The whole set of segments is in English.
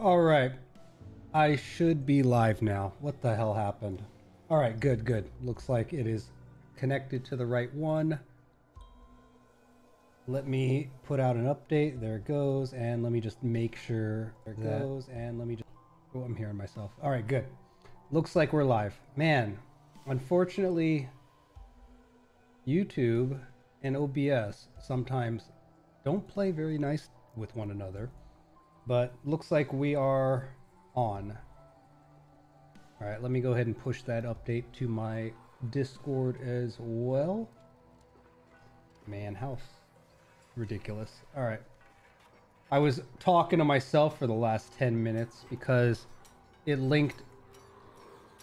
All right. I should be live now. What the hell happened? All right, good, good. Looks like it is connected to the right one. Let me put out an update. There it goes. And let me just make sure there it goes. And let me just... Oh, I'm hearing myself. All right, good. Looks like we're live. Man, unfortunately, YouTube and OBS sometimes don't play very nice with one another. But looks like we are on. All right, let me go ahead and push that update to my Discord as well. Man, how ridiculous. All right. I was talking to myself for the last 10 minutes because it linked.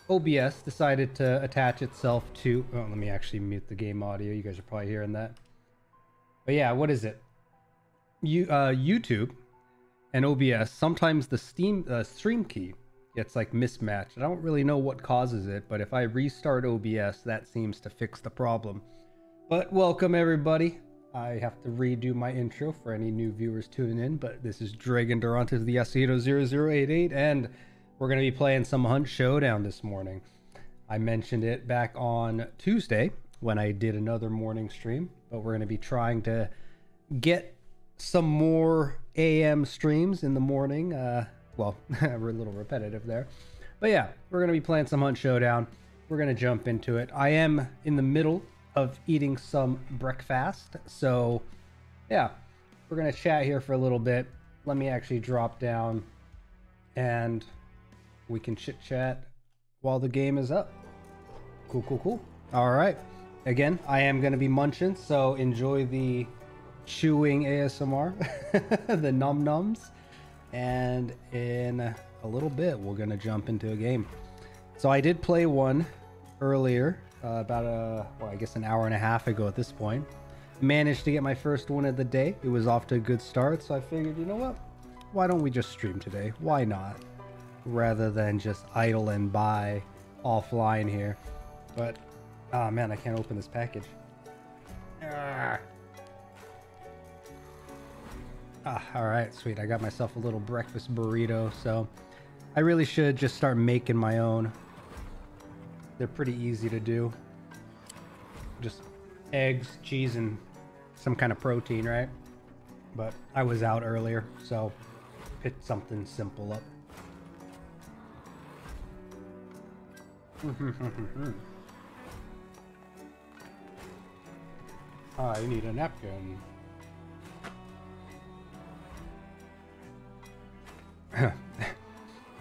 OBS decided to attach itself to... Oh, let me actually mute the game audio. You guys are probably hearing that. But yeah, what is it? YouTube and OBS, sometimes the stream key gets like mismatched. I don't really know what causes it, but if I restart OBS, that seems to fix the problem. But welcome everybody. I have to redo my intro for any new viewers tuning in, but this is Dregn Durant of the Yasuhiro88ch, and we're going to be playing some Hunt Showdown this morning. I mentioned it back on Tuesday when I did another morning stream, but we're going to be trying to get some more AM streams in the morning. Well, we're a little repetitive there, but yeah, we're going to be playing some Hunt Showdown. We're going to jump into it. I am in the middle of eating some breakfast, so yeah, we're going to chat here for a little bit. Let me actually drop down and we can chit chat while the game is up. Cool, cool, cool. All right, again, I am going to be munching, so enjoy the chewing ASMR, the num nums, and in a little bit we're gonna jump into a game. So I did play one earlier, about I guess an hour and a half ago at this point. Managed to get my first win of the day. It was off to a good start, so I figured, you know what, why don't we just stream today? Why not, rather than just idle and buy offline here. But oh man, I can't open this package. All right, sweet. I got myself a little breakfast burrito, so I really should just start making my own. They're pretty easy to do. Just eggs, cheese, and some kind of protein, right? But I was out earlier, so picked something simple up. I need a napkin.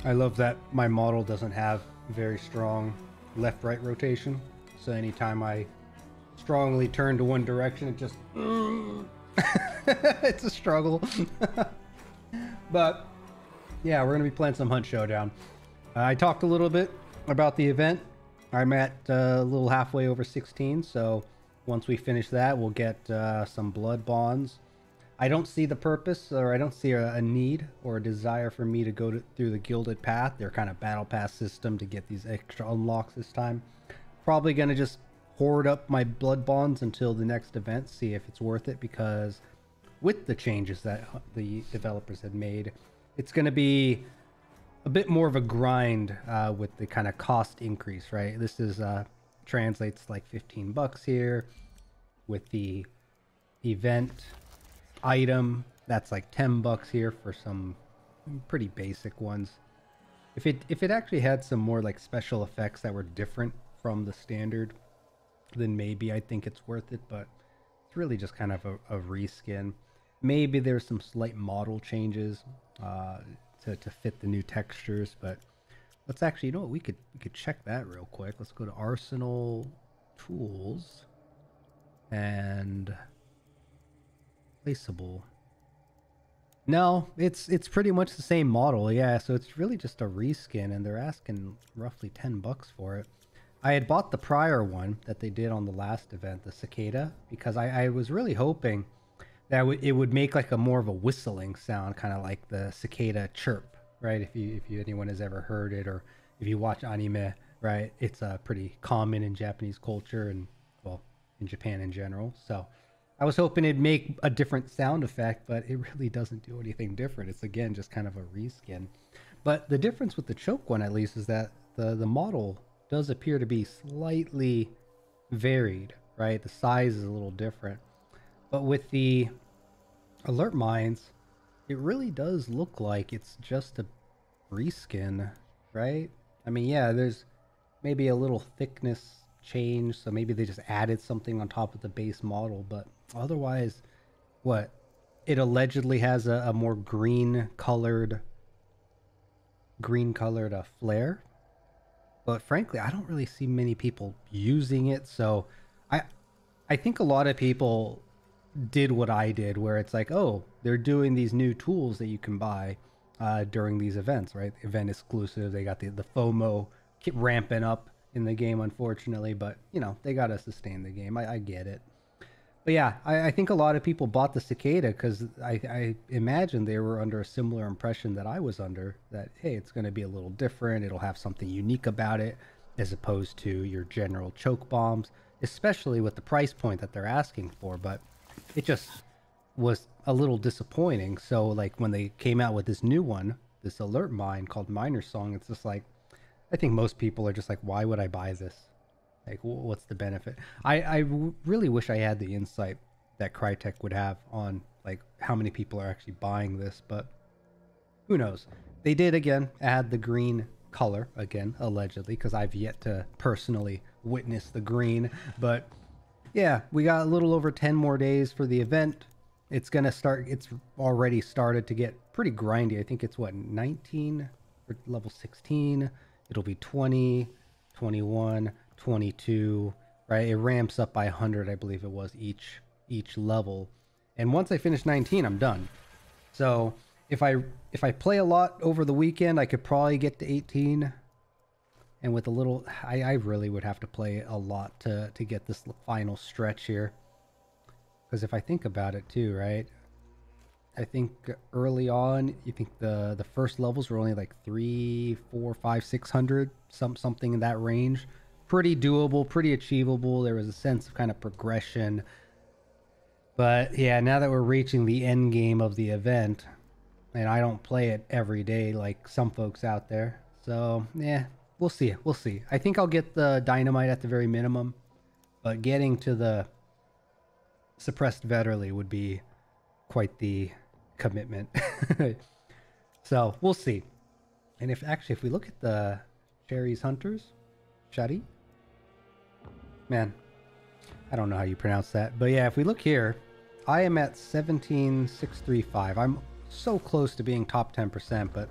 I love that my model doesn't have very strong left-right rotation, so anytime I strongly turn to one direction, it just it's a struggle. But yeah, we're gonna be playing some Hunt Showdown. I talked a little bit about the event. I'm at a little halfway over 16, so once we finish that, we'll get some blood bonds. I don't see the purpose, or I don't see a need or a desire for me to go through the Gilded Path, their kind of battle pass system, to get these extra unlocks this time. Probably going to just hoard up my blood bonds until the next event, see if it's worth it, because with the changes that the developers had made, it's going to be a bit more of a grind with the kind of cost increase, right? This is translates like 15 bucks here. With the event item, that's like 10 bucks here for some pretty basic ones. If it actually had some more like special effects that were different from the standard, then maybe I think it's worth it, but it's really just kind of a reskin. Maybe there's some slight model changes to fit the new textures, but let's actually, you know what, we could check that real quick. Let's go to Arsenal Tools and placeable. No, it's pretty much the same model, yeah, so it's really just a reskin, and they're asking roughly 10 bucks for it. I had bought the prior one that they did on the last event, the cicada, because I was really hoping that it would make like a more of a whistling sound, kind of like the cicada chirp, right? If anyone has ever heard it, or if you watch anime, right? It's pretty common in Japanese culture, and well, in Japan in general. So I was hoping it'd make a different sound effect, but it really doesn't do anything different. It's again just kind of a reskin. But the difference with the choke one, at least, is that the model does appear to be slightly varied, right? The size is a little different. But with the alert mines, it really does look like it's just a reskin, right? I mean, yeah, there's maybe a little thickness change, so maybe they just added something on top of the base model, but otherwise, what? It allegedly has a more green colored flare, but frankly, I don't really see many people using it, so I I think a lot of people did what I did, where it's like, oh, they're doing these new tools that you can buy during these events, right? Event exclusive. They got the FOMO keep ramping up in the game, unfortunately, but you know, they got to sustain the game. I get it. But yeah, I think a lot of people bought the Cicada because I imagine they were under a similar impression that I was under, that, hey, it's going to be a little different. It'll have something unique about it as opposed to your general choke bombs, especially with the price point that they're asking for. But it just was a little disappointing. So like when they came out with this new one, this alert mine called Miner Song, it's just like, I think most people are just like, why would I buy this? Like, what's the benefit? I really wish I had the insight that Crytek would have on like how many people are actually buying this, but who knows? They did again add the green color again, allegedly, because I've yet to personally witness the green. But yeah, we got a little over 10 more days for the event. It's gonna start. It's already started to get pretty grindy. I think it's what, 19 or level 16. It'll be 20, 21. 22, right? It ramps up by 100, I believe it was, each level. And once I finish 19, I'm done. So if I play a lot over the weekend, I could probably get to 18. And with a little, I really would have to play a lot to get this final stretch here. Because if I think about it too, right? I think early on, you think the first levels were only like 3, 4, 5, 600, something in that range. Pretty doable, pretty achievable. There was a sense of kind of progression. But yeah, now that we're reaching the end game of the event, and I don't play it every day like some folks out there. So yeah, we'll see. We'll see. I think I'll get the dynamite at the very minimum, but getting to the suppressed Vetterly would be quite the commitment. So we'll see. And if we look at the Cherries Hunters, Shari? Man, I don't know how you pronounce that. But yeah, if we look here, I am at 17,635. I'm so close to being top 10%, but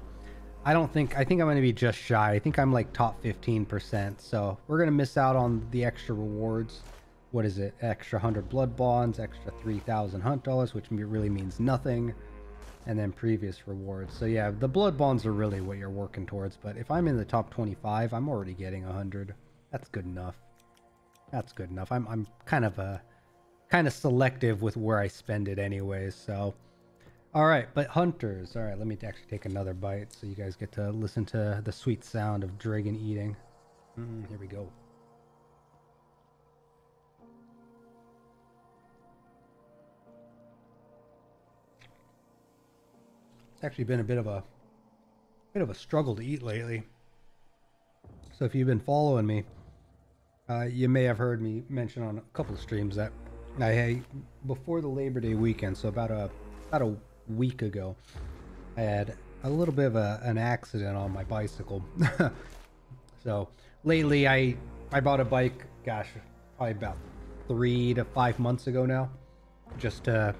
I think I'm going to be just shy. I think I'm like top 15%. So we're going to miss out on the extra rewards. What is it? Extra 100 blood bonds, extra 3,000 hunt dollars, which really means nothing. And then previous rewards. So yeah, the blood bonds are really what you're working towards. But if I'm in the top 25, I'm already getting 100. That's good enough. That's good enough. I'm kind of selective with where I spend it anyways. So, all right. But hunters. All right. Let me actually take another bite so you guys get to listen to the sweet sound of dragon eating. Here we go. It's actually been a bit of a struggle to eat lately. So if you've been following me, you may have heard me mention on a couple of streams that before the Labor Day weekend, so about a week ago, I had a little bit of an accident on my bicycle. So lately I bought a bike, gosh, probably about 3 to 5 months ago now, just to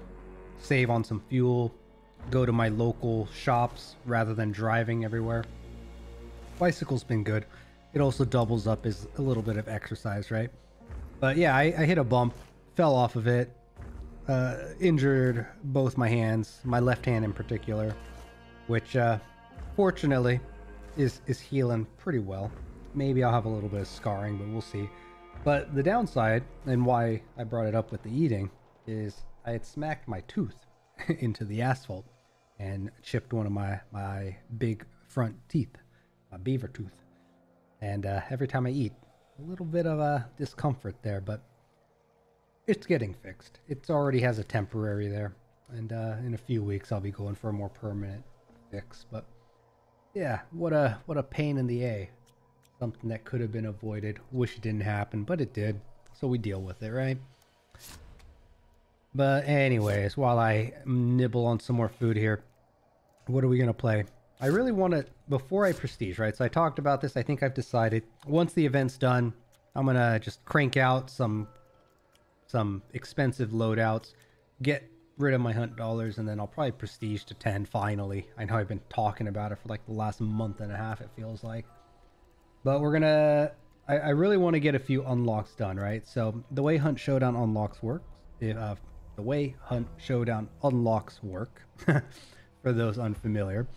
save on some fuel, go to my local shops rather than driving everywhere. Bicycle's been good. It also doubles up as a little bit of exercise, right? But yeah, I hit a bump, fell off of it, injured both my hands, my left hand in particular, which fortunately is healing pretty well. Maybe I'll have a little bit of scarring, but we'll see. But the downside, and why I brought it up with the eating, is I had smacked my tooth into the asphalt and chipped one of my big front teeth, my beaver tooth. And every time I eat, a little bit of a discomfort there, but it's getting fixed. It already has a temporary there, and in a few weeks I'll be going for a more permanent fix. But yeah, what a pain in the A. Something that could have been avoided. Wish it didn't happen, but it did. So we deal with it, right? But anyways, while I nibble on some more food here, what are we gonna play? I really want to, before I prestige, right? So I talked about this. I think I've decided once the event's done, I'm gonna just crank out some expensive loadouts, get rid of my hunt dollars, and then I'll probably prestige to 10 finally. I know I've been talking about it for like the last month and a half, it feels like. But we're gonna, I really want to get a few unlocks done, right? So the way Hunt Showdown unlocks works, the way Hunt Showdown unlocks work, for those unfamiliar,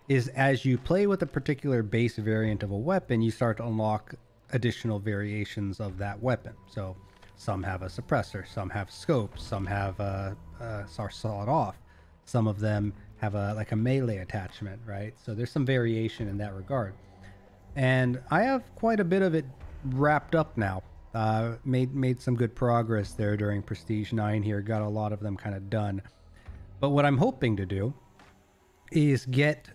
is as you play with a particular base variant of a weapon, you start to unlock additional variations of that weapon. So some have a suppressor, some have scopes, some have are sawed off, some of them have like a melee attachment, right? So there's some variation in that regard, and I have quite a bit of it wrapped up now. Made some good progress there during Prestige 9 here, got a lot of them kind of done. But what I'm hoping to do is get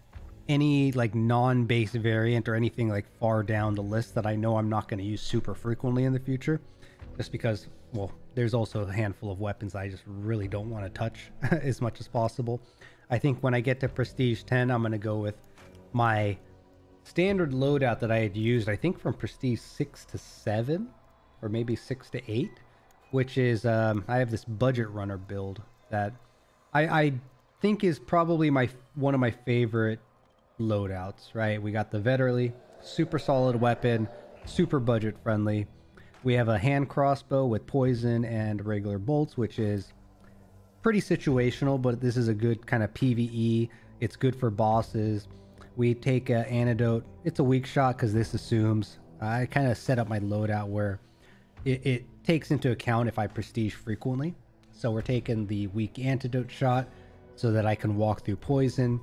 any like non-base variant or anything like far down the list that I know I'm not going to use super frequently in the future, just because, well, there's also a handful of weapons I just really don't want to touch as much as possible. I think when I get to Prestige 10, I'm going to go with my standard loadout that I had used, I think from Prestige 6 to 7, or maybe 6 to 8, which is, I have this budget runner build that I think is probably one of my favorite loadouts, right? We got the Vetterly, super solid weapon, super budget friendly. We have a hand crossbow with poison and regular bolts, which is pretty situational, but this is a good kind of PvE. It's good for bosses. We take an antidote. It's a weak shot because this assumes I kind of set up my loadout where it takes into account if I prestige frequently. So we're taking the weak antidote shot so that I can walk through poison.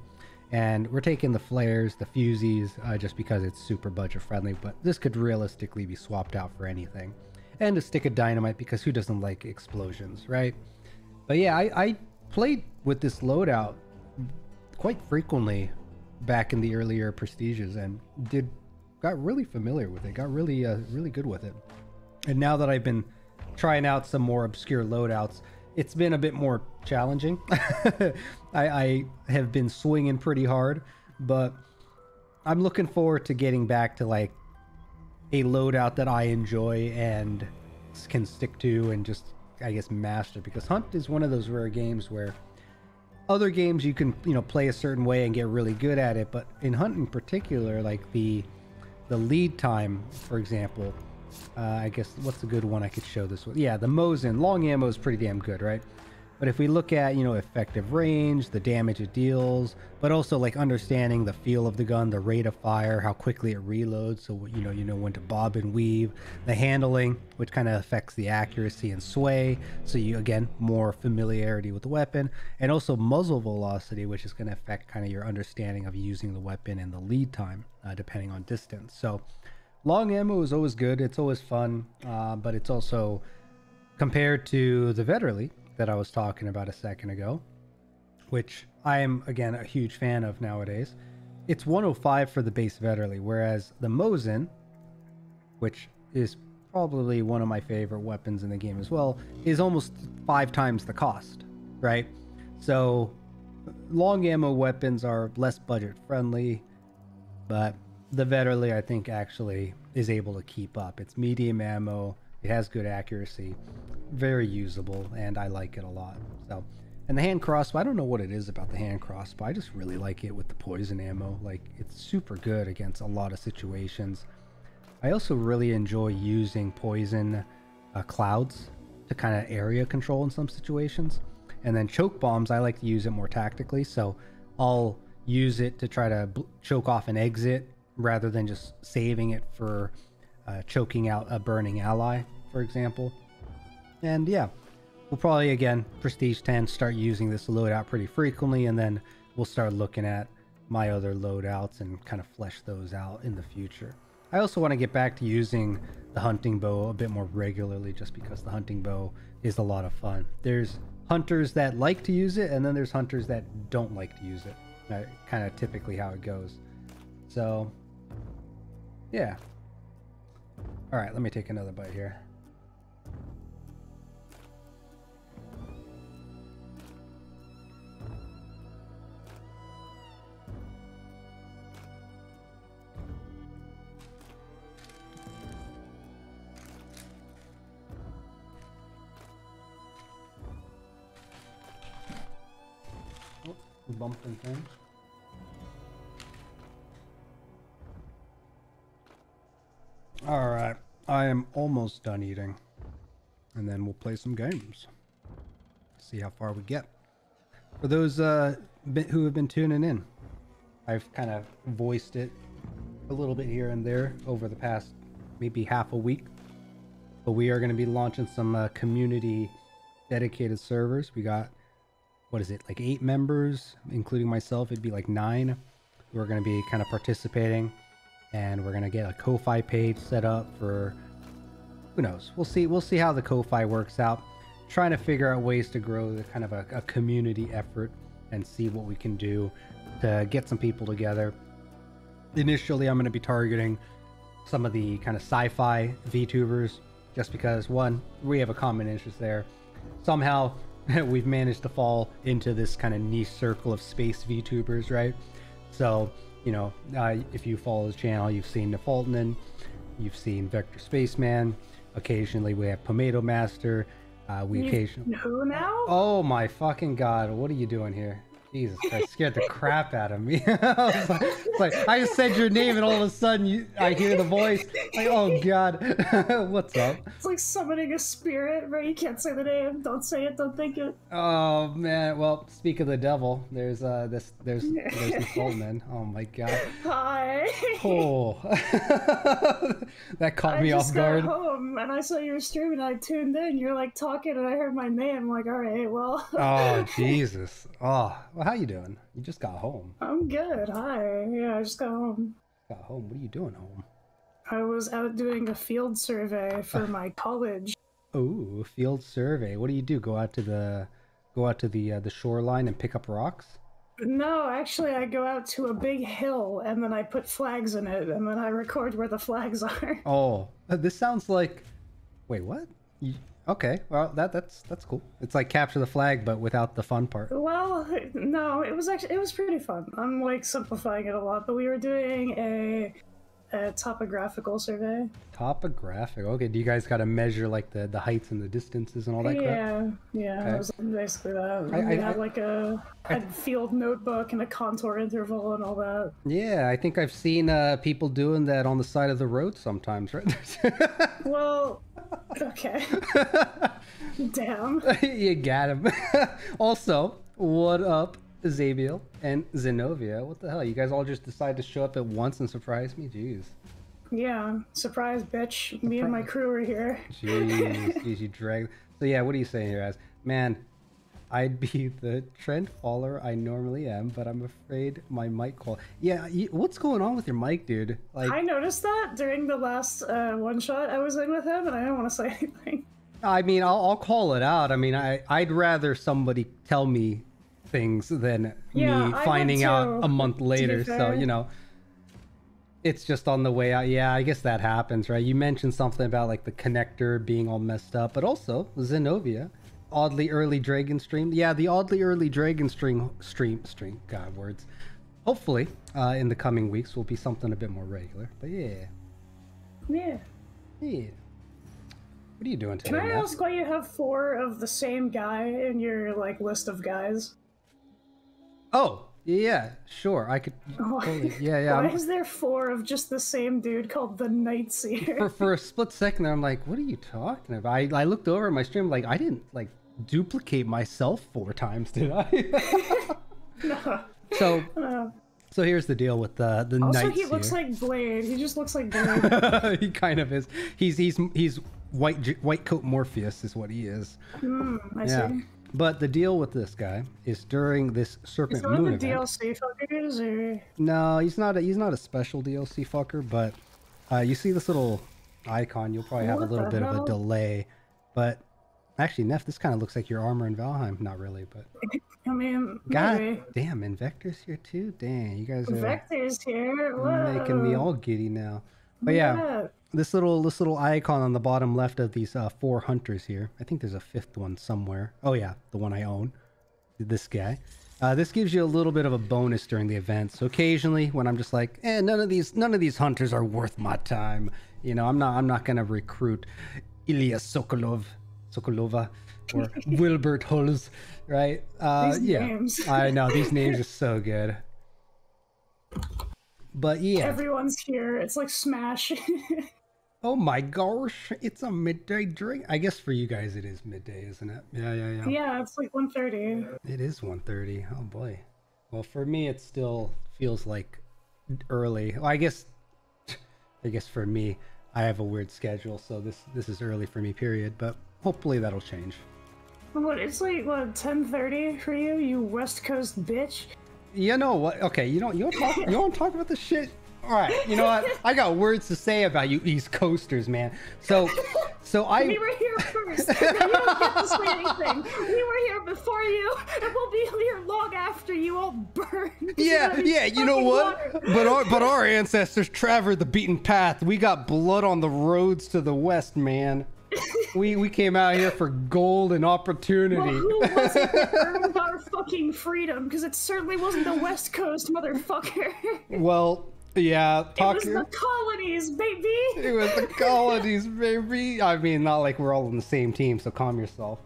And we're taking the flares, the fusies, just because it's super budget friendly, but this could realistically be swapped out for anything. And a stick of dynamite, because who doesn't like explosions, right? But yeah, I played with this loadout quite frequently back in the earlier prestiges and got really familiar with it, got really good with it. And now that I've been trying out some more obscure loadouts, it's been a bit more challenging. I have been swinging pretty hard, but I'm looking forward to getting back to like a loadout that I enjoy and can stick to and just, I guess, master, because Hunt is one of those rare games where other games you can, play a certain way and get really good at it, but in Hunt in particular, like the lead time, for example, I guess, what's a good one I could show this with? Yeah, the Mosin. Long ammo is pretty damn good, right? But if we look at, effective range, the damage it deals, but also like understanding the feel of the gun, the rate of fire, how quickly it reloads, so you know when to bob and weave, the handling, which kind of affects the accuracy and sway, so you, again, more familiarity with the weapon, and also muzzle velocity, which is going to affect kind of your understanding of using the weapon and the lead time, depending on distance. So long ammo is always good, it's always fun, but it's also, compared to the Vetterly that I was talking about a second ago, which I am, again, a huge fan of nowadays, it's 105 for the base Vetterly, whereas the Mosin, which is probably one of my favorite weapons in the game as well, is almost 5 times the cost, right? So long ammo weapons are less budget friendly, but the Vetterly, I think, actually is able to keep up. It's medium ammo, it has good accuracy, very usable, and I like it a lot. So, and the hand crossbow, I don't know what it is about the hand crossbow, I just really like it with the poison ammo. Like, it's super good against a lot of situations. I also really enjoy using poison clouds to kind of area control in some situations. And then choke bombs, I like to use it more tactically, so I'll use it to try to choke off an exit rather than just saving it for choking out a burning ally, for example. And yeah, we'll probably, again, Prestige 10, start using this loadout pretty frequently, and then we'll start looking at my other loadouts and kind of flesh those out in the future. I also want to get back to using the hunting bow a bit more regularly, just because the hunting bow is a lot of fun. There's hunters that like to use it, and then there's hunters that don't like to use it. Kind of typically how it goes. So, yeah. All right, let me take another bite here. Oh, bumping things. All right, I am almost done eating, and then we'll play some games. See how far we get. For those who have been tuning in, I've kind of voiced it a little bit here and there over the past maybe half a week, but we are going to be launching some community dedicated servers. We got, what is it, like 8 members, including myself. It'd be like 9 who are going to be kind of participating. And we're gonna get a Ko-Fi page set up for, who knows? We'll see how the Ko-Fi works out. Trying to figure out ways to grow the kind of a community effort and see what we can do to get some people together. Initially, I'm gonna be targeting some of the kind of sci-fi VTubers, just because, one, we have a common interest there. Somehow, we've managed to fall into this kind of niche circle of space VTubers, right? So, you know, if you follow his channel, you've seen Nefaltinen, you've seen Vector Spaceman. Occasionally, we have Pomato Master. Occasionally. Who now? Oh my fucking god! What are you doing here? Jesus Christ, scared the crap out of me. I just said your name, and all of a sudden, I hear the voice. Like, oh god, what's up? It's like summoning a spirit, right? You can't say the name. Don't say it. Don't think it. Oh man. Well, speak of the devil. There's Nefaltinen. Oh my god. Hi. Oh, that caught me off guard. I just got home and I saw you were streaming. I tuned in. You're like talking, and I heard my name. I'm like, all right, well. Oh Jesus. Oh. Well, how you doing? You just got home. I'm good. Hi. Yeah, I just got home. Got home? What are you doing home? I was out doing a field survey for my college. Oh, field survey. What do? Go out to the shoreline and pick up rocks? No, actually, I go out to a big hill and then I put flags in it, and then I record where the flags are. Oh, this sounds like. Wait, what? Okay, well that's cool. It's like capture the flag, but without the fun part. Well, no, it was pretty fun. I'm like simplifying it a lot, but we were doing a topographical survey. Topographic. Okay, do you guys got to measure like the heights and the distances and all that crap? Yeah, okay. It was basically that. We had like a field notebook and a contour interval and all that. Yeah, I think I've seen people doing that on the side of the road sometimes, right? Well, okay. Damn. You got him. Also, what up, Zabiel and Xenovia? What the hell? You guys all just decide to show up at once and surprise me? Jeez. Yeah, surprise, bitch. Me and my crew are here. Jeez, you drag. So yeah, what are you saying here, as man? I'd be the trend follower I normally am, but I'm afraid my mic quality. Yeah, what's going on with your mic, dude? Like, I noticed that during the last one shot I was in with him, and I didn't want to say anything. I mean, I'll call it out. I mean, I'd rather somebody tell me things than me finding out a month later. So, you know, it's just on the way out. Yeah, I guess that happens, right? You mentioned something about like the connector being all messed up, but also Xenovia. Oddly early Dragon stream. Yeah, the oddly early Dragon stream. God, words. Hopefully, in the coming weeks will be something a bit more regular. But yeah. Yeah. Yeah. What are you doing today, Can I Matt? ask why you have 4 of the same guy in your like list of guys? Oh, yeah, sure. I could. Totally, yeah. Why is there 4 of just the same dude called the Night Seer? For a split second there, I'm like, what are you talking about? I looked over at my stream, like, I didn't like duplicate myself 4 times, did I? No. So here's the deal with the Night Seer. Also, he looks like Blade. He just looks like Blade. He kind of is. He's white coat Morpheus is what he is. I see. But the deal with this guy is during this Serpent Moon event. Is he one of the DLC fuckers, or? No, he's not a special DLC fucker, but You see this little icon, you'll probably have a What little the bit of a hell? delay, but actually, Neff, this kind of looks like your armor in Valheim. Not really, but I mean, god maybe. damn, Invector's here too. Dang, you guys are Vector's here. making me Whoa. all giddy now. But Look at yeah, that. this little icon on the bottom left of these 4 hunters here. I think there's a 5th one somewhere. Oh yeah, the one I own. This guy. This gives you a little bit of a bonus during the event. So occasionally, when I'm just like, none of these hunters are worth my time. You know, I'm not gonna recruit Ilya Sokolova, or Wilbert Hulls, right? These Yeah, names. I know these names are so good. But yeah. Everyone's here. It's like Smash. Oh my gosh, it's a midday drink. I guess for you guys it is midday, isn't it? Yeah. Yeah, it's like 1:30. It is 1:30. Oh boy. Well, for me it still feels like early. Well, I guess for me I have a weird schedule, so this is early for me, period, but hopefully that'll change. What? It's like what 10:30 for you, you West Coast bitch. You know what? Okay, you want to talk about this shit? All right, you know what? I got words to say about you East Coasters, man. So We were here first. You don't get to say anything. We were here before you, and we'll be here long after you all burn. Yeah, you know what? But our ancestors traveled the beaten path. We got blood on the roads to the west, man. We came out here for gold and opportunity. Well, who was it that earned our fucking freedom? Because it certainly wasn't the West Coast, motherfucker. Well, yeah, It was the colonies, baby. It was the colonies, baby. I mean, not like we're all on the same team, so calm yourself.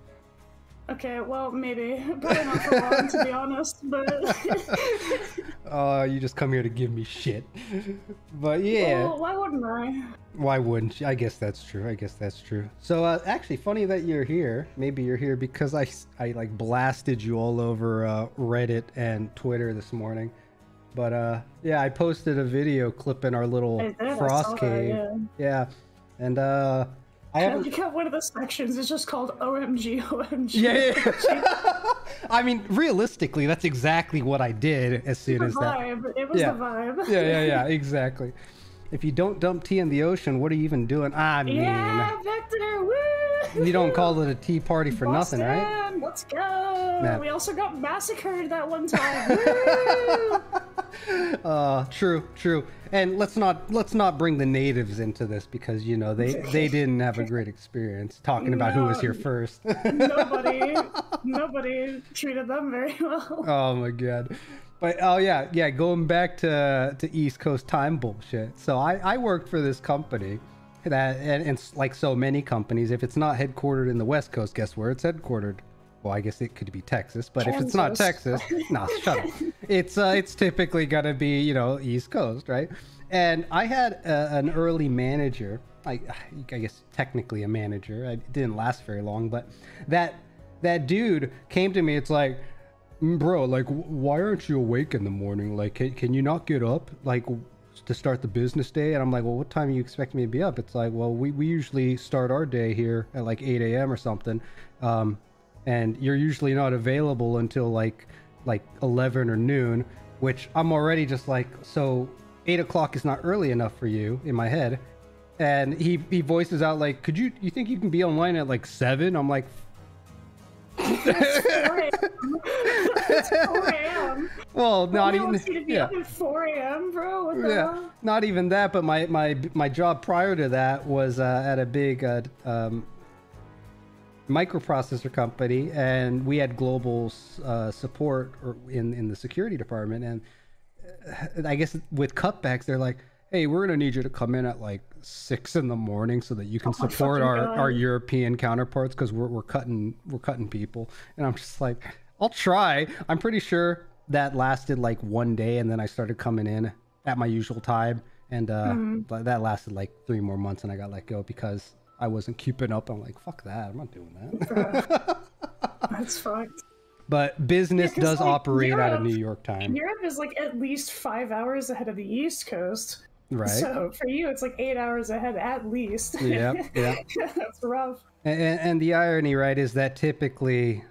Okay, well, maybe. Probably not for long, to be honest, but... You just come here to give me shit. Like yeah. Well, why wouldn't I? Why wouldn't you? I guess that's true. So, actually, funny that you're here. Maybe you're here because I like blasted you all over Reddit and Twitter this morning. But, yeah, I posted a video clipping our little frost cave. Yeah. And, I haven't... got one of the sections. It's just called OMG, OMG. Yeah. I mean, realistically, that's exactly what I did as soon as that. It was the vibe. Yeah, exactly. If you don't dump tea in the ocean, what are you even doing? I mean, yeah, Vector, woo! You don't call it a tea party for Boston, nothing, right? Let's go! Man. We also got massacred that one time. Woo! True. And let's not bring the natives into this because you know they didn't have a great experience talking about who was here first. Nobody treated them very well. Oh my god. But oh yeah, going back to East Coast time bullshit. So I worked for this company that and like so many companies, if it's not headquartered in the West Coast, guess where it's headquartered? Well, I guess it could be Texas, but Kansas. if it's not Texas, nah, shut up. It's typically gonna be, you know, East Coast, right? And I had an early manager, I guess technically a manager. It didn't last very long, but that dude came to me. It's like, bro, like, why aren't you awake in the morning? Like, can you not get up, like, to start the business day? And I'm like, well, what time do you expect me to be up? It's like, well, we usually start our day here at like 8 a.m. or something. And you're usually not available until like 11 or noon, which I'm already just like, so 8 o'clock is not early enough for you in my head. And he voices out like, you think you can be online at like 7? I'm like, It's 4 a.m. Well, not even. To be up at 4 a.m., bro. What the hell? Not even that. But my job prior to that was at a big microprocessor company, and we had global support in the security department. And I guess with cutbacks, they're like, hey, we're gonna need you to come in at like 6 in the morning so that you can support our European counterparts because we're cutting people. And I'm just like, I'll try. I'm pretty sure that lasted like one day, and then I started coming in at my usual time, and that lasted like 3 more months, and I got let go because I wasn't keeping up. I'm like, fuck that, I'm not doing that. That's fucked. But business does like, operate out of New York time. Europe is like at least 5 hours ahead of the East Coast. Right. So for you, it's like 8 hours ahead at least. Yeah. That's rough. And the irony, right, is that typically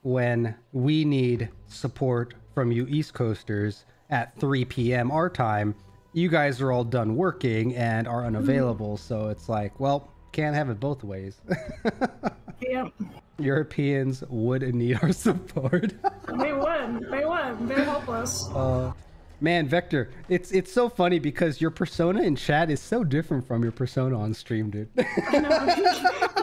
when we need support from you East Coasters at 3 p.m. our time, you guys are all done working and are unavailable, so it's like, well, can't have it both ways. Yep. Europeans would need our support. They would. They would. They're helpless. Man, Vector, it's so funny because your persona in chat is so different from your persona on stream, dude. I know.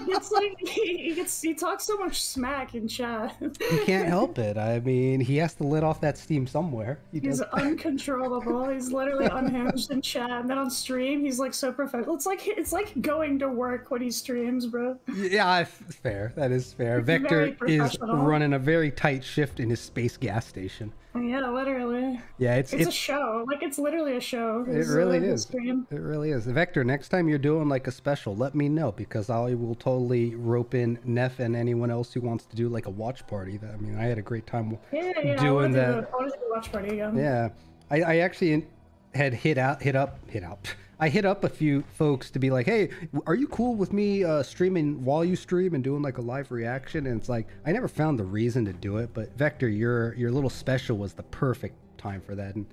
It's like he talks so much smack in chat. He can't help it. I mean, he has to let off that steam somewhere. He's uncontrollable. He's literally unhinged in chat, and then on stream, he's like so professional. It's like going to work when he streams, bro. Yeah, it's fair. That is fair. It's Vector is running a very tight shift in his space gas station. Yeah, literally. Yeah, it's a show. Like, it's literally a show. It really is. It really is. Vector, next time you're doing like a special, let me know, because I will totally rope in Neff and anyone else who wants to do like a watch party. I mean, I had a great time doing that. I want to do a watch party again. Yeah, I actually had hit up a few folks to be like, hey, are you cool with me streaming while you stream and doing like a live reaction? And it's like, I never found the reason to do it, but Vector, your little special was the perfect time for that. And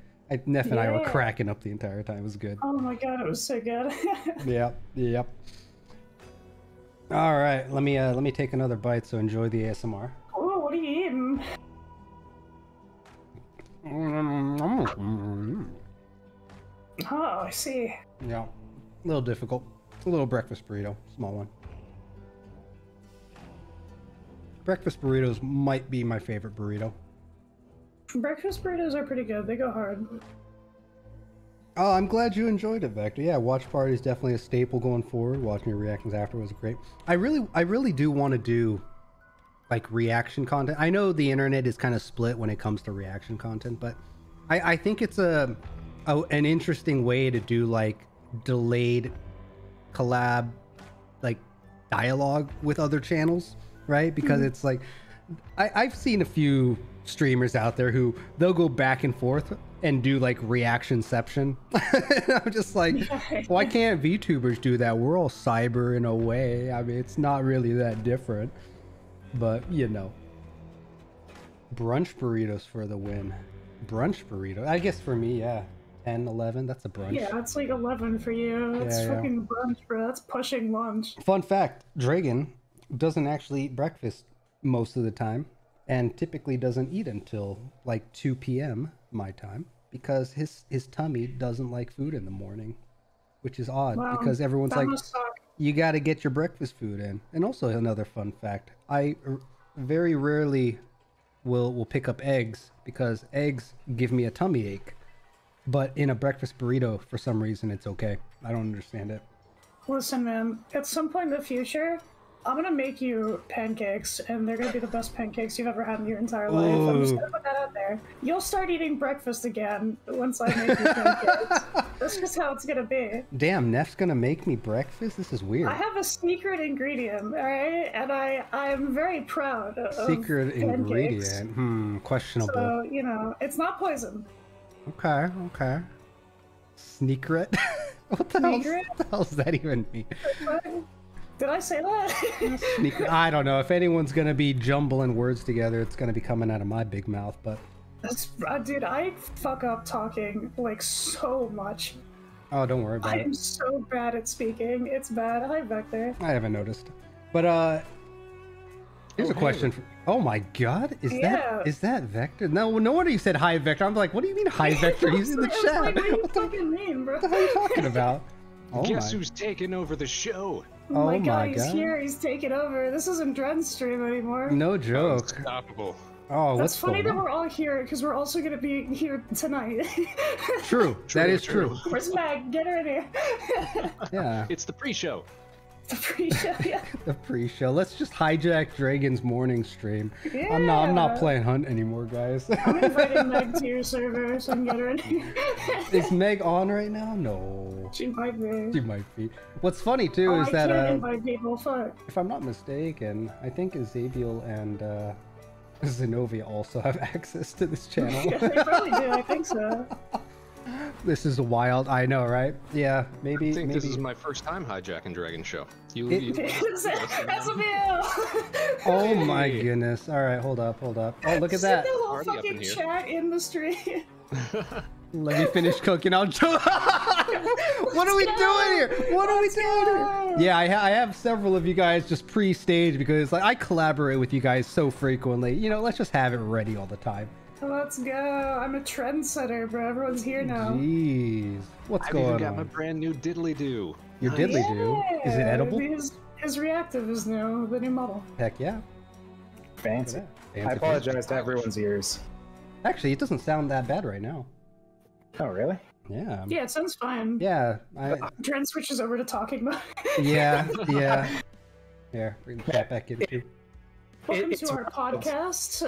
Neff and I were cracking up the entire time. It was good. Oh my god, it was so good. Yep. All right, let me take another bite. So enjoy the ASMR. Oh, what are you eating? Oh, I see. Yeah, a little difficult. It's a little breakfast burrito, small one. Breakfast burritos might be my favorite burrito. Breakfast burritos are pretty good. They go hard. Oh, I'm glad you enjoyed it, Vector. Yeah, watch party is definitely a staple going forward. Watching your reactions after was great. I really do want to do like reaction content. I know the internet is kind of split when it comes to reaction content, but I think it's an interesting way to do like delayed collab, like dialogue with other channels, right? Because it's like I've seen a few streamers out there who they'll go back and forth and do like reactionception. I'm just like, why can't VTubers do that? We're all cyber in a way. I mean, it's not really that different, but you know. Brunch burritos for the win. Brunch burrito. I guess for me, yeah. 10, 11, that's a brunch. Yeah, it's like 11 for you. That's fucking brunch, bro. That's pushing lunch. Fun fact, Dregn doesn't actually eat breakfast most of the time, and typically doesn't eat until like 2 p.m. my time, because his tummy doesn't like food in the morning, which is odd, because everyone's like, you got to get your breakfast food in. And also another fun fact, I very rarely will pick up eggs, because eggs give me a tummy ache. But in a breakfast burrito, for some reason, it's okay. I don't understand it. Listen, man, at some point in the future, I'm gonna make you pancakes, and they're gonna be the best pancakes you've ever had in your entire life. Ooh. I'm just gonna put that out there. You'll start eating breakfast again once I make you pancakes. That's just how it's gonna be. Damn, Neff's gonna make me breakfast? This is weird. I have a secret ingredient, alright? And I'm very proud of secret pancakes. ingredient? Questionable. So, you know, it's not poison. Okay. Sneakret? What the hell does that even mean? Did I say that? I don't know. If anyone's gonna be jumbling words together, it's gonna be coming out of my big mouth, but... dude, I fuck up talking, like, so much. Oh, don't worry about it. I'm so bad at speaking. It's bad. Hi, Vector. I haven't noticed. But, here's a question. Oh my god, is that Vector? No wonder you said hi, Vector. I'm like, what do you mean hi, Vector? He's in the chat. Like, what do you fucking mean, bro? What the hell are you talking about? Oh Guess who's taking over the show? Oh my god, he's here. He's taking over. This isn't Dren's stream anymore. No joke. Unstoppable. Oh, that's funny that we're all here, because we're also going to be here tonight. True. That is true. Where's Mag? Get her in here. Yeah. It's the pre-show. The pre-show, yeah. The pre-show. Let's just hijack Dragon's morning stream. Yeah. I'm not playing Hunt anymore, guys. I'm inviting Meg to your server so I can get her in here. Is Meg on right now? No. She might be. She might be. What's funny too is that I can't invite people. Fuck. If I'm not mistaken, I think Xavier and Xenovia also have access to this channel. Yeah, they probably do. I think so. This is wild. I know, right? Yeah, maybe. I think this is my first time hijacking Dragon Show. That's a bill. Oh my goodness! All right, hold up. Oh, look at that. The whole fucking chat in the stream. Let me finish cooking. What are we doing here? What are we doing here? Yeah, I have several of you guys just pre-staged because like I collaborate with you guys so frequently. You know, let's just have it ready all the time. Let's go. I'm a trendsetter, bro. Everyone's here now. Jeez. What's I've going even on? got my brand new diddly-do. Your diddly-do? Is it edible? His reactive is new, the new model. Heck yeah. Fancy. Fancy. I apologize to everyone's ears. Actually, it doesn't sound that bad right now. Oh, really? Yeah. Yeah, it sounds fine. Yeah. Trend switches over to talking mode. Yeah. Here, bring the cat back in too. Welcome to our podcast.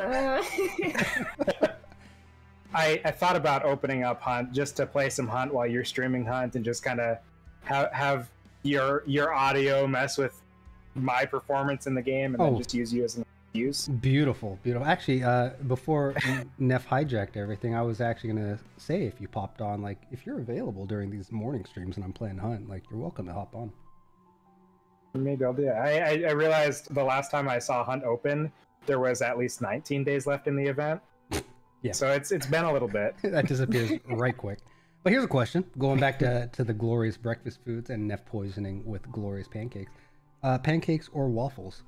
I thought about opening up Hunt just to play some Hunt while you're streaming Hunt and just kind of have your audio mess with my performance in the game and then just use you as an excuse. Beautiful. Actually, before Neff hijacked everything, I was actually gonna say if you popped on, like if you're available during these morning streams and I'm playing Hunt, like you're welcome to hop on. Maybe I'll do it. I realized the last time I saw Hunt open, there was at least 19 days left in the event. Yeah. So it's been a little bit. That disappears right quick. But here's a question, going back to the glorious breakfast foods and Neff poisoning with glorious pancakes. Pancakes or waffles?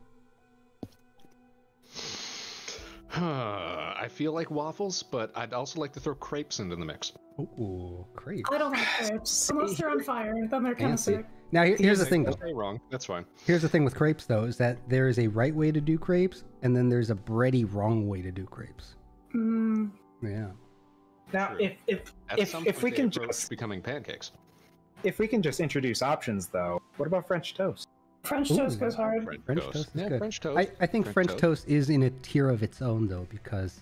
I feel like waffles, but I'd also like to throw crepes into the mix. Ooh, crepes. I don't like crepes. Unless they're on fire, then they're kind of Fancy. sick. Now here's the thing though. That's wrong. That's fine. Here's the thing with crepes though, is that there is a right way to do crepes, and then there's a bready wrong way to do crepes. Yeah. Now, if we can just becoming pancakes. If we can just introduce options though, what about French toast? French toast goes hard. French toast is Yeah, good. French toast. I think French toast is in a tier of its own though, because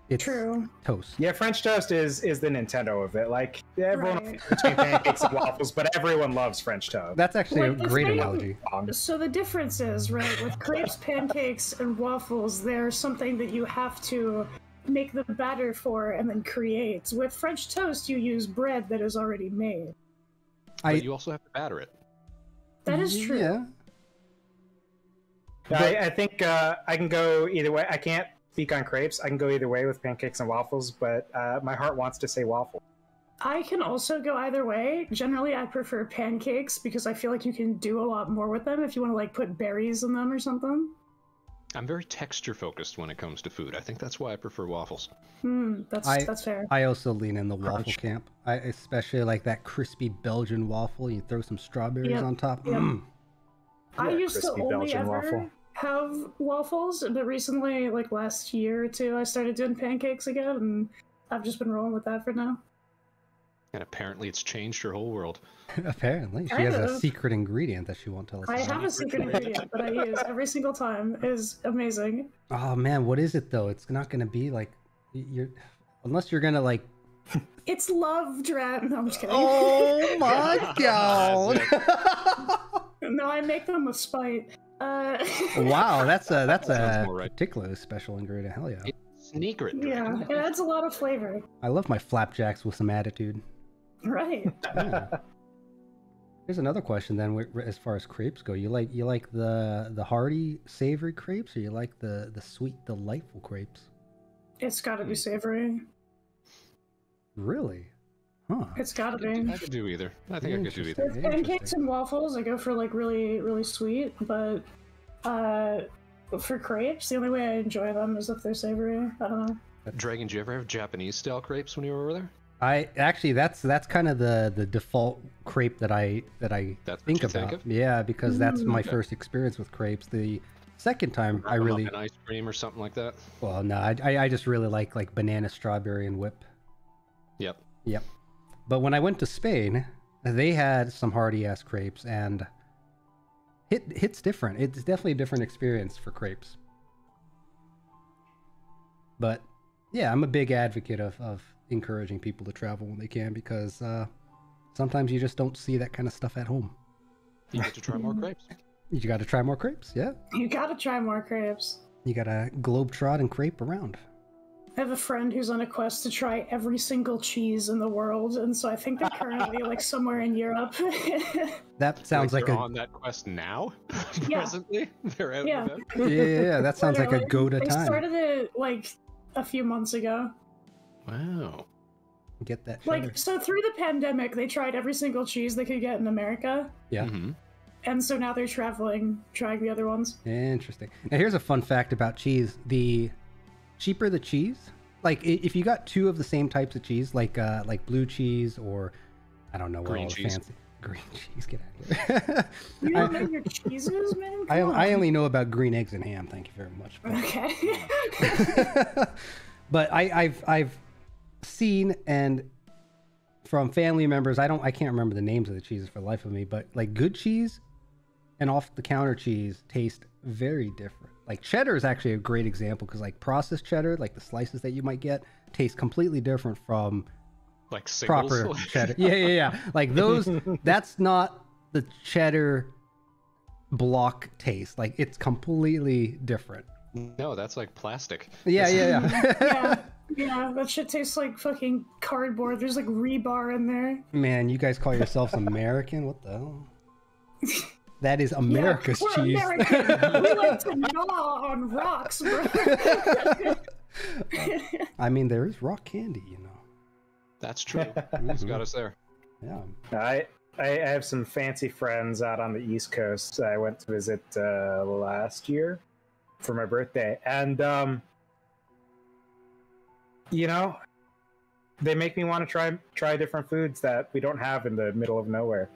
it's True. toast. Yeah, French toast is the Nintendo of it. Like everyone loves between pancakes and waffles, but everyone loves French toast. That's actually Like a the great thing- analogy. So the difference is, right, with crepes, pancakes, and waffles, there's something that you have to make the batter for and then create. With French toast, you use bread that is already made. But you also have to batter it. That is true. Yeah. I think I can go either way. I can't speak on crepes. I can go either way with pancakes and waffles, but my heart wants to say waffle. I can also go either way. Generally, I prefer pancakes because I feel like you can do a lot more with them if you want to like put berries in them or something. I'm very texture focused when it comes to food. I think that's why I prefer waffles. That's fair. I also lean in the waffle camp. I especially like that crispy Belgian waffle. You throw some strawberries on top. Yep. I Yeah, used to crispy only Belgian ever waffle. have waffles, but recently, like last year or two, I started doing pancakes again, and I've just been rolling with that for now. And apparently it's changed her whole world. Apparently, she Kind has a of. secret ingredient that she won't tell us. I about. have a secret ingredient that I use every single time. It is amazing. Oh man, what is it though? It's not gonna be like you're unless you're gonna like. It's love drat. No, I'm just kidding. Oh my god! No, I make them with spite. Wow, that's Sounds a more right. particularly special ingredient. Hell yeah! Sneaker it. Yeah, Dragon. it adds a lot of flavor. I love my flapjacks with some attitude. Right. Yeah. Here's another question then. As far as crepes go, you like the hearty, savory crepes, or you like the sweet, delightful crepes? It's gotta be savory. Really? Huh. It's gotta be. I could do either. I think I could do either. With pancakes and waffles, I go for like really, really sweet, but for crepes, the only way I enjoy them is if they're savory. I don't know. Dragon, did you ever have Japanese style crepes when you were over there? I actually that's kind of the default crepe that I That's think what you about. think of? Yeah, because that's my Okay. first experience with crepes. The second time I Wrap 'em really up in ice cream or something like that. well no I just really like banana, strawberry, and whip. Yep. Yep. But when I went to Spain, they had some hearty ass crepes, and it's different. It's definitely a different experience for crepes. But yeah, I'm a big advocate of encouraging people to travel when they can, because sometimes you just don't see that kind of stuff at home. You get to try more crepes. You got to try more crepes, yeah. You gotta try more crepes. You got to globetrot and crepe around. I have a friend who's on a quest to try every single cheese in the world, and so I think they're currently like somewhere in Europe. That sounds like they're a on that quest now. Yeah. Presently, they're out Yeah. of it. yeah. That sounds like a Literally. go to They time. started it like a few months ago. Wow. Get that cheddar. Like, so through the pandemic, they tried every single cheese they could get in America. Yeah. And so now they're traveling, trying the other ones. Interesting. Now here's a fun fact about cheese. The cheaper the cheese, like if you got 2 of the same types of cheese, like blue cheese or I don't know what all the fancy green cheese, get out of here. You don't know your cheeses, man? I only know about green eggs and ham. Thank you very much. Okay. But I've seen, and from family members, I can't remember the names of the cheeses for the life of me, but like good cheese and off the counter cheese taste very different. Like cheddar is actually a great example because like processed cheddar, like the slices that you might get, taste completely different from like singles? Proper cheddar. Yeah. Like those, that's not the cheddar block taste. Like it's completely different. No, that's like plastic. Yeah. Yeah, that shit tastes like fucking cardboard. There's like rebar in there. Man, you guys call yourselves American? What the hell? That is America's cheese. American. We like to gnaw on rocks, bro. I mean, there is rock candy, you know. That's true. It's got us there. Yeah. I have some fancy friends out on the East Coast. I went to visit last year for my birthday, and you know, they make me want to try different foods that we don't have in the middle of nowhere.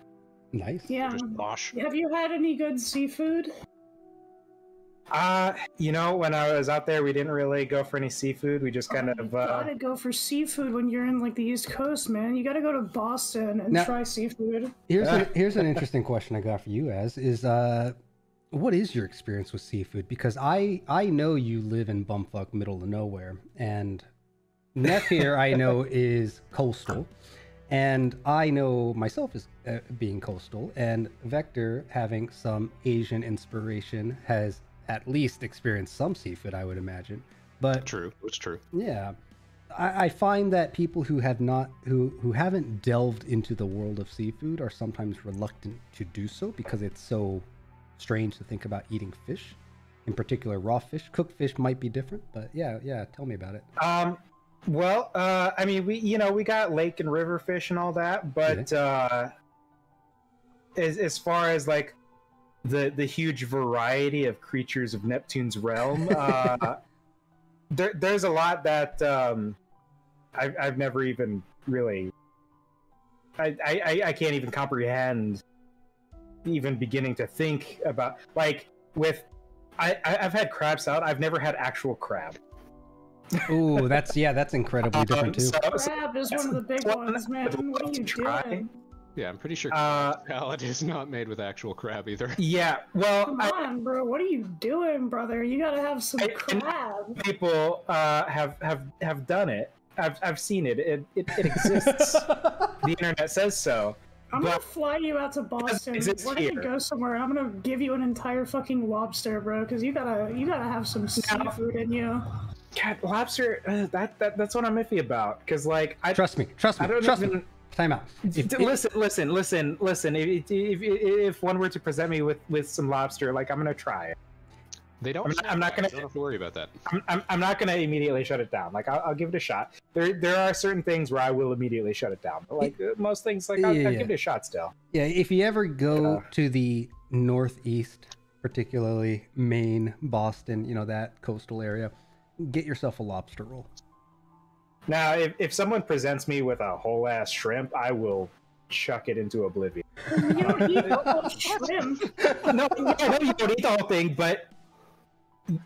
Nice. Yeah. Just mosh. Have you had any good seafood? You know, when I was out there, we didn't really go for any seafood. We just kind of You gotta go for seafood when you're in like the East Coast, man. You gotta go to Boston and try seafood. Here's an interesting question I got for you, is what is your experience with seafood? Because I know you live in bumfuck middle of nowhere, and Neff here I know is coastal, and I know myself as being coastal, and Vector, having some Asian inspiration, has at least experienced some seafood, I would imagine. But true, it's true. Yeah, I find that people who have not who haven't delved into the world of seafood are sometimes reluctant to do so because it's so strange to think about eating fish, in particular raw fish. Cooked fish might be different, but yeah, tell me about it. Well, I mean, we got lake and river fish and all that, but as far as like the huge variety of creatures of Neptune's realm, there's a lot that I've never even really. I can't even comprehend, even beginning to think about. Like with, I've had crab salad. I've never had actual crab. Ooh, that's incredibly different too. Crab is one of the big ones, man. What are you doing? Yeah, I'm pretty sure salad is not made with actual crab either. Yeah, well, come on, bro. What are you doing, brother? You gotta have some crab. People have done it. I've seen it. It exists. The internet says so. I'm gonna fly you out to Boston. We're gonna go somewhere. I'm gonna give you an entire fucking lobster, bro, because you gotta have some seafood in you. God, lobster. That's what I'm iffy about. Because like, trust me. I don't trust me. Time out. Listen. If one were to present me with some lobster, like I'm gonna try it. They don't. I'm not gonna. You don't have to worry about that. I'm not gonna immediately shut it down. Like I'll give it a shot. There are certain things where I will immediately shut it down. But like most things, like I'll give it a shot still. Yeah, if you ever go to the Northeast, particularly Maine, Boston, that coastal area, get yourself a lobster roll. Now, if someone presents me with a whole ass shrimp, I will chuck it into oblivion. You don't eat the whole shrimp. No, you don't eat the whole thing, but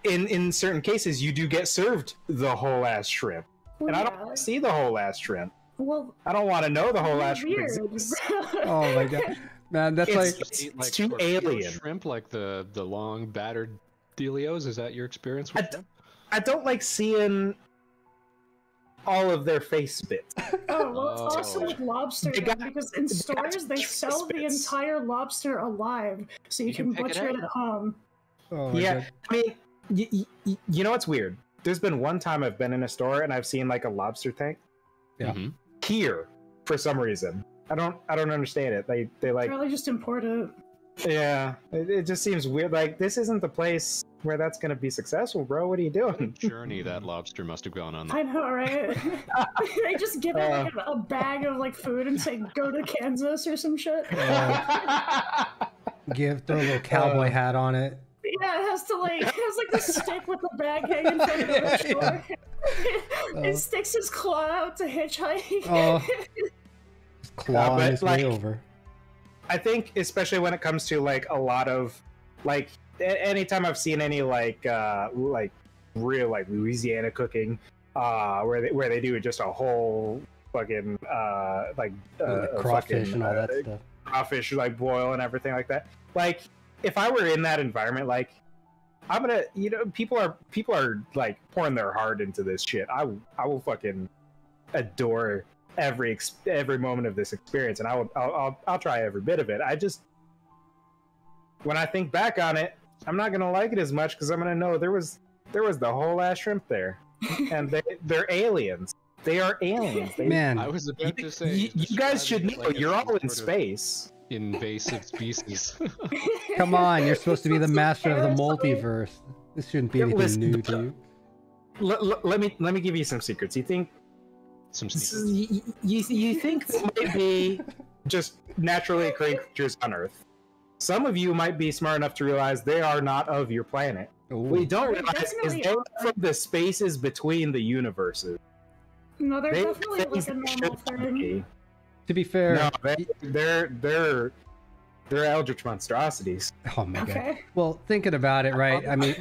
in certain cases, you do get served the whole ass shrimp, and I don't want to see the whole ass shrimp. Well, I don't want to know the whole ass shrimp exists. Oh my god, man, that's it's too alien. Shrimp, like the long battered dealios. Is that your experience with them? I don't like seeing all of their face bits. Oh, well, it's also with lobster, because in stores they sell the entire lobster alive, so you can butcher it at home. Oh, yeah, God. I mean, you know what's weird? There's been one time I've been in a store and I've seen like a lobster tank. Yeah. Here, for some reason, I don't understand it. They like probably just import it. Yeah, it just seems weird. Like this isn't the place where that's gonna be successful, bro. What are you What a doing? journey that lobster must have gone on. I know, right? They just give it like a bag of like food and say, "Go to Kansas" or some shit. Throw a little cowboy hat on it. Yeah, it has like this stick with the bag hanging from the shore. It sticks his claw out to hitchhike. Oh, his claw on his way over. I think, especially when it comes to like a lot of like, anytime I've seen any like real like Louisiana cooking, where they do just a whole fucking crawfish and all that stuff. Crawfish like boil and everything like that. Like, if I were in that environment, like, I'm gonna, people are like pouring their heart into this shit. I will fucking adore every moment of this experience, and I'll try every bit of it. I just, when I think back on it, I'm not gonna like it as much because I'm gonna know there was the whole ass shrimp there, and they're aliens. They are aliens. Man, I was about to say, you guys should know. Like You're all in space. Invasive species. come on, you're supposed to be the master of the multiverse. This shouldn't be anything new to you. Let me give you some secrets. You think Some secrets. you think there might be just naturally occurring creatures on Earth. Some of you might be smart enough to realize they are not of your planet. Ooh. What you don't realize is Definitely they're from the spaces between the universes. No, they're They definitely think like a they normal should thing. be. To be fair, No, they're eldritch monstrosities. oh my god. Okay. Well, thinking about it, right? I mean,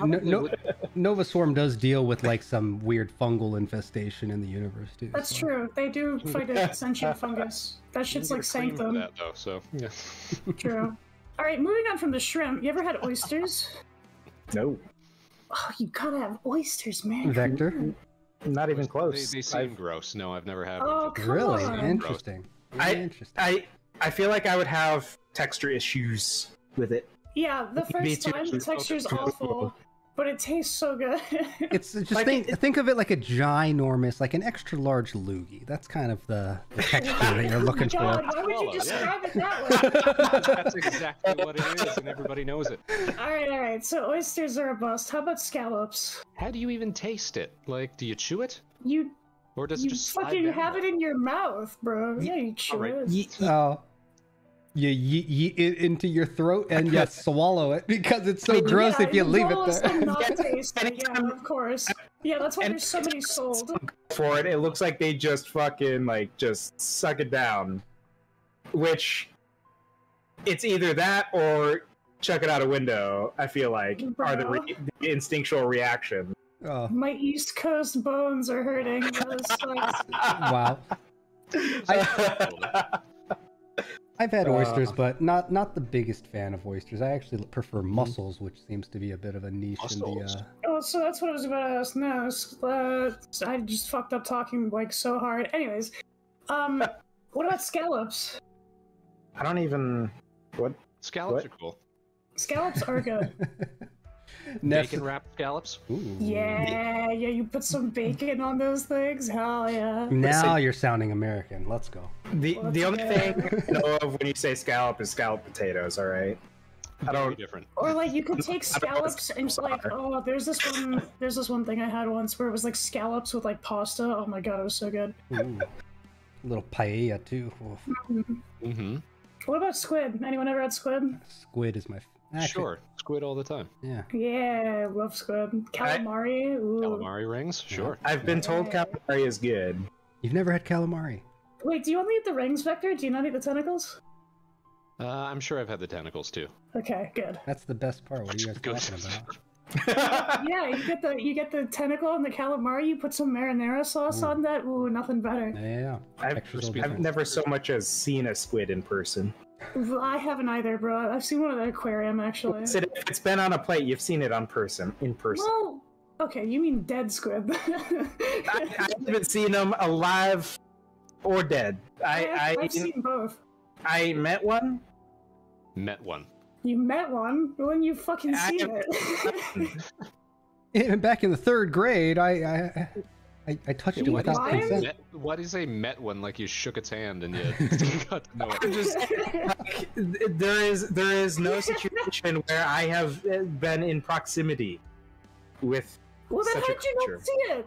Nova Swarm does deal with like some weird fungal infestation in the universe too. That's so. true. They do fight a sentient fungus. That shit's like sanctum. That, though, so yeah. True. All right, moving on from the shrimp. You ever had oysters? No, Oh, you gotta have oysters, man. Vector? not even close. They seem gross. No, I've never had Oh, one. come Really on. interesting. Really interesting. I feel like I would have texture issues with it. Yeah, the Me first too. time the texture's awful, but it tastes so good. It's just Like, think of it like a ginormous, like an extra large loogie. That's kind of the texture that you're looking God, for. why would you Swallow, describe it that way? That's exactly what it is, and everybody knows it. All right. So oysters are a bust. How about scallops? How do you even taste it? Like, do you chew it? You Or does it you just slide fucking down have there? it in your mouth, bro. Yeah, you chew Alright. it. Oh. You yeet it into your throat and you swallow it because it's so gross Yeah, if you the leave goal it is to there. not taste it. Yeah, of course. Yeah, that's why there's so many sold. For it, it looks like they just fucking like just suck it down, which it's either that or chuck it out a window. I feel like are the instinctual reactions. Oh, My East Coast bones are hurting. That sucks. wow. I've had oysters, but not the biggest fan of oysters. I actually prefer mussels, which seems to be a bit of a niche in Mussels? the. Oh, so that's what I was about to ask now. I just fucked up talking like so hard. Anyways, what about scallops? I don't even what. Scallops What? are cool. Scallops are good. Bacon wrapped scallops? Ooh. Yeah, you put some bacon on those things. Hell yeah. Now you're sounding American. Let's go. The only thing I know of when you say scallop is scalloped potatoes. All right. I Very don't. different. Or like you could take I don't know what scallops and scallops like, are. oh, there's this one thing I had once where it was like scallops with like pasta. Oh my god, it was so good. Ooh. A little paella too. Oof. Mm-hmm. What about squid? Anyone ever had squid? Squid is my. Actually, Sure. Squid all the time. Yeah. Yeah, I love squid. Calamari. Ooh. Calamari rings? Sure. I've been told calamari is good. You've never had calamari. Wait, do you only eat the rings, Vector? Do you not eat the tentacles? I'm sure I've had the tentacles too. Okay, good. That's the best part. What are you guys Good. talking about? Yeah, you get the tentacle and the calamari. You put some marinara sauce on that. Ooh, nothing better. Yeah. I've Texture's all I've different. never so much as seen a squid in person. I haven't either, bro. I've seen one at the aquarium actually. If it's been on a plate, you've seen it in person. Well, okay, you mean dead squid? I haven't seen them alive or dead. I've seen both. I met one. Met one. You met one when you fucking seen it. Even back in the 3rd grade, I touched it You without lying? consent. What is a met one? Like you shook its hand and you got to know I'm it. just there is no situation where I have been in proximity with Well, then such how a did you creature. not see it?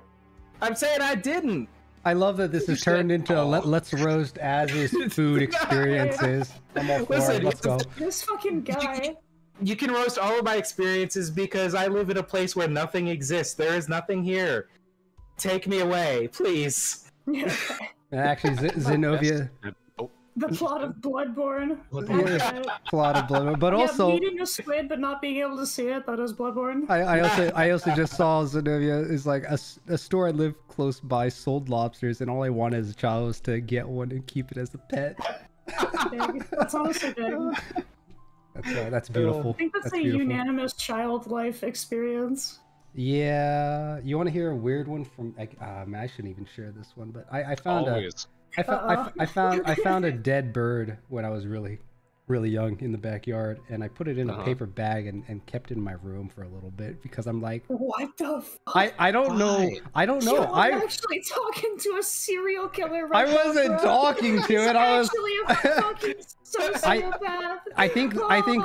I'm saying I didn't. I love that this has turned into a let's roast Az's food experiences. I'm all for Listen, it. Let's go. This fucking guy. You can roast all of my experiences because I live in a place where nothing exists. There is nothing here. Take me away, please. And actually, Xenovia. The plot of Bloodborne. Yeah, plot of Bloodborne, but Yeah, also eating a squid but not being able to see it, that is Bloodborne. I also just saw Xenovia is like a store I live close by sold lobsters, and all I wanted as a child was to get one and keep it as a pet. Big. That's honestly big. That's beautiful. I think that's a beautiful. unanimous child life experience. Yeah, you want to hear a weird one from? I shouldn't even share this one, but I found Always. I found a dead bird when I was really young in the backyard, and I put it in a paper bag and kept it in my room for a little bit because I'm like, what the fuck? I don't know. I don't know. I'm actually talking to a serial killer right I now, wasn't bro. talking to He's it. I was actually a fucking sociopath. I think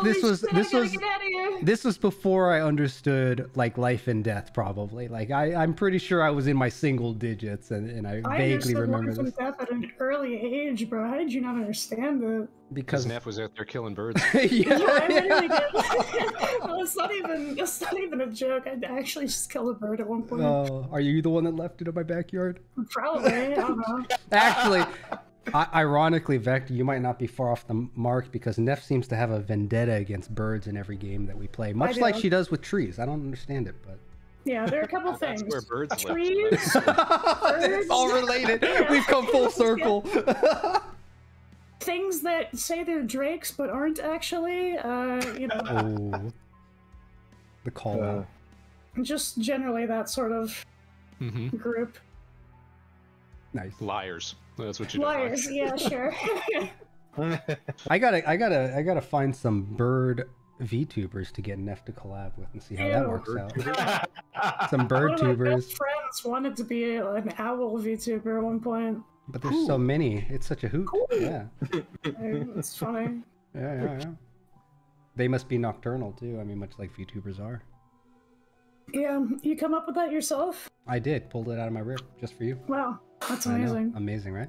this was Holy shit, I gotta get out of here. this was before I understood like life and death, probably. Like I'm pretty sure I was in my single digits, and I vaguely remember life and this death at an early age, bro. How did you not understand it? because Neff was out there killing birds. I yeah. literally did. Well, it's not even a joke. I actually just killed a bird at one point. Are you the one that left it in my backyard? Probably. I don't know. Actually, ironically, Vector, you might not be far off the mark because Neff seems to have a vendetta against birds in every game that we play, much like she does with trees. I don't understand it, but Yeah, there are a couple things. That's where birds live. Trees, it's all related. We've come full circle. things that say they're drakes but aren't actually. You know, Oh, the call out. just generally that sort of group. Nice. Liars. That's what you Liars. do. Yeah, sure. I gotta find some bird VTubers to get Neff to collab with and see how that Ew. works out. Some bird One of my tubers, best friends wanted to be an owl VTuber at one point. but there's so many. It's such a hoot. Yeah. It's funny. Yeah. They must be nocturnal too. I mean, much like VTubers are. Yeah, you come up with that yourself? I did. Pulled it out of my rip just for you. Wow, that's I know. amazing. Amazing, right?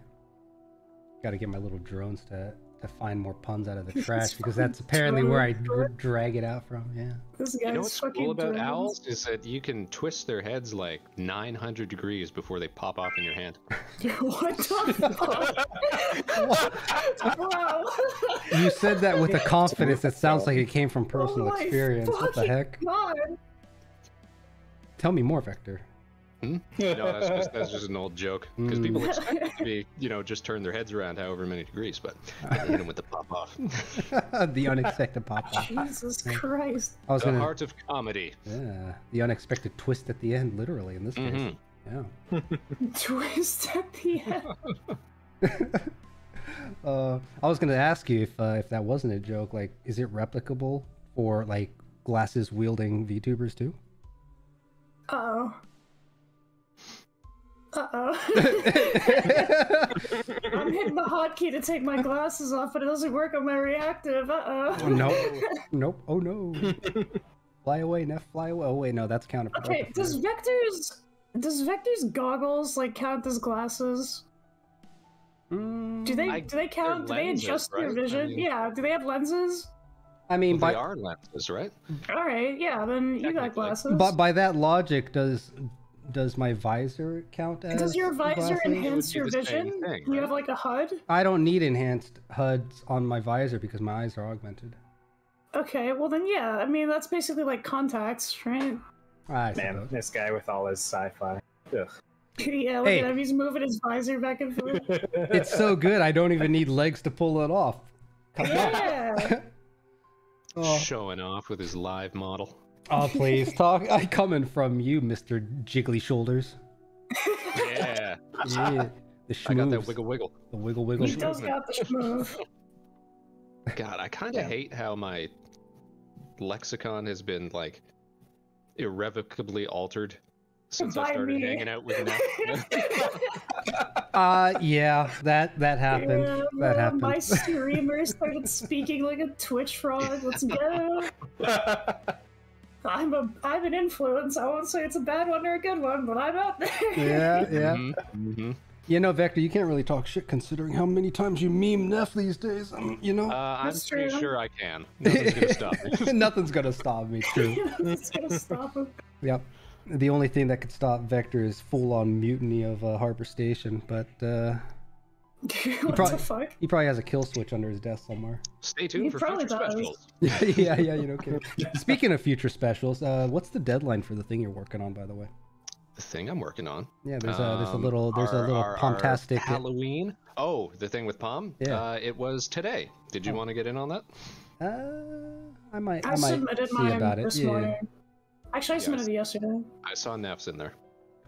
Got to get my little drones to find more puns out of the trash because that's apparently where I drag it out from. Yeah. This guy's You know what's fucking cool about drones. owls is that you can twist their heads like 900 degrees before they pop off in your hand. What the fuck? Wow. You said that with a confidence that sounds like it came from personal Oh my experience. What the fucking heck? God. Tell me more, Vector. No, that's just an old joke because people expect it to be, just turn their heads around however many degrees, but I hit them with the pop off. The unexpected pop off. Jesus Christ. I was The gonna. heart of comedy. Yeah, the unexpected twist at the end, literally in this case. Yeah. Twist at the end. I was gonna ask you if that wasn't a joke. Like, is it replicable for like glasses wielding VTubers too? Uh-oh. Uh-oh. I'm hitting the hotkey to take my glasses off, but it doesn't work on my reactive. Uh-oh. Oh, no. Nope. Oh no. Fly away, Neff. Fly away. Oh wait, no, that's counterproductive. Okay, does Vector's goggles like count as glasses? Do they count? Do they lenses, adjust their right? vision? I mean- Yeah. Do they have lenses? I mean, They by are lenses, right? All right. Yeah. Then you got Technically. glasses. but by that logic, does my visor count as? Does your visor glasses? enhance be your the same vision? thing, You right? have like a HUD? I don't need enhanced HUDs on my visor because my eyes are augmented. Okay, well then yeah, I mean that's basically like contacts, right? I Man, suppose. this guy with all his sci-fi. Ugh. Yeah, look Hey. at him, he's moving his visor back and forth. It's so good, I don't even need legs to pull it off. Come on. Yeah! Oh. Showing off with his live model. Oh, please talk. I coming from you, Mr. Jiggly Shoulders. Yeah. Yeah, the I got that schmooves. wiggle wiggle. The wiggle wiggle. He does got the schmove. God, I kind of hate how my lexicon has been like irrevocably altered since I By started me. hanging out with Neff. Yeah, that happened. Yeah, That happened. my streamer started speaking like a Twitch frog. Let's go. I'm an influence. I won't say it's a bad one or a good one, but I'm out there. Yeah, yeah. Mm-hmm. You know, Vector, you can't really talk shit considering how many times you meme Neff these days. You know. I'm pretty sure I can. Nothing's gonna stop me. Nothing's gonna stop me. True. It's gonna stop him. Yep. The only thing that could stop Vector is full-on mutiny of Harbor Station, but What the fuck? he probably has a kill switch under his desk somewhere. Stay tuned He for probably future does. specials. Yeah, you know. Kidding. Speaking of future specials, what's the deadline for the thing you're working on, by the way? The thing I'm working on. Yeah, there's a little Palmtastic. Halloween. Oh, the thing with Palm. Yeah. It was today. Did you want to get in on that? I might submitted see mine about it. this Yeah, morning. Actually, I submitted it yesterday. I saw Neff's in there.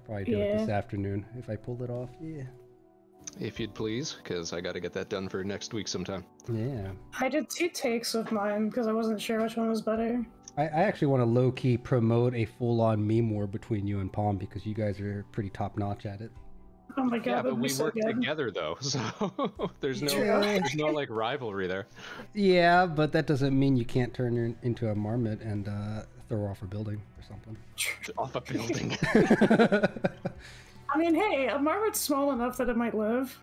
probably do it this afternoon if I pulled it off. Yeah. If you'd please, because I got to get that done for next week sometime. Yeah. I did 2 takes of mine because I wasn't sure which one was better. I actually want to low-key promote a full-on meme war between you and Palm because you guys are pretty top-notch at it. Oh my god, Yeah, but that'd be we so work good. together though, so there's no like rivalry there. Yeah, but that doesn't mean you can't turn her into a marmot and throw her off a building or something. Off a building. I mean, hey, a marmot's small enough that it might live.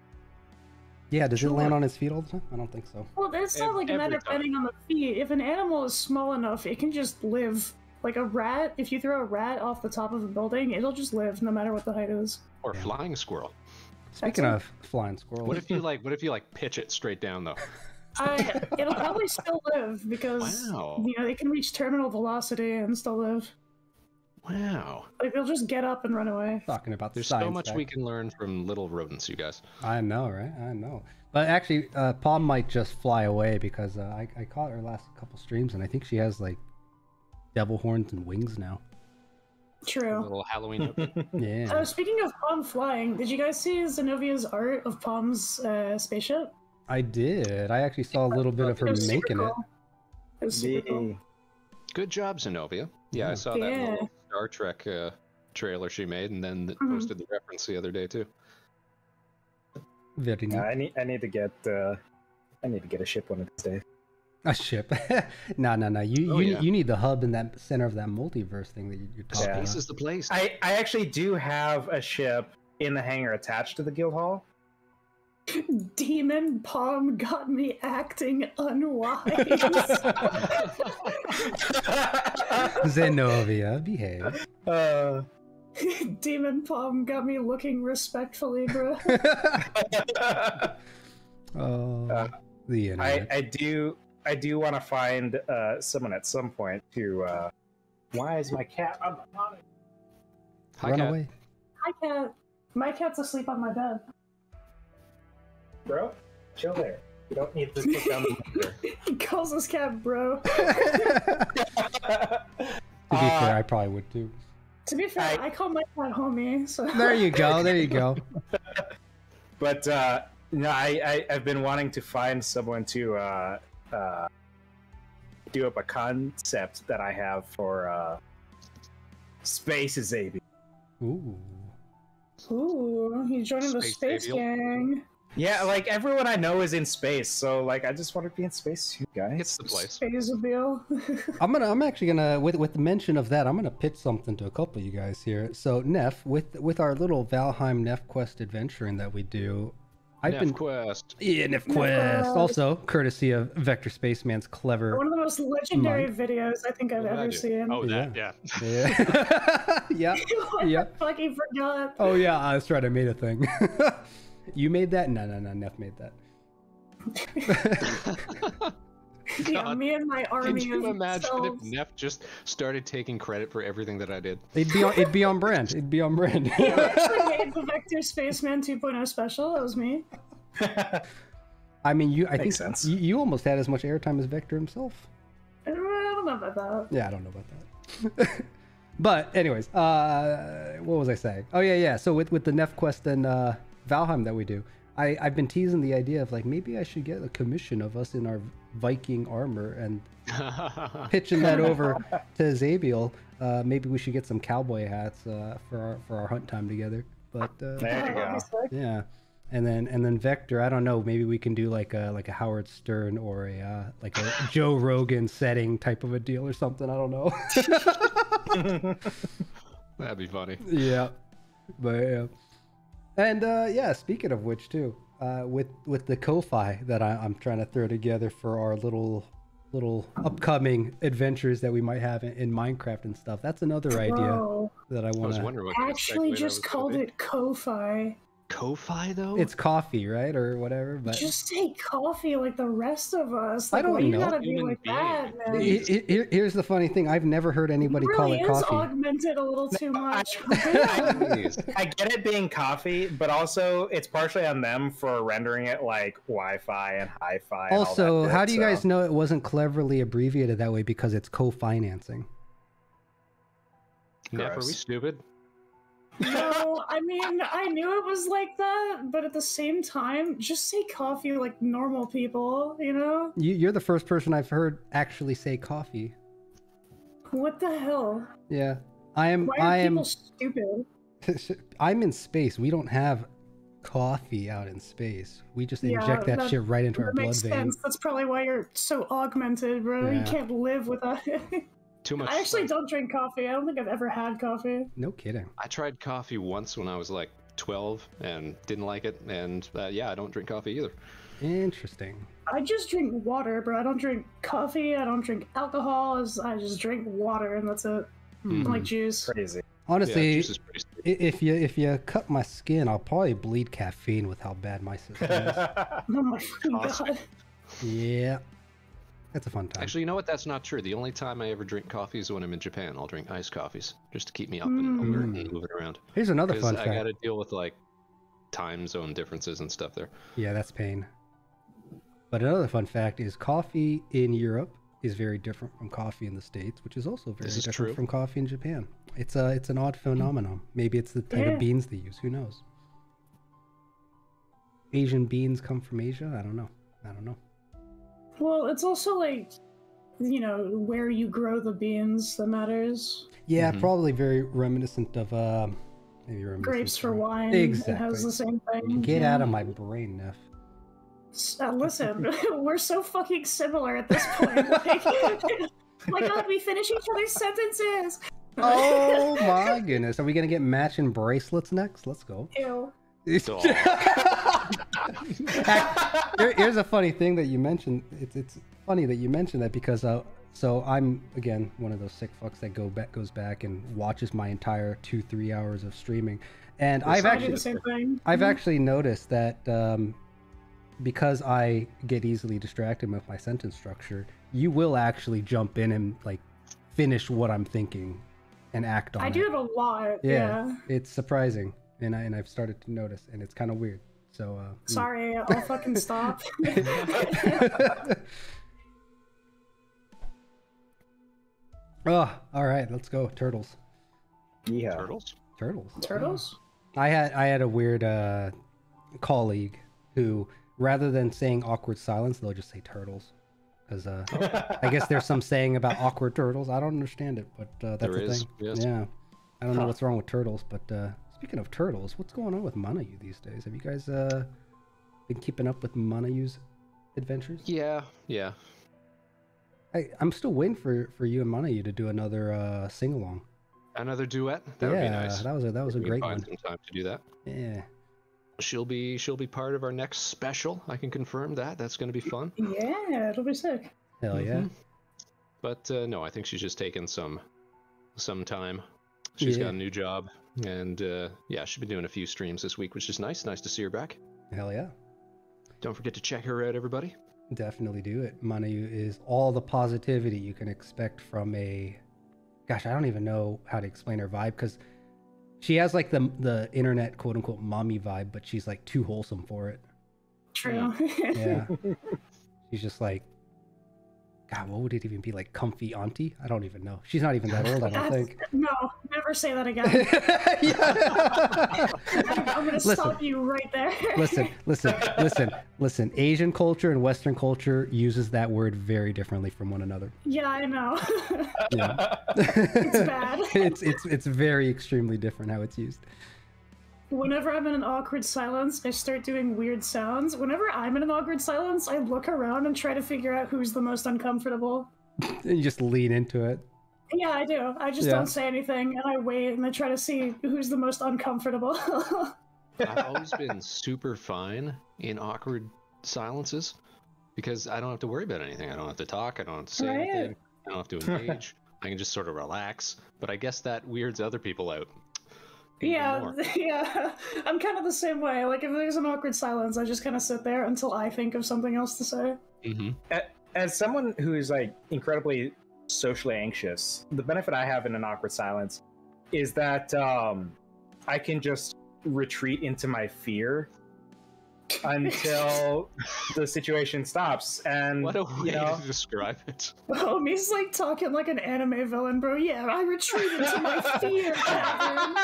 Yeah, does it land on its feet all the time? I don't think so. Well, it's not like a matter of landing on the feet. If an animal is small enough, it can just live. Like a rat, if you throw a rat off the top of a building, it'll just live no matter what the height is. Or flying squirrel. Speaking of flying squirrels, What if you like pitch it straight down though? It'll probably still live because you know they can reach terminal velocity and still live. Wow. Like they'll just get up and run away. Talking about There's science so much fact. we can learn from little rodents, you guys. I know, right? I know. But actually, Palm might just fly away because I caught her last couple streams and I think she has like devil horns and wings now. A True. little Halloween outfit. Yeah. Speaking of Palm flying, did you guys see Xenovia's art of Palm's spaceship? I did. I actually saw a little bit of her It was super making it. cool. It was super cool. Good job, Xenovia. Yeah, I saw that little Star Trek trailer she made, and then posted the reference the other day too. Very neat. I need to get a ship one of these days. A ship. No. You need the hub in that center of that multiverse thing that you're talking about. Space is the place. I actually do have a ship in the hangar attached to the guild hall. Demon Palm got me acting unwise. Xenovia, behave. Demon Palm got me looking respectfully, bro. The internet. I do want to find someone at some point to. Why is my cat on the pond? Hi, Run cat. away. Hi, cat. My cat's asleep on my bed. Bro, chill there. You don't need to take down the monitor. He calls his cat bro. To be fair, I probably would too. To be fair, I call my cat homie. So There you go. There you go. But no, I've been wanting to find someone to do up a concept that I have for Space Xavier. Ooh. Ooh, he's joining the Space space Xavier. gang. Yeah, like everyone I know is in space, so like I just want to be in space too, guys. It's the place. Spaceabil. I'm actually gonna with the mention of that, I'm gonna pitch something to a couple of you guys here. So Neff, with our little Valheim Neff Quest adventuring that we do, Neff Quest. Yeah, Neff Quest. Also courtesy of Vector Spaceman's clever. One of the most legendary videos I think I've What did I ever do? seen. Oh, that, yeah. Yeah. Yeah. I fucking forgot. Oh yeah, that's right. I made a thing. You made that? No. Neff made that. Yeah, God. me and my army Can you of imagine selves. if Neff just started taking credit for everything that I did? It'd be on brand. It'd be on brand. I actually made the Vector Spaceman 2.0 special. That was me. I mean, I think Makes sense. you almost had as much airtime as Vector himself. I don't know about that. Yeah, I don't know about that. But anyways, what was I saying? Oh yeah. So with the Neff Quest and Valheim that we do, I've been teasing the idea of like maybe I should get a commission of us in our Viking armor and pitching that over to Zabiel. Maybe we should get some cowboy hats for our hunt time together. But There you go. yeah, And then Vector, I don't know, maybe we can do like a Howard Stern or a like a Joe Rogan setting type of a deal or something. I don't know. That'd be funny. Yeah. But yeah. And yeah, speaking of which too, with the Ko-Fi that I'm trying to throw together for our little upcoming adventures that we might have in Minecraft and stuff. That's another idea that I want to. Actually, just called it Ko-Fi. Ko-Fi though? It's coffee, right, or whatever. But just say coffee like the rest of us. Like, I don't know. You gotta be like that, man. Here's the funny thing: I've never heard anybody call it coffee. Augmented a little too much. I get it being coffee, but also it's partially on them for rendering it like Wi-Fi and hi-fi. Also, and how do you guys know it wasn't cleverly abbreviated that way? Because it's co-financing. Neff, are we stupid? No, I mean, I knew it was like that, but at the same time, just say coffee like normal people, you know? You're the first person I've heard actually say coffee. What the hell? Yeah, Why are people stupid? I'm in space. We don't have coffee out in space. We just inject that shit right into our blood vein. Sense. That's probably why you're so augmented, bro. Yeah. You can't live without it. Too much. I actually don't drink coffee. I don't think I've ever had coffee. No kidding. I tried coffee once when I was like 12 and didn't like it, and yeah, I don't drink coffee either. Interesting. I just drink water, bro. I don't drink coffee. I don't drink alcohol. I just drink water, and that's it. Like juice. Crazy. Honestly, yeah, juice is pretty if you cut my skin, I'll probably bleed caffeine with how bad my system is. Oh my god. Yeah. That's a fun time. Actually, you know what? That's not true. The only time I ever drink coffee is when I'm in Japan. I'll drink iced coffees just to keep me up and moving around. Here's another fun fact. I got to deal with like time zone differences and stuff there. Yeah, that's pain. But another fun fact is coffee in Europe is very different from coffee in the States, which is also very different from coffee in Japan. It's an odd phenomenon. Maybe it's the type of beans they use. Who knows? Asian beans come from Asia? I don't know. Well, it's also like, you know, where you grow the beans that matters. Yeah, probably very reminiscent of maybe grapes for wine. Exactly. It has the same thing. Get out of my brain, Neff. Listen, we're so fucking similar at this point. Like, my god, we finish each other's sentences. Oh my goodness. Are we going to get matching bracelets next? Let's go. Ew. Here's a funny thing that you mentioned. It's funny that you mentioned that because so I'm again one of those sick fucks that goes back and watches my entire 2-3 hours of streaming, and I've actually noticed that because I get easily distracted with my sentence structure, you will actually jump in and like finish what I'm thinking and act on it. I do it a lot. Yeah. It's surprising. And I've started to notice, and it's kind of weird. So sorry, I'll fucking stop. Oh, all right, let's go. Turtles. Yeah. Turtles. I had a weird colleague who, rather than saying awkward silence, they'll just say turtles. Because I guess there's some saying about awkward turtles. I don't understand it, but that's the thing. Yes. Yeah. I don't know what's wrong with turtles, but speaking of turtles, what's going on with Manayu these days? Have you guys been keeping up with Manayu's adventures? Yeah. I'm still waiting for you and Manayu to do another sing-along. Another duet? That would be nice. That was a great one. Some time to do that. Yeah. She'll be part of our next special. I can confirm that. That's going to be fun. Yeah, it'll be sick. Hell yeah. But no, I think she's just taking some time. She's got a new job, and yeah, she's been doing a few streams this week, which is nice. Nice to see her back. Hell yeah. Don't forget to check her out, everybody. Definitely do it. Manayu is all the positivity you can expect from a... Gosh, I don't even know how to explain her vibe, because she has like the internet quote-unquote mommy vibe, but she's like too wholesome for it. True. Yeah. She's just like... God, what would it even be, like comfy auntie? I don't even know. She's not even that old, I don't think. No, never say that again. I'm gonna stop you right there. Listen. Asian culture and Western culture uses that word very differently from one another. Yeah, I know. Yeah. It's bad. It's very extremely different how it's used. whenever I'm in an awkward silence, I start doing weird sounds. Whenever I'm in an awkward silence, I look around and try to figure out who's the most uncomfortable. And you just lean into it. Yeah, I do. I just don't say anything, and I wait, and I try to see who's the most uncomfortable. I've always been super fine in awkward silences because I don't have to worry about anything. I don't have to talk. I don't have to say anything. I don't have to engage. I can just sort of relax. But I guess that weirds other people out. Yeah, yeah. I'm kind of the same way. Like, if there's an awkward silence, I just kind of sit there until I think of something else to say. Mm-hmm. As someone who is like incredibly socially anxious, the benefit I have in an awkward silence is that I can just retreat into my fear until the situation stops. And what a way to describe it. Oh, he's like talking like an anime villain, bro. Yeah, I retreat into my fear cavern.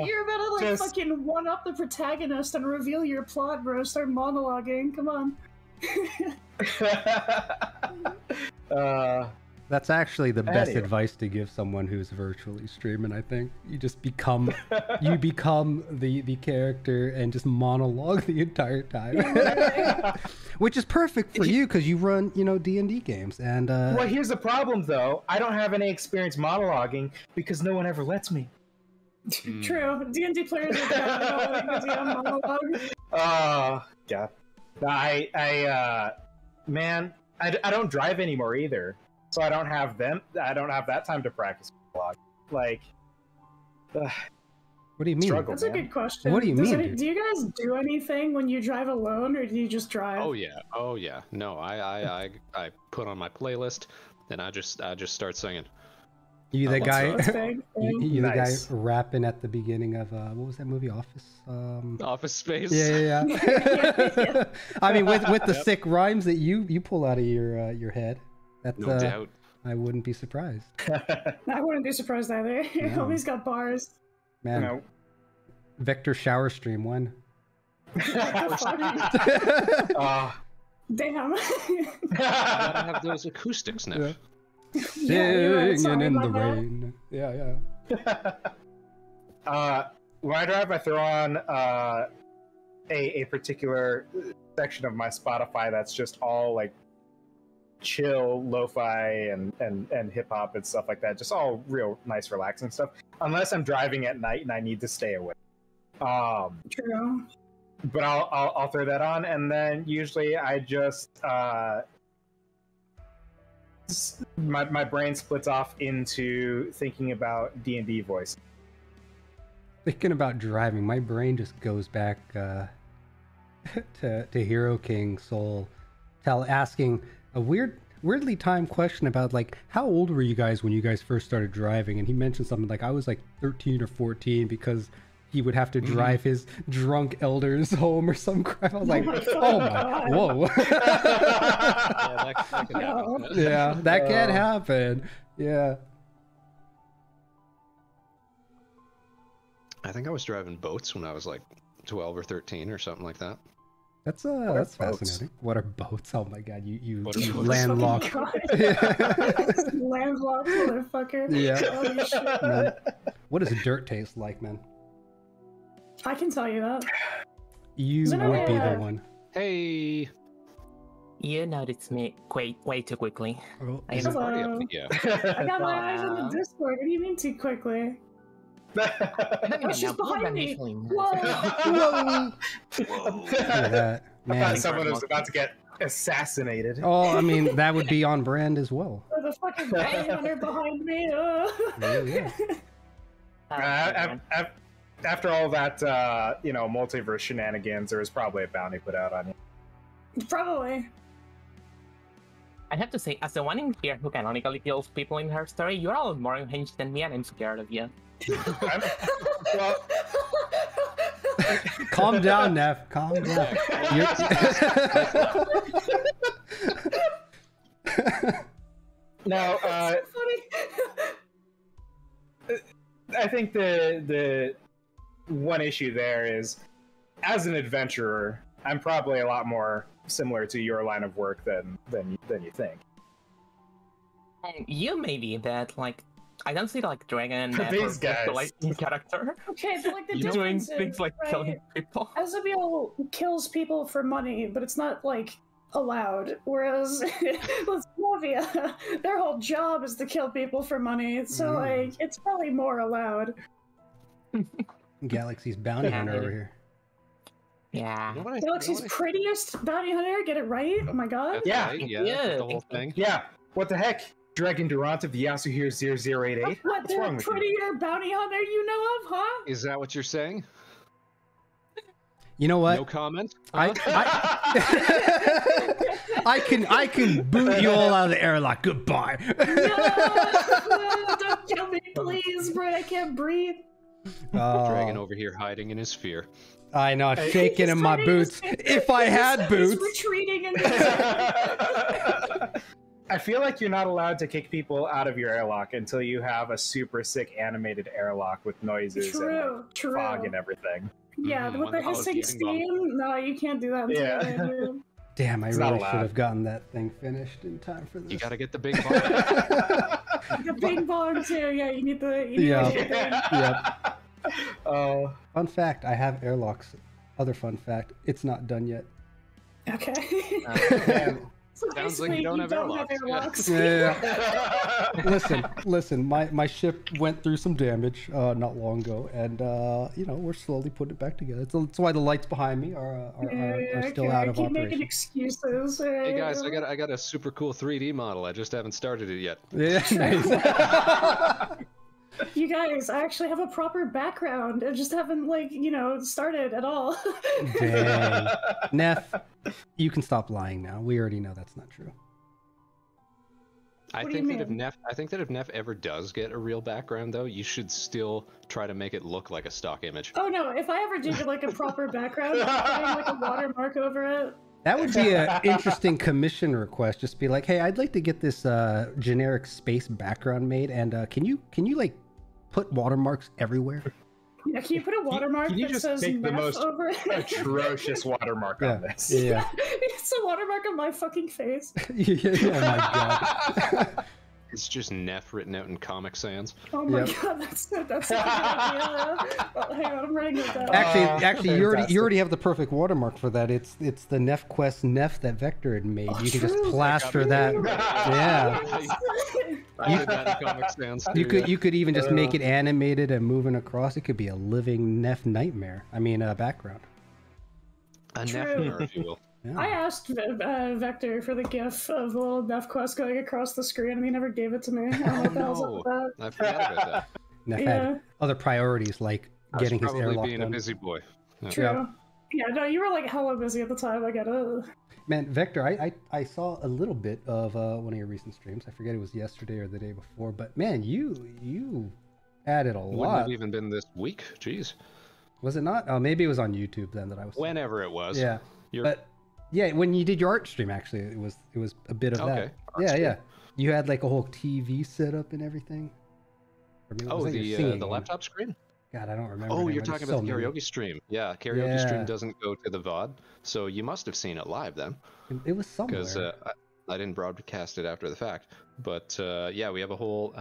You're about to like fucking one up the protagonist and reveal your plot, bro. Start monologuing. Come on. That's actually the best advice to give someone who's virtually streaming. I think you just become the character and just monologue the entire time, which is perfect for you because you run D&D games. And well, here's the problem though. I don't have any experience monologuing because no one ever lets me. True. D&D players are kind of monologue. Oh god. I don't drive anymore either, so I don't have that time to practice monologue. Like, what do you mean? That's a good question. What do you mean? Do you guys do anything when you drive alone, or do you just drive? Oh yeah. No, I put on my playlist, and I just start singing. You the guy? You the guy Nice. rapping at the beginning of what was that movie? Office. Office Space. Yeah. I mean, with the sick rhymes that you pull out of your head, that's No doubt. I wouldn't be surprised. I wouldn't be surprised either. No. Homie's got bars. Man, No. Vector shower stream when? Damn. I gotta have those acoustics now. Yeah. Yeah, Singing in the about that. rain. Yeah. When I drive, I throw on a particular section of my Spotify that's just all like chill lo-fi and hip-hop and stuff like that, just all real nice relaxing stuff, unless I'm driving at night and I need to stay awake. True. But I'll throw that on, and then usually I just my brain splits off into thinking about D&D voice. Thinking about driving, my brain just goes back to Hero King Soul, asking a weirdly timed question about like, how old were you guys when you guys first started driving? And he mentioned something like, I was like 13 or 14 because he would have to drive his drunk elders home or some crap. I was like, oh my, whoa. Yeah, that can happen. Yeah, that can happen. Yeah. I think I was driving boats when I was like 12 or 13 or something like that. That's boats? fascinating. What are boats? Oh my god, you What are boats? landlocked. Landlocked motherfucker. Yeah. Holy shit. Man. What does dirt taste like, man? I can tell you that. You Xenovia. would be the one. Hey, You noticed me way too quickly. Oh, I is it am party Hello. up? Yeah. I got my eyes on the Discord. What do you mean too quickly? Oh, she's behind me. Whoa! Whoa! Look at that. I Man. thought someone was about to get assassinated. Oh, I mean, that would be on brand as well. There's a fucking bounty hunter behind me. Yeah. After all that, multiverse shenanigans, there was probably a bounty put out on you. Probably. I have to say, as the one in here who canonically kills people in her story, you're all more unhinged than me, and I'm scared of you. Well, Calm down, Neff. Calm down. now, That's so funny. I think the one issue there is, as an adventurer, I'm probably a lot more similar to your line of work than you think. You may be, but like I don't see like Dragon These guys. like in character. Okay, but like the Doing difference things is, like right, killing people. Azabiel kills people for money, but it's not like allowed. Whereas with Xenovia, their whole job is to kill people for money, so like it's probably more allowed. Galaxy's bounty hunter over here. Yeah. You know what I- Galaxy's prettiest bounty hunter, get it right? Oh my god. That's Yeah. right, yeah, Yeah. the whole thing. Yeah. What the heck? Dregn Durant of Yasuhiro88ch. What, What's they're wrong a with you? prettier bounty hunter you know of, huh? Is that what you're saying? You know what? No comment? I can boot you all out of the airlock. Goodbye. No, don't kill me, please, bro. I can't breathe. Dragon over here hiding in his fear. I know, shaking in He's my hiding in his boots. fear. If I had He's boots. retreating in I feel like you're not allowed to kick people out of your airlock until you have a super sick animated airlock with noises and True. fog and everything. Yeah, Mhm, with the one of those hissing getting bumped. steam, no, you can't do that. Until Yeah. later. Damn, I It's not really allowed. should have gotten that thing finished in time for this. You gotta get the big ball. The ping pong too. Yeah, you need the. You need Yeah. the thing. Yep. Oh, Fun fact, I have airlocks. Other fun fact, it's not done yet. Okay. man. So Sounds like basically, you don't have airlocks. Yeah. Listen, my ship went through some damage not long ago, and you know, we're slowly putting it back together. That's why the lights behind me are still out of keep making operation. excuses. Hey guys, I got a super cool 3D model. I just haven't started it yet. Yeah, nice. You guys, I actually have a proper background. I just haven't, like, started at all. Dang. Neff, you can stop lying now. We already know that's not true. I What do think you that if mean? Neff ever does get a real background, though, you should still try to make it look like a stock image. Oh no, if I ever do get, like, a proper background, I'm putting, like, a watermark over it. That would be an interesting commission request. Just be like, hey, I'd like to get this generic space background made, and can you like put watermarks everywhere? Yeah, can you put a watermark Can you that just says make the meth most over it? atrocious watermark on this. Yeah. It's a watermark on my fucking face. Oh my god. It's just Neff written out in Comic Sans. Oh my Yep. god, that's a good idea. Oh, hang on, I'm writing it down. Actually, you fantastic. already have the perfect watermark for that. It's the Neff Quest Neff that Vector had made. Oh, You can just true. plaster that. Yeah. I did that in Comic Sans too. You could even just make it animated and moving across. It could be a living Neff nightmare. I mean, background. a Neff True. mirror, if you will. Yeah. I asked Vector for the GIF of the little Neff quest going across the screen, and he never gave it to me. I don't know what the hell's up with that. I forgot about that. Neff Yeah. had other priorities like I was getting his probably airlock being a done. busy boy. Yeah. True. Yeah, no, you were like hella busy at the time. I get it. Man, Vector, I saw a little bit of one of your recent streams. I forget it was yesterday or the day before, but man, you added a Wouldn't lot. have even been this week. Jeez. Was it not? Oh, maybe it was on YouTube then that I was. Whenever it was. Yeah, You're- but yeah, when you did your art stream, actually, it was a bit of Okay, that. art Yeah, stream. yeah. You had like a whole TV setup and everything. Or maybe, was Oh, that your singing the one? laptop screen? God, I don't remember. Oh, now. you're There's talking so about the many. karaoke stream. Yeah, karaoke Yeah. stream doesn't go to the VOD, so you must have seen it live then, It was somewhere. because I didn't broadcast it after the fact. But yeah, we have a whole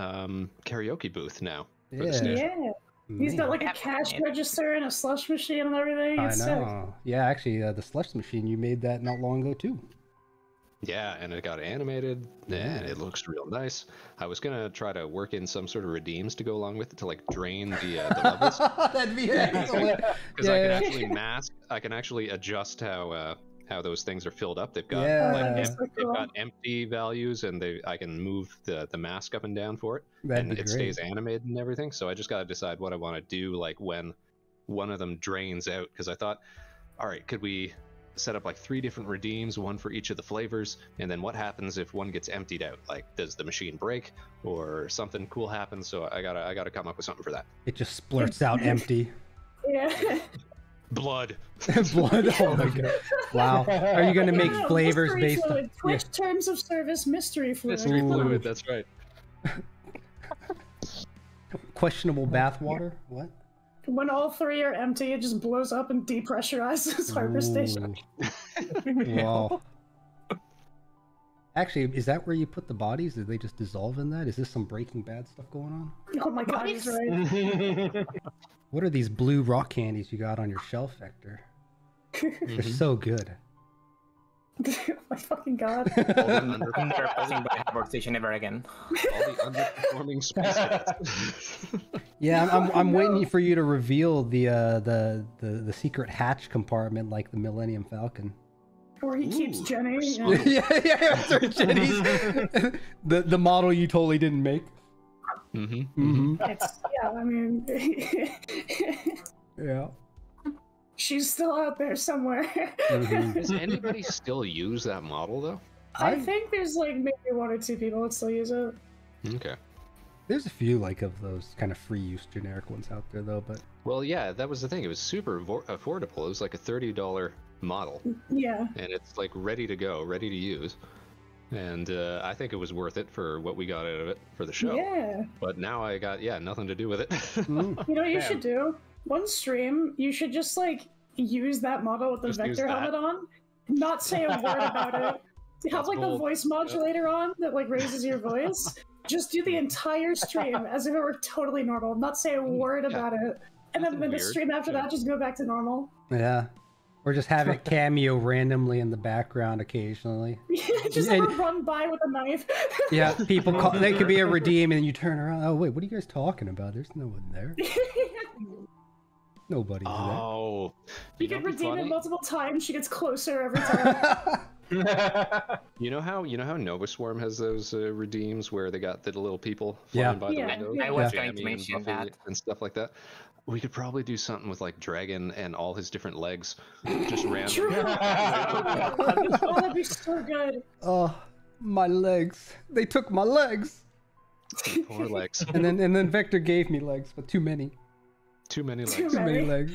karaoke booth now. For the Yeah. station. Yeah. He's got Man, like a cash register and a slush machine and everything. I It's know. Yeah, actually, the slush machine, you made that not long ago too. Yeah, and it got animated, and it looks real nice. I was gonna try to work in some sort of redeems to go along with it to like drain the levels, That'd be excellent. because I can Yeah. actually I can actually adjust how those things are filled up. They've got Yeah. like Oh, that's so they've cool. got empty values, and I can move the mask up and down for it, That'd and be it great. stays animated and everything. So I just gotta decide what I want to do, like when one of them drains out, because I thought, all right, could we set up like 3 different redeems, one for each of the flavors, and then what happens if one gets emptied out? Like, does the machine break or something cool happens? So I gotta come up with something for that. It just splurts out empty. Yeah. Blood. Blood. Oh my god. Wow. Are you gonna make Yeah, flavors mystery based on? fluid. Twitch terms of service mystery fluid. Mystery Ooh. fluid. That's right. Questionable bathwater? What? When all 3 are empty, it just blows up and depressurizes Harbor Station. Ooh. Wow. Actually, is that where you put the bodies? Did they just dissolve in that? Is this some Breaking Bad stuff going on? Oh my god, he's right. What are these blue rock candies you got on your shelf, Vector? They're so good. Oh my fucking god. Never posing by Harbor Station ever again. All the underperforming space cadets. Yeah, I'm waiting for you to reveal the secret hatch compartment like the Millennium Falcon. Where he keeps Jenny. yeah, sorry, Jenny's the model you totally didn't make. It's, yeah, I mean, yeah. She's still out there somewhere. Does anybody still use that model though? I think there's like maybe 1 or 2 people that still use it. Okay. There's a few like of those kind of free use generic ones out there though, but Well, yeah, that was the thing. It was super affordable. It was like a $30 model, Yeah. and it's like ready to go, ready to use. And I think it was worth it for what we got out of it for the show. Yeah. But now I got nothing to do with it. You know what you should do? One stream, you should just like use that model with the Just use Vector that. helmet on, not say a word about it. Have like the bold. voice modulator on that like raises your voice. Just do the entire stream as if it were totally normal, not say a word about it. And then Nothing the weird. stream after that, just go back to normal. yeah. Or just have it cameo randomly in the background occasionally. Just have her run by with a knife. Yeah, people call. They could be a redeem, and then you turn around. Oh wait, what are you guys talking about? There's no one there. Nobody's Oh, You know can what'd be redeem it funny? multiple times. She gets closer every time. there. You know how Nova Swarm has those redeems where they got the little people flying Yeah. by the Yeah, window, yeah. I was Jamie going to and mention Buffy that. and stuff like that. We could probably do something with like Dragon and all his different legs, just True. random. Oh, that'd be so good. Oh, my legs. They took my legs. Poor legs. And then Vector gave me legs, but too many. Too many Too legs. Too many Right. legs.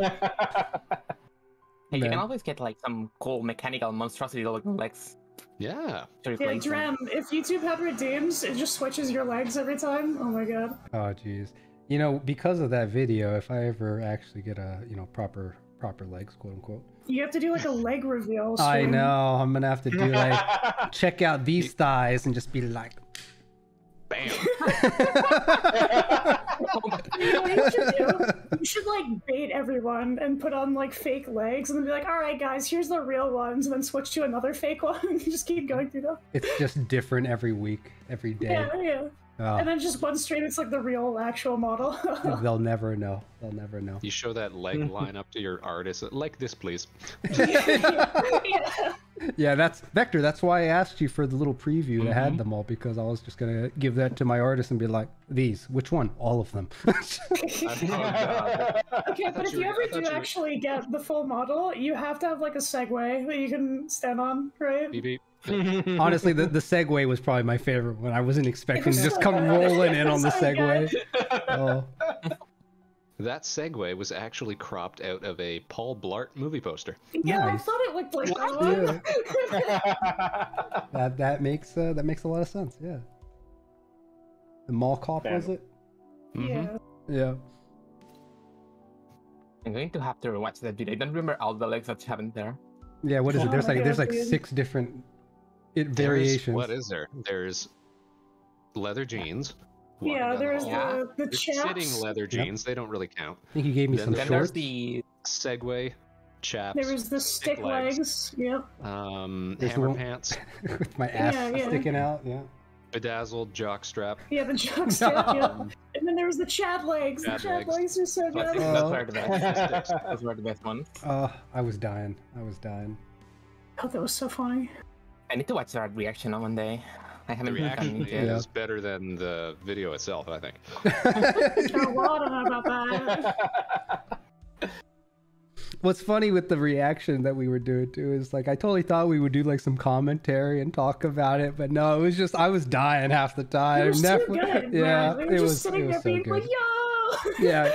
Hey, you Man. can always get like some cool mechanical monstrosity looking legs Yeah. to Yeah, replace them. Dren, if YouTube had redeems, it just switches your legs every time. Oh my god. Oh jeez. You know, because of that video, if I ever actually get a proper legs, quote unquote. You have to do like a leg reveal. I stream. know. I'm gonna have to do like check out these thighs and just be like. Bam. You know what you should do? You should like bait everyone and put on like fake legs and then be like, alright guys, here's the real ones, and then switch to another fake one and just keep going through them. It's just different every week, every day. Yeah. Oh, And then just one stream, it's like the real actual model. they'll never know. They'll never know. You show that leg line up to your artist, like this, please. Yeah. Yeah, that's Vector. That's why I asked you for the little preview that had them all, because I was just gonna give that to my artist and be like, "These, which one? All of them." Okay, but if you ever do actually get the full model, you have to have like a Segway that you can stand on, right? Beep, beep. Honestly, the Segway was probably my favorite one. I wasn't expecting to was just so come good. rolling in It on was the so Segway. good. Oh, That segue was actually cropped out of a Paul Blart movie poster. Yeah, Nice. I thought it looked like that one. that makes a lot of sense. Yeah. The mall cop, was it? Yeah. Yeah. I'm going to have to rewatch that video. I don't remember all the legs that happened there. Yeah. What is it? Oh There's my like God, there's dude. 6 different There's- variations. What is there? There's leather jeans. Yeah, there's Yeah. the There's chaps. sitting leather jeans. They don't really count. I think he gave me Then some Then shorts. there's the Segway, chaps. There was the stick legs. Yep. There's Hammer one- pants, with my ass Yeah. sticking out. Yeah. bedazzled jockstrap. Yeah, the jock strap. Yep. And then there was the Chad legs. The Chad Chad legs. legs are so That's, good. that's Oh. where the best. Those were the best ones. I was dying. Oh, that was so funny. I need to watch that reaction on one day. I The haven't reaction done it yet. is better than the video itself, I think. Oh, well, I don't know about that. What's funny with the reaction that we were doing too is like I totally thought we would do like some commentary and talk about it, but no, it was just I was dying half the time. It was Never- too good. yeah, man. We were it just was sitting there so being good. like, yo! Yeah.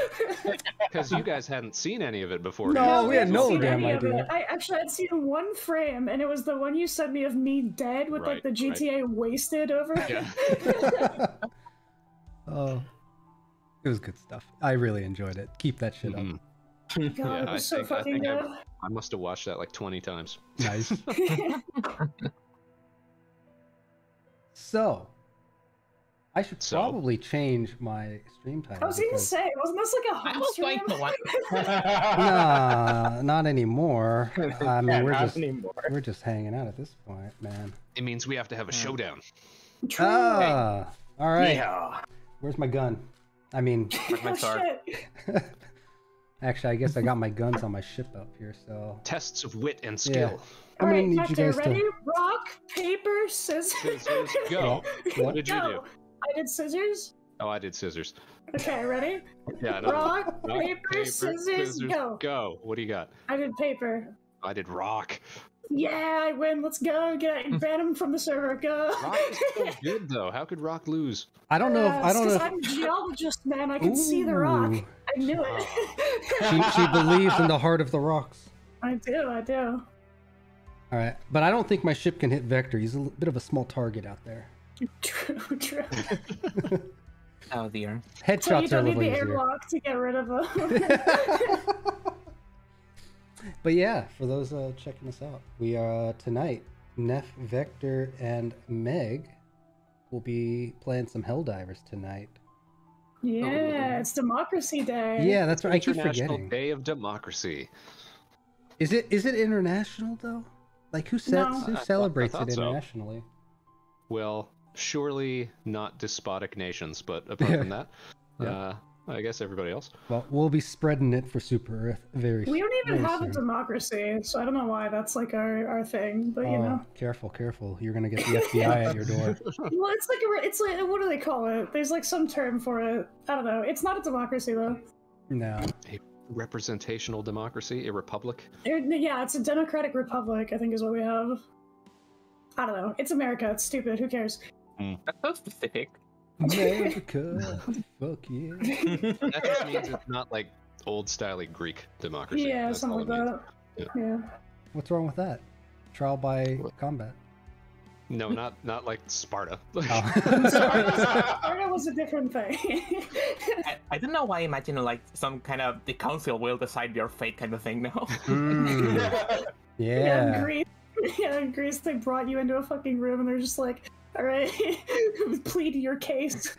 Because you guys hadn't seen any of it before. No, we had hadn't no seen damn any of idea. it. I actually had seen one frame, and it was the one you sent me of me dead with like Right, the GTA wasted over it. Yeah. Oh, it was good stuff. I really enjoyed it. Keep that shit up. Mhm. God, Yeah, it I was so think- I fucking think good. I must have watched that like 20 times. Nice. So, I should probably change my stream title. I was going to say, wasn't this like a home stream? Nah, not anymore. I mean, Yeah, we're just hanging out at this point, man. It means we have to have a showdown. True. Ah, all right. Yeah. Where's my gun? I mean, Where's my Oh, sword? shit. actually, I guess I got my guns on my ship up here, so. Tests of wit and skill. I'm All gonna right, need you Hector, guys ready? to. Rock, paper, scissors. Scissors, go. What did you do? Go. I did scissors. Oh, I did scissors. Okay, ready? Yeah, I know. Rock, paper, scissors, go. Go. What do you got? I did paper. I did rock. Yeah, I win. Let's go. Ban him from the server. Go. Rock is so good though. How could rock lose? I don't know if I don't know. I'm a geologist, man. I can see the rock. Ooh. I knew it. She believes in the heart of the rocks. I do. All right, but I don't think my ship can hit Vector. He's a bit of a small target out there. True. Oh dear. So you Headshots are don't a need little the easier. airlock to get rid of him. But yeah, for those checking us out, we are tonight. Neff, Vector, and Meg will be playing some Helldivers tonight. Yeah, it's Democracy Day. Yeah, that's right. I keep International forgetting. Day of Democracy. Is it international though? Like who No. who I celebrates thought it so. internationally? Well, surely not despotic nations, but apart from that, Yeah. I guess everybody else. Well, we'll be spreading it for Super Earth very. We don't even very have a soon. democracy, so I don't know why that's like our thing. But you know, Careful! You're gonna get the FBI at your door. well, it's like what do they call it? There's like some term for it. I don't know. It's not a democracy though. No. A representational democracy, a republic. Yeah, it's a democratic republic. I think is what we have. I don't know. It's America. It's stupid. Who cares? That's so specific. America, fuck yeah. That just means it's not like old-style Greek democracy. Yeah, That's something all like it that. Yeah. What's wrong with that? Trial by combat. means. No, not like Sparta. Oh. Sparta was a different thing. I don't know why I imagine like some kind of the council will decide your fate kind of thing now. Mm, Yeah, in yeah. Greece. Yeah, in Greece, they brought you into a fucking room and they're just like, all right, plead your case.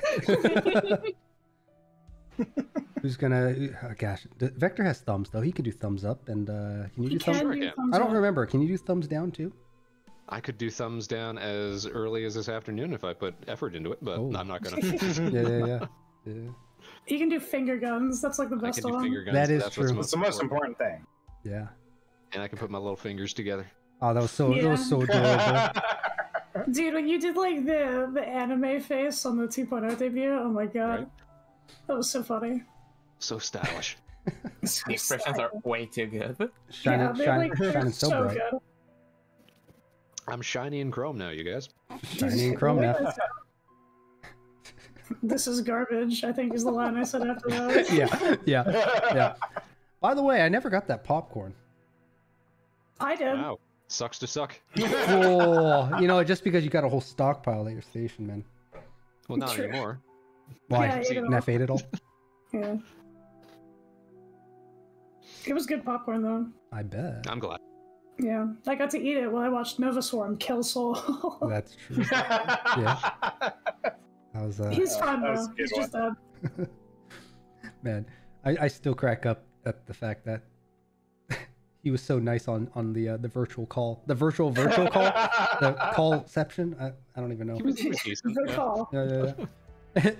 Who's gonna? Oh, gosh, Vector has thumbs though. He could do thumbs up, and can you do thumbs? Can Sure do can. thumbs I don't up. remember. Can you do thumbs down too? I could do thumbs down as early as this afternoon if I put effort into it, but Oh. I'm not gonna. Yeah. You can do finger guns. That's like the I best can do one. finger guns. That is that's true. It's the most important thing. Yeah. And I can put my little fingers together. Oh, that was so Yeah. adorable. Dude, when you did like the anime face on the 2.0 debut, oh my god. Right. That was so funny. So stylish. So The expressions are way too good. Shining, they're shining so bright. good. I'm shiny in chrome now, you guys. Shiny and chrome now. This is garbage, I think is the line I said after that. Yeah. By the way, I never got that popcorn. I did. Wow. Sucks to suck. Oh, just because you got a whole stockpile at your station, man. Well, not True. anymore. Why? Yeah, you know. Neff ate it all? Yeah. It was good popcorn though. I bet. I'm glad. Yeah. I got to eat it while I watched Nova Swarm kill Soul. That's true. Yeah. That was He's fine that was though. a good He's just dead. man. I still crack up at the fact that he was so nice on the virtual call, the virtual call, the callception. I don't even know. He was decent. Good Yeah. call. Yeah.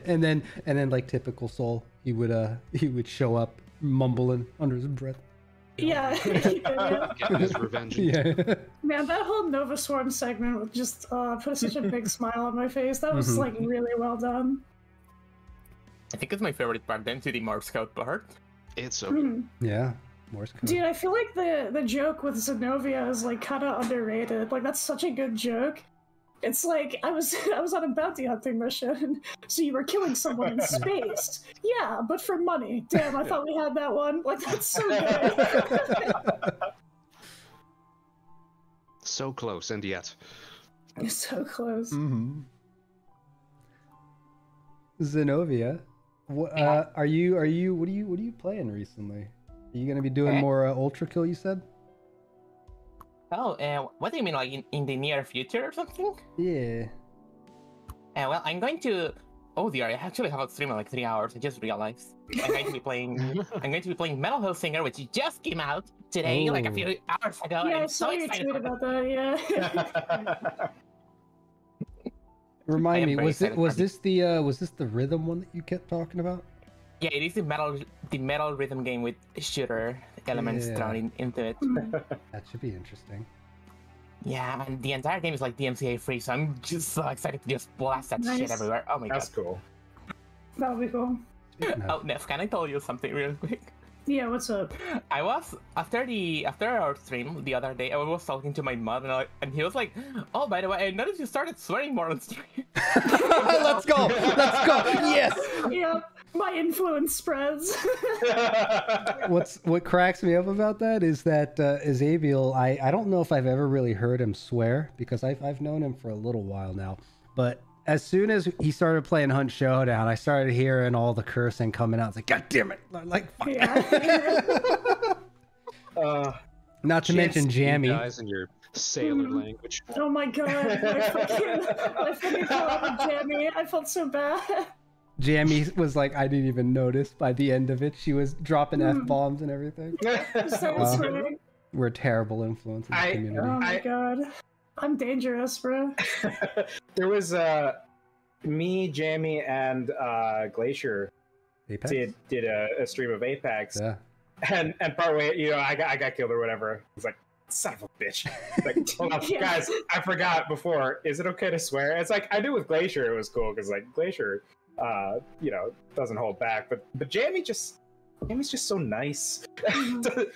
and then like typical Soul, he would show up mumbling under his breath. Yeah. he did, yeah. Getting his revenge. Yeah. Man, that whole Nova Swarm segment would just put such a big smile on my face. That was Mhm. like really well done. I think it's my favorite part, then to the Morse code part. It's so good. Yeah. Morse code. Dude, I feel like the joke with Xenovia is like kind of underrated. Like that's such a good joke. It's like I was on a bounty hunting mission, so you were killing someone in space. Yeah, but for money. Damn, I thought we had that one. Like that's so good. So close, and yet. You're so close. Mm-hmm. Xenovia, what are you? What are you playing recently? Are you gonna be doing more Ultra Kill? You said. Oh, what do you mean, like in the near future or something? Yeah. Well, I'm going to. Oh dear, I actually have a stream in like 3 hours. I just realized. I'm going to be playing. I'm going to be playing Metal Hellsinger, which just came out today, like a few hours ago. Yeah, I'm I saw so your excited tweet about that. Yeah. Remind me, very was excited this the rhythm one that you kept talking about? Yeah, it is the metal rhythm game with shooter elements thrown into it. That should be interesting. Yeah, and the entire game is like DMCA free, so I'm just so excited to just blast that shit everywhere. Oh my god. That's cool. That would be cool. Oh, Neff, can I tell you something real quick? Yeah, what's up? I was after our stream the other day. I was talking to my mother, and he was like, "Oh, by the way, I noticed you started swearing more on stream." Let's go! Let's go! Yes. Yeah, my influence spreads. What cracks me up about that is that Xavier, I don't know if I've ever really heard him swear because I've known him for a little while now, but as soon as he started playing Hunt Showdown, I started hearing all the cursing coming out. It's like, God damn it! Like, fuck. Yeah. Not to mention Jammy. Guys in your sailor language. Oh my god, I fucking called Jammy. I felt so bad. Jammy was like, I didn't even notice by the end of it. She was dropping F-bombs and everything. We're a terrible influence in the community. Oh my god. I'm dangerous, bro. There was me, Jammy, and Glacier Apex? did a stream of Apex. Yeah. And partway, you know, I got killed or whatever. I was like, son of a bitch. Like, hold on, guys, I forgot before. Is it okay to swear? It's like I do with Glacier. It was cool because like Glacier, you know, doesn't hold back. But Jammy's just so nice. It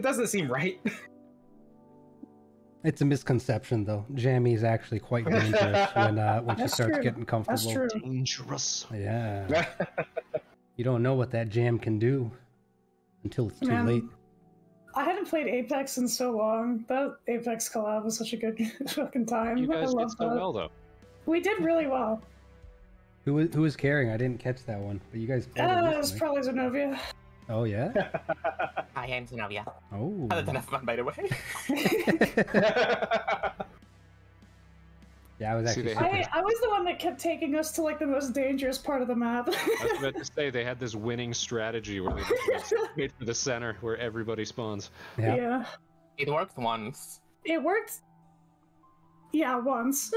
doesn't seem right. It's a misconception, though. Jammy is actually quite dangerous when she starts getting comfortable. That's true. Dangerous. Yeah. You don't know what that jam can do until it's too late. I hadn't played Apex in so long. That Apex collab was such a good fucking time. You guys I did love so that. well, though. We did really well. Who was carrying? I didn't catch that one, but you guys played it It was probably Xenovia. Oh, yeah? I am Xenovia. Oh. Other than F1, by the way. Yeah, I was actually. I was the one that kept taking us to like the most dangerous part of the map. I was about to say they had this winning strategy where they just wait for the center where everybody spawns. Yeah. It worked once. It worked. Yeah, once.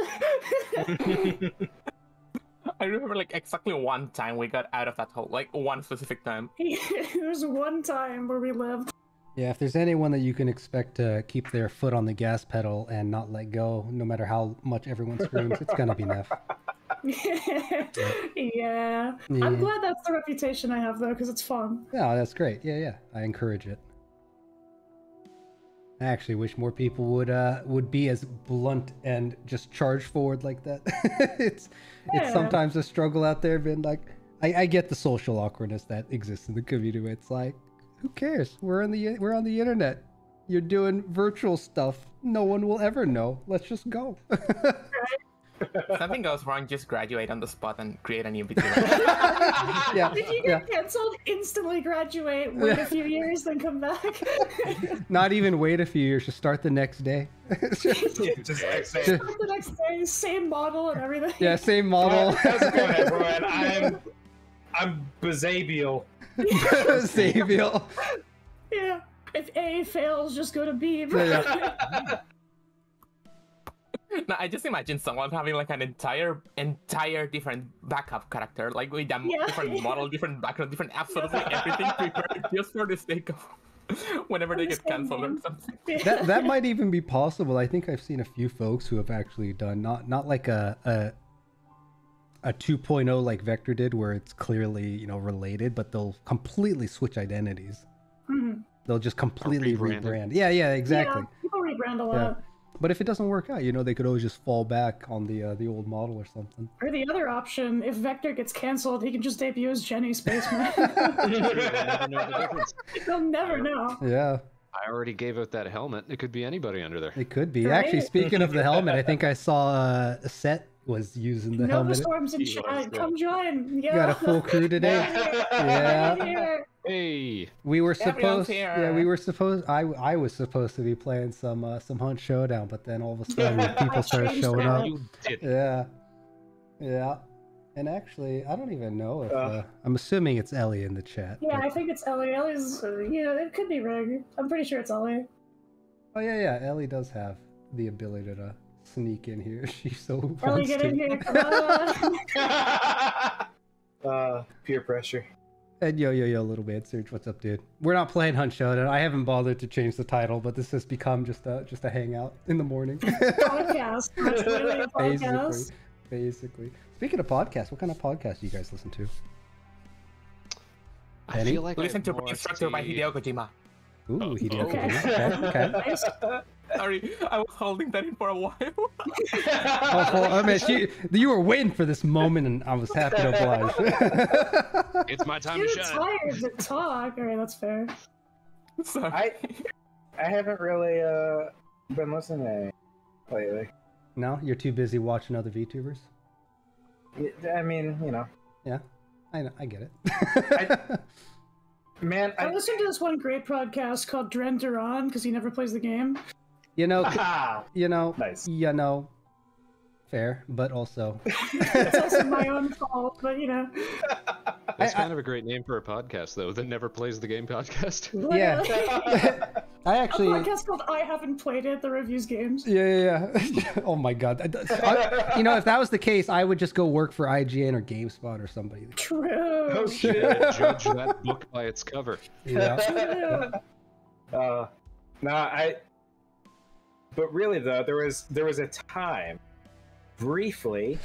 I remember like exactly one time we got out of that hole, like one specific time. There was one time where we lived. Yeah, if there's anyone that you can expect to keep their foot on the gas pedal and not let go, no matter how much everyone screams, it's gonna be Neff. Yeah. I'm glad that's the reputation I have, though, because it's fun. Yeah, that's great. Yeah. I encourage it. I actually wish more people would be as blunt and just charge forward like that. It's sometimes a struggle out there, being like, I get the social awkwardness that exists in the community. It's like, who cares? We're on the internet. You're doing virtual stuff. No one will ever know. Let's just go. If something goes wrong, just graduate on the spot and create a new VTuber. Yeah. If you get canceled, instantly graduate, wait a few years, then come back. Not even wait a few years, just start the next day. Start the next day, same model and everything. Yeah, same model. How's it going, everyone? I'm Bazabiel. Xavier. Yeah. If A fails, just go to B. Yeah. No, I just imagine someone having like an entire different backup character, like with a different model, different background, different absolutely everything prepared just for the sake of whenever they get cancelled or something. That might even be possible. I think I've seen a few folks who have actually done not like a 2.0 like Vector did, where it's clearly related, but they'll completely switch identities. Mm-hmm. They'll just completely rebrand. Yeah, exactly. Yeah, people rebrand a lot. Yeah. But if it doesn't work out, they could always just fall back on the old model or something. Or the other option, if Vector gets canceled, he can just debut as Jenny Spaceman. They'll never know. Yeah. I already gave out that helmet. It could be anybody under there. It could be. Right? Actually, speaking of the helmet, I think I saw Set was using the helmet. Storm's in chat. Come join. Yeah. You got a full crew today. Yeah. Hey. We were supposed. Here. Yeah, we were supposed. I was supposed to be playing some Hunt Showdown, but then all of a sudden people started showing up. You did. Yeah. Yeah. And actually, I don't even know if I'm assuming it's Ellie in the chat. Yeah, but... I think it's Ellie. Ellie's, it could be Rig. I'm pretty sure it's Ellie. Oh yeah, Ellie does have the ability to sneak in here. She's so Ellie, get in here, come on. Peer pressure. And yo, little man, Surge, what's up, dude? We're not playing Hunt Showdown. I haven't bothered to change the title, but this has become just a hangout in the morning. Podcast. That's literally a podcast. Basically. Speaking of podcasts, what kind of podcasts do you guys listen to? I feel like listen to Instructor by Hideo Kojima. Ooh, Hideo Okay. Kojima. Okay. Sorry, I was holding that in for a while. I mean, you were waiting for this moment, and I was happy to oblige. It's my time You're to shine. tired to talk. Alright, that's fair. Sorry. I haven't really been listening lately. No, you're too busy watching other VTubers. I mean, Yeah, I get it. I listened to this one great podcast called Dregn Durant because he never plays the game. Nice. Fair, but also It's also my own fault, but That's kind of a great name for a podcast, though. That never plays the game podcast. Yeah. I actually. A podcast called I Haven't Played It, that reviews games. Yeah. Oh my god. If that was the case, I would just go work for IGN or GameSpot or somebody. True. Oh shit. Judge that book by its cover. Yeah. But really though, there was a time, briefly,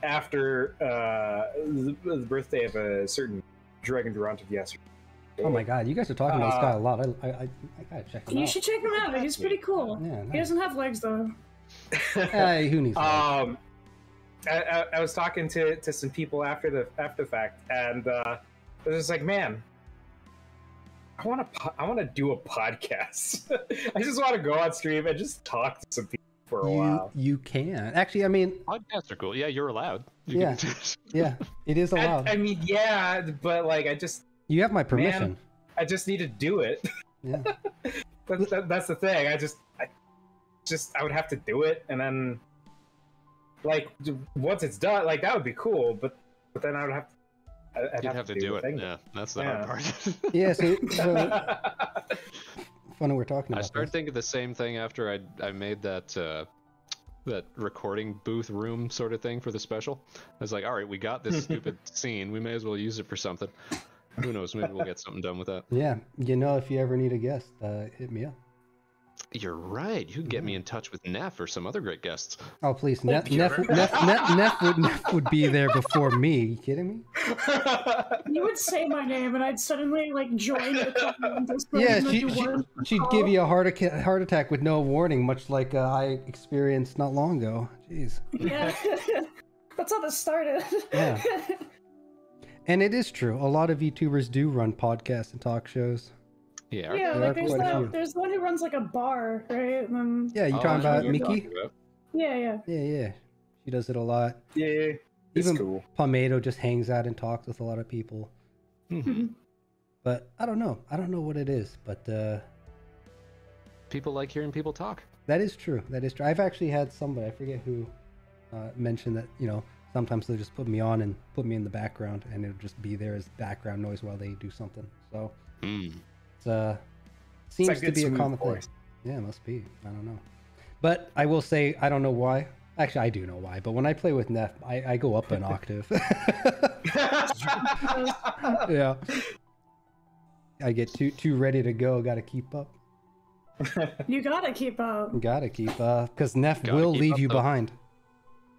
after the birthday of a certain Dregn Durant of yesterday. Oh my god, you guys are talking about this guy a lot. I gotta check him out. You should check him out. He's pretty cool. Yeah, nice. He doesn't have legs though. Hey, who needs that? I was talking to some people after the fact, and it was just like, man, I want to do a podcast. I just want to go on stream and just talk to some people for a while. You can actually. I mean, podcasts are cool. Yeah, you're allowed. Yeah, it is allowed. I mean, yeah, but like, you have my permission. Man, I just need to do it. Yeah, that's the thing. I would have to do it, and then like once it's done, like that would be cool. But then I would have to. I'd have to do it. Yeah, that's the hard part. Yeah, so funny we're talking about. I started thinking the same thing after I made that recording booth room sort of thing for the special. I was like, all right, we got this stupid scene. We may as well use it for something. Who knows? Maybe we'll get something done with that. Yeah, if you ever need a guest, hit me up. You're right. You can get me in touch with Neff or some other great guests. Oh, please. Neff would be there before me. You kidding me? You would say my name and I'd suddenly join the comment. Yeah, she'd give you a heart attack with no warning, much like I experienced not long ago. Jeez. Yeah. That's how this started. Yeah. And it is true. A lot of VTubers do run podcasts and talk shows. Yeah, there's one who runs a bar, right? And then... Yeah, you talking about Miki? Yeah. She does it a lot. Yeah, even cool. Pomato just hangs out and talks with a lot of people. Mm-hmm. But I don't know what it is, but people like hearing people talk. That is true. I've actually had somebody, I forget who, mention that sometimes they'll just put me on and put me in the background, and it'll just be there as background noise while they do something. So seems to be a common thing. Yeah, it must be. I don't know. But I will say, I don't know why. Actually, I do know why. But when I play with Neff, I go up an octave. Yeah. I get too ready to go. Got to keep up. You gotta keep up. Because Neff will leave you behind.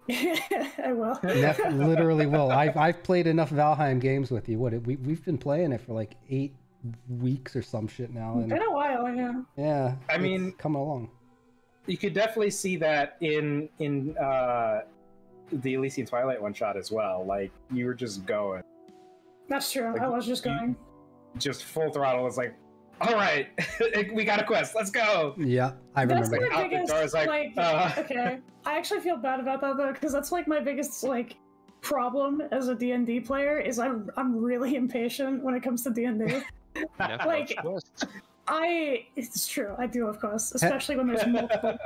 I will. Neff literally will. I've played enough Valheim games with you. We've been playing it for 8 weeks or some shit now. And been a while, yeah. Yeah. I mean, coming along. You could definitely see that in the Elysian Twilight one shot as well. Like, you were just going. That's true. I was just going. Just full throttle. It's like, all right, we got a quest. Let's go. Yeah, I remember. That's my biggest, okay. I actually feel bad about that though, because that's my biggest problem as a D&D player is I'm really impatient when it comes to D&D. It's true. I do, of course, especially when there's multiple.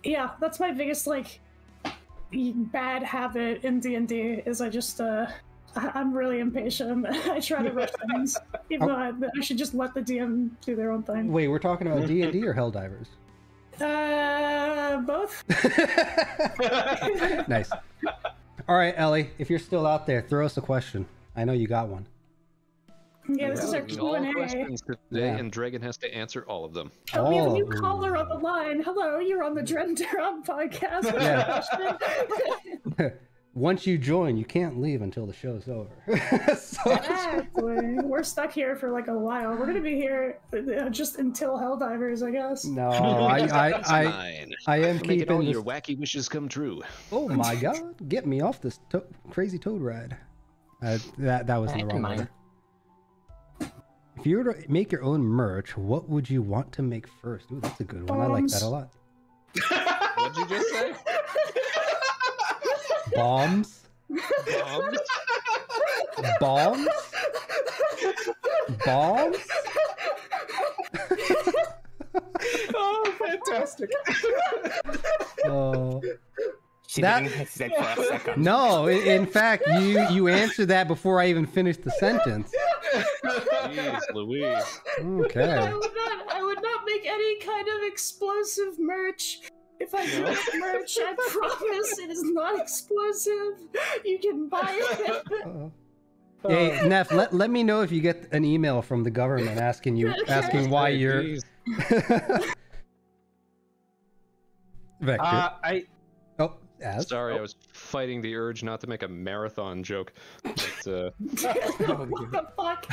Yeah, that's my biggest bad habit in D&D is I just I'm really impatient. I try to rush things, even though I should just let the DM do their own thing. Wait, we're talking about D&D or Helldivers? Both. Nice. All right, Ellie, if you're still out there, throw us a question. I know you got one. Yeah, this is our all Q&A. questions today, and Dregn has to answer all of them. Oh, we have a new caller on the line. Hello, you're on the Dregn Durant podcast. Yeah. Once you join, you can't leave until the show's over. Exactly. We're stuck here for like a while. We're gonna be here just until Helldivers, I guess. No, I am making keeping all this... your wacky wishes come true. Oh my god! Get me off this crazy toad ride. That was in the wrong order. If you were to make your own merch, what would you want to make first? Ooh, that's a good one. I like that a lot. What'd you just say? Bombs? Bombs? Bombs? Bombs? Oh, fantastic. Oh. She didn't hesitate for a second. No, in fact, you answered that before I even finished the sentence. Jeez Louise. Okay. I would not make any kind of explosive merch. If I do merch, I promise it is not explosive. You can buy it. Hey, Neff, let me know if you get an email from the government asking why you're... Vector. Sorry, I was fighting the urge not to make a marathon joke. But, what the fuck?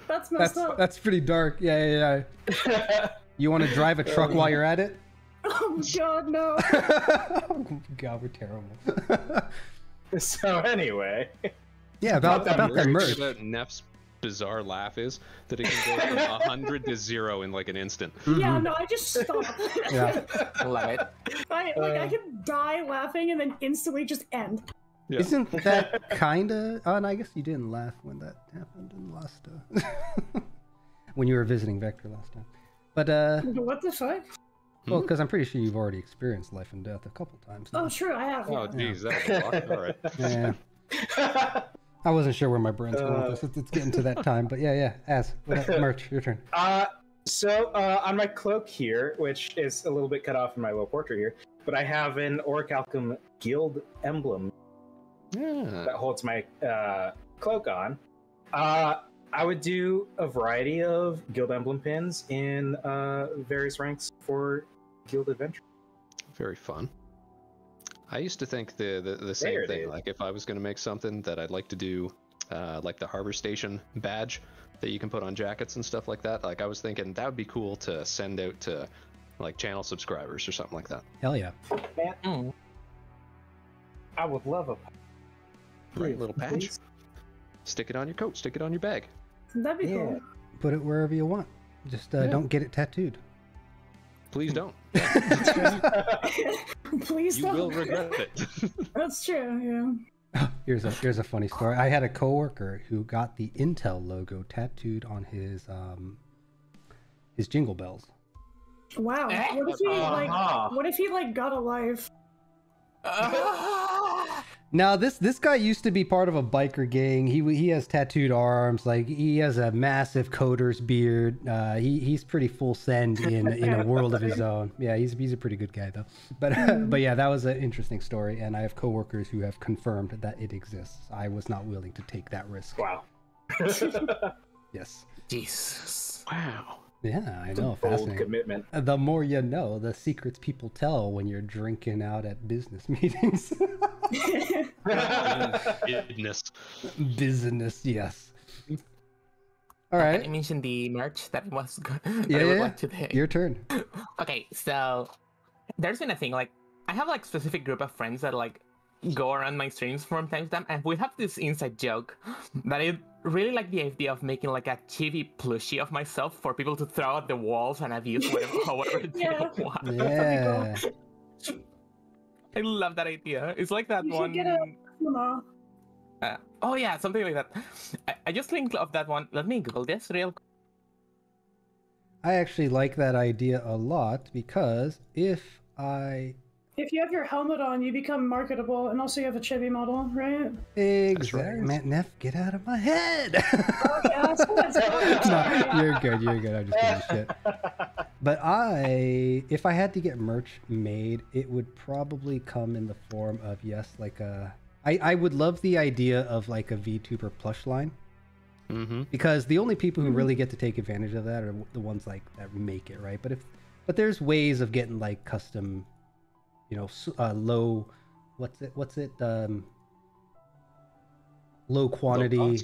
That's messed up. That's pretty dark. Yeah. You want to drive a truck while you're at it? Oh god, no. Oh god, we're terrible. So anyway. Yeah, about that merch. About Neff's bizarre laugh is that it can go from 100 to 0 in like an instant. Yeah, no, I just stopped. Yeah. Love it. I can die laughing and then instantly just end. Yeah. Isn't that kinda... Oh, and I guess you didn't laugh when that happened in last... when you were visiting Vector last time. But, What the fuck? Well, because I'm pretty sure you've already experienced life and death a couple times now. Oh, true, I have. Oh, geez, that's a lot. All right. Yeah. I wasn't sure where my brain's going with this. It's getting to that time, but yeah. Merch, your turn. So on my cloak here, which is a little bit cut off in my little portrait here, but I have an Orichalcum Guild emblem that holds my cloak on. I would do a variety of Guild emblem pins in various ranks for Guild Adventure. Very fun. I used to think the same thing. Like if I was going to make something that I'd like to do, like the Harbor Station badge that you can put on jackets and stuff like that. Like I was thinking that would be cool to send out to like channel subscribers or something like that. Hell yeah. Man, I would love a little patch. Please. Stick it on your coat. Stick it on your bag. That'd be cool. Put it wherever you want. Just don't get it tattooed. Please don't. Please You don't. will regret it. That's true, yeah. Here's a funny story. I had a coworker who got the Intel logo tattooed on his jingle bells. Wow. What if he got a life? Now this guy used to be part of a biker gang. He has tattooed arms. Like he has a massive coder's beard. He's pretty full send in a world of his own. Yeah, he's a pretty good guy though. But yeah, that was an interesting story. And I have coworkers who have confirmed that it exists. I was not willing to take that risk. Wow. Yes. Jesus. Wow. Yeah, I know. Bold Fascinating. commitment. The more you know, the secrets people tell when you're drinking out at business meetings. Business, yes. All right. I mentioned the merch that was good. Yeah. Your turn. Okay, so there's been a thing like I have like specific group of friends that like go around my streams from time to time, and we have this inside joke that I really like the idea of making like a chibi plushie of myself for people to throw at the walls and abuse however they want. Yeah. I love that idea. It's like that You one. should get a Oh yeah, something like that. I just think of that one. Let me Google this real quick. I actually like that idea a lot because if I If you have your helmet on, you become marketable, and also you have a chibi model, right? Exactly. Man, Neff, get out of my head. Oh, yeah, No, you're good. You're good. I'm just giving shit. But if I had to get merch made, it would probably come in the form of, yes, like I would love the idea of like a VTuber plush line. Mm-hmm. Because the only people who really get to take advantage of that are the ones like that make it, right? But there's ways of getting like custom, you know, low, low quantity.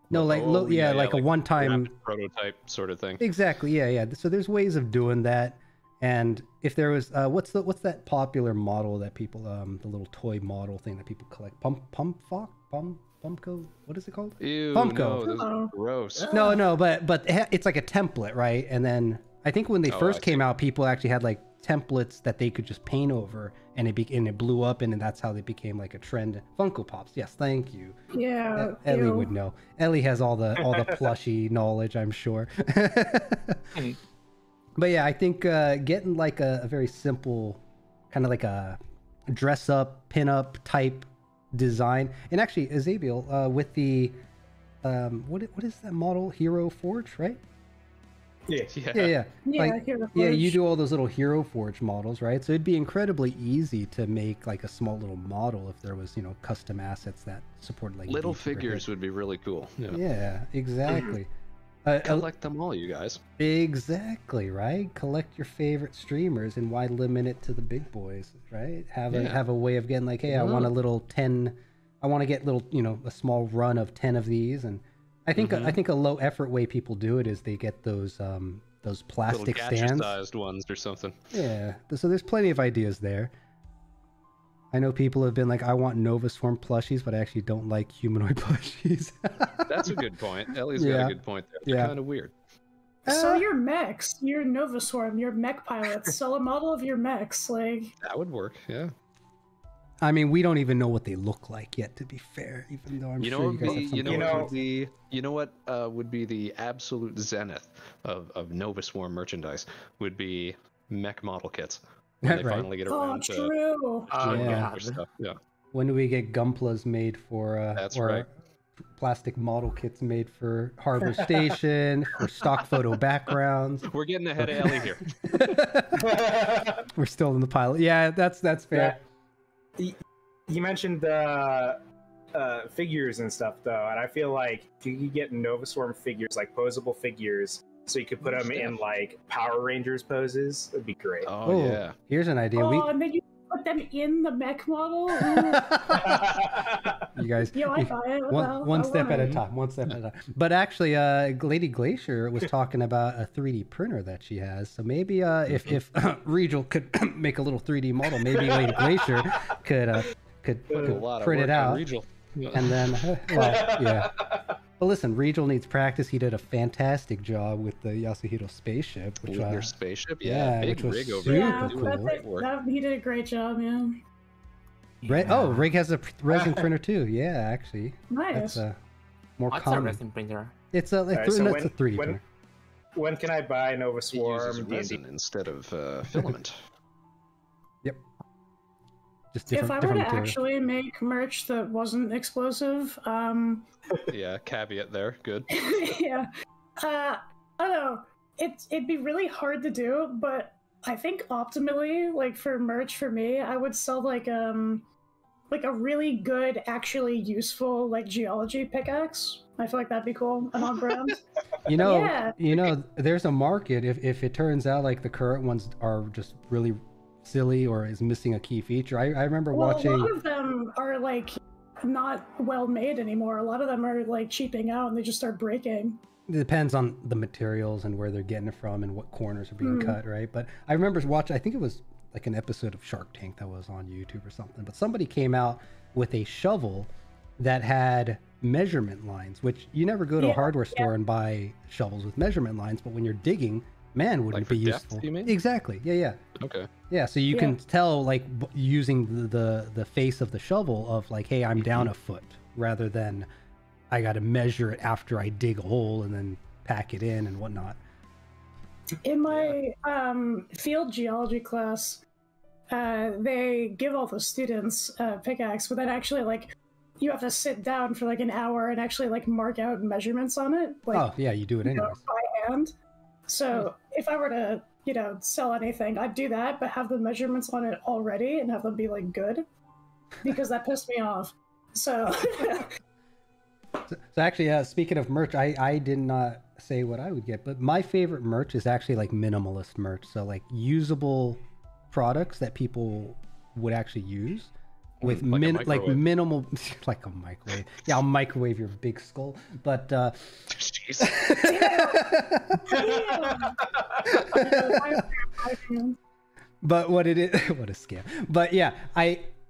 No, like low, yeah, like a one-time prototype sort of thing. Exactly, yeah. So there's ways of doing that, and if there was, what's that popular model that people, the little toy model thing that people collect, Pumpco, what is it called? Ew, Pumpco. no, those are gross. No, but it's like a template, right? And then I think when they first came out, people actually had like templates that they could just paint over, and it blew up, and that's how they became like a trend. Funko Pops, yes, thank you. Yeah, Ellie would know. Ellie has all the plushy knowledge, I'm sure. But yeah, I think getting like a very simple, kind of like a dress up, pin up type design, and actually Azabiel, with the what is that model? Hero Forge, right? Yeah. Like, you do all those little Hero Forge models, right? So it'd be incredibly easy to make like a small little model if there was, you know, custom assets that supported like little figures would be really cool. Yeah, exactly. Collect them all, you guys. Exactly, right? Collect your favorite streamers, and why limit it to the big boys, right? Have a way of getting like, hey, I want a little 10. I want to get little, you know, a small run of 10 of these, and I think a low effort way people do it is they get those plastic stands, sized ones or something. Yeah, so there's plenty of ideas there. I know people have been like, I want Nova Swarm plushies, but I actually don't like humanoid plushies. That's a good point. Ellie's got a good point there. They're kind of weird. So your mechs, your Nova Swarm, your mech pilots, sell a model of your mechs, like that would work. Yeah. I mean, we don't even know what they look like yet, to be fair, even though I'm sure you guys have something. You know what would be the absolute zenith of Nova Swarm merchandise would be mech model kits. When they finally get around to true. stuff. Yeah. When do we get Gumplas made for That's or right. plastic model kits made for Harbor Station, for stock photo backgrounds? We're getting ahead of Ellie here. We're still in the pilot. Yeah, that's fair. You mentioned figures and stuff, though, and I feel like if you could get Nova Swarm figures, like posable figures, so you could put them in like Power Rangers poses, it'd be great. Oh yeah. Here's an idea. And then you put them in the mech model. You guys, I buy it. One step at a time. But actually, Lady Glacier was talking about a 3D printer that she has. So maybe if Regal could make a little 3D model, maybe Lady Glacier could print it out. And then, But listen, Regal needs practice. He did a fantastic job with the Yasuhiro spaceship, which your spaceship, big which was rig over super there. cool. He did a great job, man. Rig has a resin printer too. Yeah, actually. Nice. That's more What's common. a resin printer? It's a 3D printer. When can I buy Nova It Swarm uses resin instead of filament. Yep. Just different, if I were to actually make merch that wasn't explosive, yeah, caveat there. Good. yeah, I don't know. It'd be really hard to do, but I think optimally, like for merch for me, I would sell like a really good, actually useful like geology pickaxe. I feel like that'd be cool and on brand. You know, there's a market if it turns out like the current ones are just really silly or is missing a key feature. I remember watching. A lot of them are like not well made anymore. A lot of them are like cheaping out and they just start breaking. It depends on the materials and where they're getting it from and what corners are being cut, right? But I remember watching, I think it was like an episode of Shark Tank that was on YouTube or something, but somebody came out with a shovel that had measurement lines, which you never go to a hardware store and buy shovels with measurement lines, but when you're digging, man, wouldn't it be useful? You mean? Exactly. Yeah. Okay. Yeah, so you can tell like using the face of the shovel of like, hey, I'm down a foot, rather than I got to measure it after I dig a hole and then pack it in and whatnot. In my field geology class, they give all the students a pickaxe, but then actually like you have to sit down for like an hour and actually like mark out measurements on it. Like, oh yeah, you do it anyways. By hand. So if I were to, sell anything, I'd do that, but have the measurements on it already and have them be like good, because that pissed me off. So. So actually, speaking of merch, I did not say what I would get, but my favorite merch is actually like minimalist merch. So like usable products that people would actually use with like minimal, like a microwave. Yeah, I'll microwave your big skull, but Jeez. But what it is, what a scam. But yeah,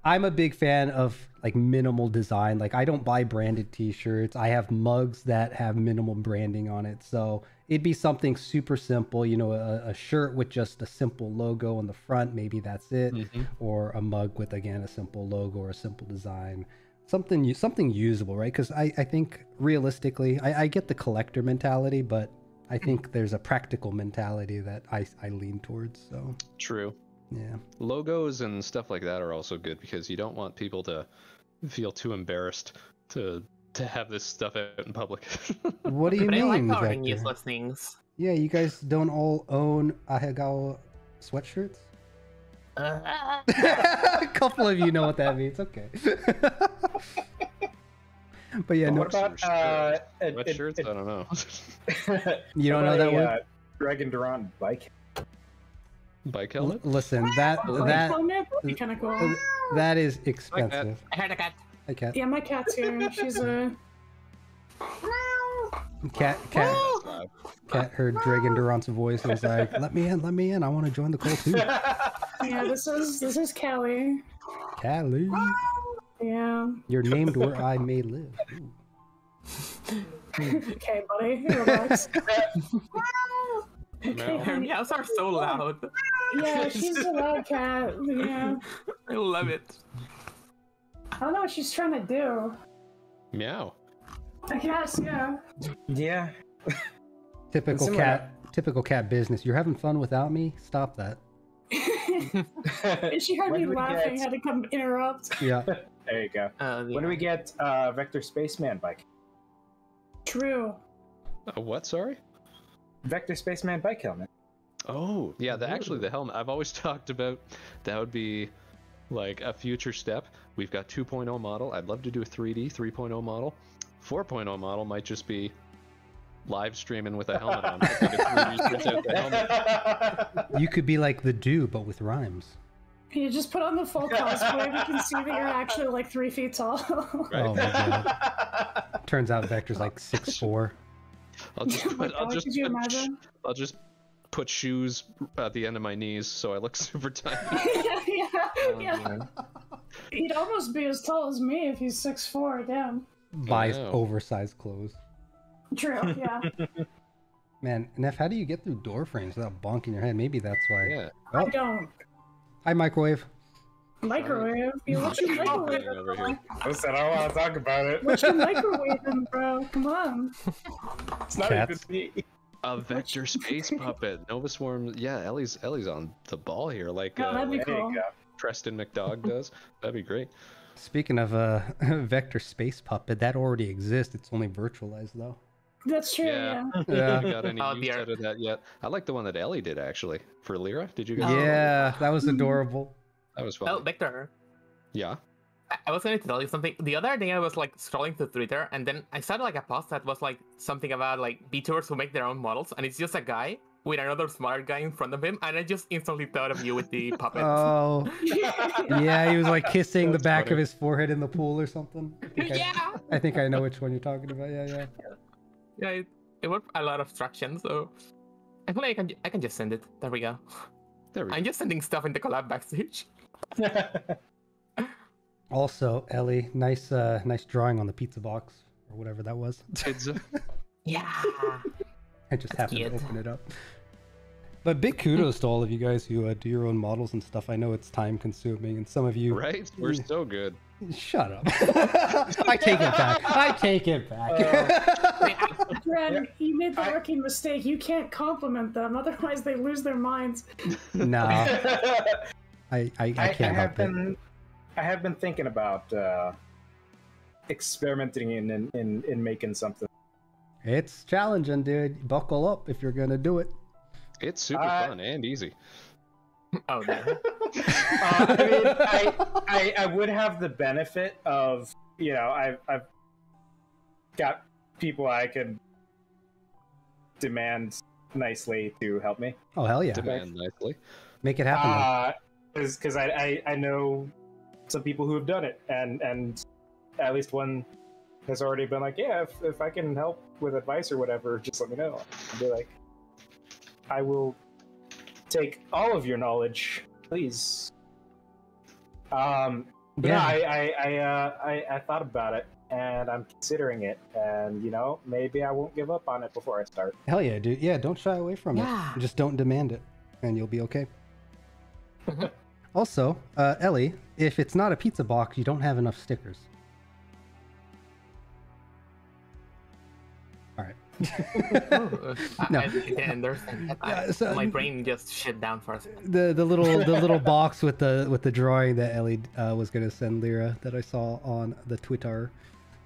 I'm a big fan of like minimal design. Like I don't buy branded t-shirts. I have mugs that have minimal branding on it. So it'd be something super simple, a shirt with just a simple logo on the front. Maybe that's it. Mm-hmm. Or a mug with, again, a simple logo or a simple design. Something usable, right? Because I think realistically, I get the collector mentality, but I think there's a practical mentality that I lean towards. So true. Yeah. Logos and stuff like that are also good because you don't want people to feel too embarrassed to have this stuff out in public. What do you mean? I like powering useless things. Yeah, you guys don't all own Ahegao sweatshirts? A couple of you know what that means. Okay. But yeah, what about sweatshirts? I don't know. You don't know that word? Dregn Durant bike. Bike helmet? Listen, that kind of cool. That is expensive. I heard a cat. Hi, cat. Yeah, my cat's here. She's a cat heard Dregn Durant's voice and was like, let me in. I want to join the cult too. Yeah, this is Callie. Callie. Yeah. You're named where I may live. Okay, buddy. Relax. Her meows are so loud. Yeah, she's a loud cat. Yeah. I love it. I don't know what she's trying to do. Meow. I guess, yeah. Yeah. Typical cat business. You're having fun without me? Stop that. And she heard me laughing, had to come interrupt. Yeah. There you go. When do we get Vector Spaceman bike? True. What, sorry? Vector Spaceman bike helmet. Oh, yeah, actually the helmet, I've always talked about that would be like a future step. We've got 2.0 model. I'd love to do a 3D 3.0 model. 4.0 model might just be live streaming with a helmet on. Like a 3D print out the helmet. You could be like the Dew, but with rhymes. You just put on the full cosplay, we can see that you're actually like 3 feet tall. Right? Oh my god. Turns out Vector's like 6'4". I'll just put shoes at the end of my knees so I look super tiny. Yeah. He'd almost be as tall as me if he's 6'4", damn. Buys oversized clothes. True, yeah. Man, Neff, how do you get through door frames without bonking your head? Maybe that's why. Yeah. I don't. Hi, microwave. Microwave? What you microwave? Listen, I don't want to talk about it. What you microwaving, bro? Come on. It's not even me. A Vector space puppet. Nova Swarm. Yeah, Ellie's on the ball here. Like that'd be cool. Preston McDogg does. That'd be great. Speaking of Vector space puppet, that already exists. It's only virtualized though. That's true. Yeah. I haven't got any use out of that yet. I like the one that Ellie did actually for Lyra. Did you guys? Yeah, that was adorable. That was fun. Oh, Victor. Yeah. I was going to tell you something. The other day I was like scrolling through Twitter and then I saw like a post that was like something about like VTubers who make their own models, and it's just a guy with another smaller guy in front of him, and I just instantly thought of you with the puppet. Oh. Yeah, he was like kissing the back of his forehead in the pool or something. I think I know which one you're talking about. Yeah. Yeah, it worked a lot of instructions, so I feel like I can just send it. There we go. I'm just sending stuff in the collab backstage. Also, Ellie, nice drawing on the pizza box or whatever that was. Pizza. Yeah. I just happened to open it up. But big kudos to all of you guys who do your own models and stuff. I know it's time consuming, and some of you. Right? We're so good. Shut up. I take it back. Dregn, you made the rookie mistake. You can't compliment them, otherwise they lose their minds. No. I can't help it. I have been thinking about experimenting in making something. It's challenging, dude. Buckle up if you're gonna do it. It's super fun and easy. Oh, no. I would have the benefit of, you know, I've got people I could demand nicely to help me. Oh hell yeah! Demand nicely. Make it happen. Because I know some people who have done it, and at least one has already been like, yeah, if I can help with advice or whatever, just let me know. I'll be like, I will take all of your knowledge, please. I thought about it, and I'm considering it, and you know, maybe I won't give up on it before I start. Hell yeah, dude. Yeah, don't shy away from it. Just don't demand it, and you'll be okay. Also, Ellie, if it's not a pizza box, you don't have enough stickers. All right. No. My brain just shut down for a second. The little box with the drawing that Ellie was gonna send Lyra that I saw on the Twitter.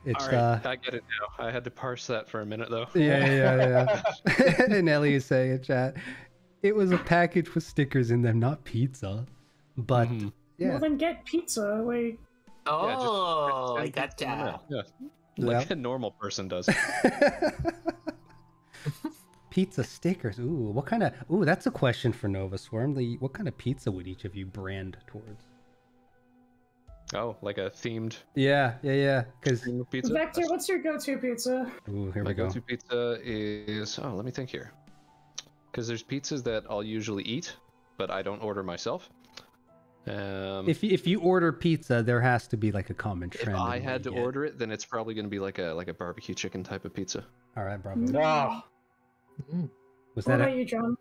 It's all right, I get it now. I had to parse that for a minute though. Yeah. And Ellie is saying in chat, it was a package with stickers in them, not pizza. But yeah. Well, then get pizza. Like. Oh, I got that. Yeah. Like a normal person does. Pizza stickers. Ooh, what kind of? Ooh, that's a question for Nova Swarm. What kind of pizza would each of you brand towards? Oh, like a themed. Yeah. Because pizza. Vector, what's your go-to pizza? Ooh, here we go. My go-to pizza is let me think here. Because there's pizzas that I'll usually eat, but I don't order myself. If you order pizza, there has to be like a common trend. If I had to order it, then it's probably going to be like a barbecue chicken type of pizza. All right, bravo. No. Was What that about you, John?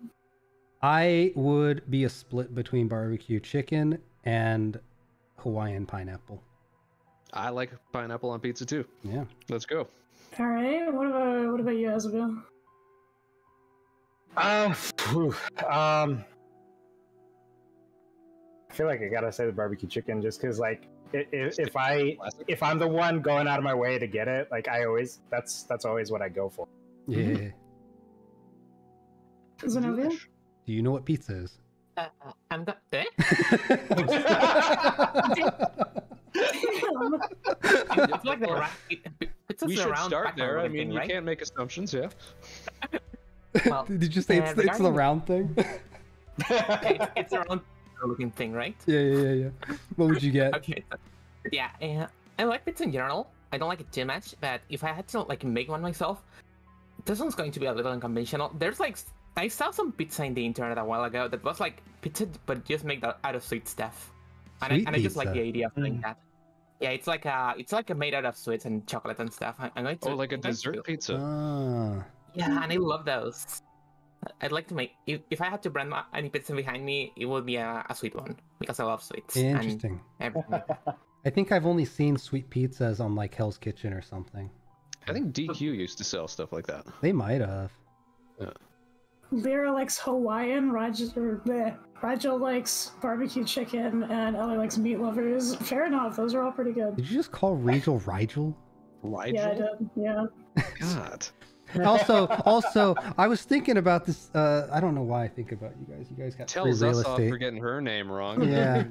I would be a split between barbecue chicken and Hawaiian pineapple. I like pineapple on pizza too. Yeah. Let's go. All right. What about you, Isabel? I feel like I gotta say the barbecue chicken, just because like if I'm the one going out of my way to get it, like that's always what I go for. Yeah. Xenovia? Do you know what pizza is? I'm the. Eh? It's like the we should start there. I mean, you can't make assumptions, yeah. Well, did you say it's the round thing? It's a round looking thing, right? Yeah. What would you get? Okay. Yeah, I like pizza in general. I don't like it too much, but if I had to like make one myself, this one's going to be a little unconventional. There's like I saw some pizza in the internet a while ago that was like pizza, but just made out of sweet stuff, and I just like the idea of doing that. Yeah, it's like made out of sweets and chocolate and stuff. I'm going to like a dessert pizza. Yeah, and I love those. I'd like to make if I had to brand any pizza behind me, it would be a sweet one because I love sweets. Interesting. I think I've only seen sweet pizzas on like Hell's Kitchen or something. I think DQ used to sell stuff like that. They might have. Yeah. Lyra likes Hawaiian, Raja likes barbecue chicken, and Ellie likes meat lovers. Fair enough, those are all pretty good. Did you just call Rigel? Rigel? Yeah, I did. Yeah. God. Also, I was thinking about this. I don't know why I think about you guys. You guys got tells free real us estate. off for getting her name wrong. Yeah.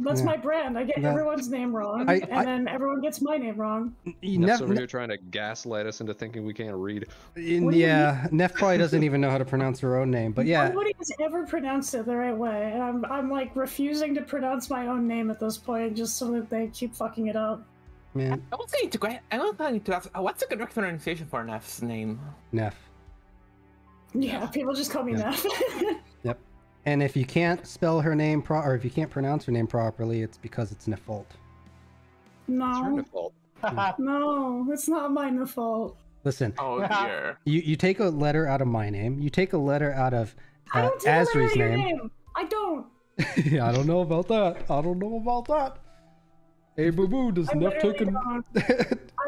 That's my brand. I get everyone's name wrong, and then everyone gets my name wrong. Neff's over here trying to gaslight us into thinking we can't read. Yeah, Neff probably doesn't even know how to pronounce her own name, but yeah. Nobody has ever pronounced it the right way, and I'm like refusing to pronounce my own name at this point, just so that they keep fucking it up. Man. I was going to ask, what's the correct pronunciation for Neff's name? Neff. Yeah, people just call me Neff. Yep. And if you can't spell her name or if you can't pronounce her name properly, it's because it's Neff fault. No. It's her fault. No, it's not my fault. Listen. Oh dear. You take a letter out of my name. You take a letter out of Asri's name. I don't. Yeah, I don't know about that. Hey, boo-boo, does Neff take a... I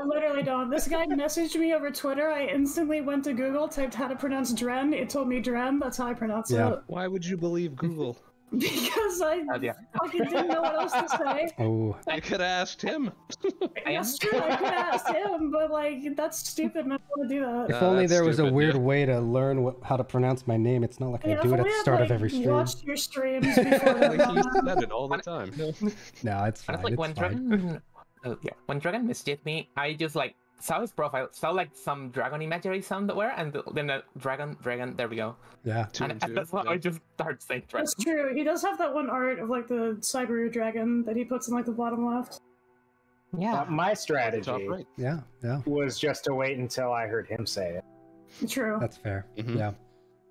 literally don't. This guy messaged me over Twitter. I instantly went to Google, typed how to pronounce Dren. It told me Dren. That's how I pronounce it. Why would you believe Google? Because I fucking didn't know what else to say. Oh, I could have asked him. That's true, I could have asked him, but like, that's stupid and I don't want to do that. if only that's there was a stupid, weird yeah. way to learn how to pronounce my name. It's not like I do it at the start of every stream. Watched your streams before Like he said it all the time. No, it's fine. Honestly, It's when fine. when Dragon messaged me, I just like saw his profile, saw like some dragon imagery somewhere, and then dragon. There we go. Yeah. Two And and two, that's how yeah. I just started saying dragon. That's true. He does have that one art of like the Cyber dragon that he puts in like the bottom left. Yeah. My Top strategy right. Yeah. Yeah. was just to wait until I heard him say it. True. That's fair. Mhm. Yeah.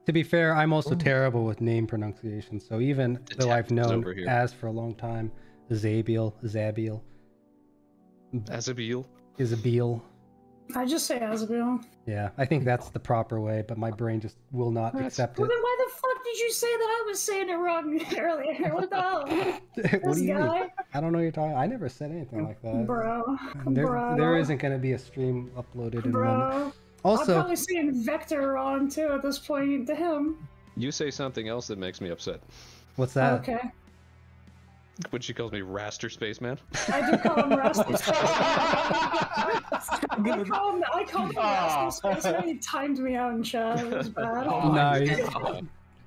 To be fair, I'm also terrible with name pronunciation. So even though I've detective's known over here. Az for a long time, Zabiel, Azabeel. Isabel. I just say Azabel. Yeah, I think that's the proper way, but my brain just will not That's- accept Well, it. then why the fuck did you say that I was saying it wrong earlier? What the hell? What do you mean? Guy? I don't know what you're talking. I never said anything like that. Bro. There isn't going to be a stream uploaded in a moment. Bro. I'm Also, probably saying Vector wrong too at this point to him. You say something else that makes me upset. what's that? Okay. When she calls me Raster Spaceman. I do call him Rascal I called him Rascal Spaceman. He timed me out in chat. It was bad. Nice. No,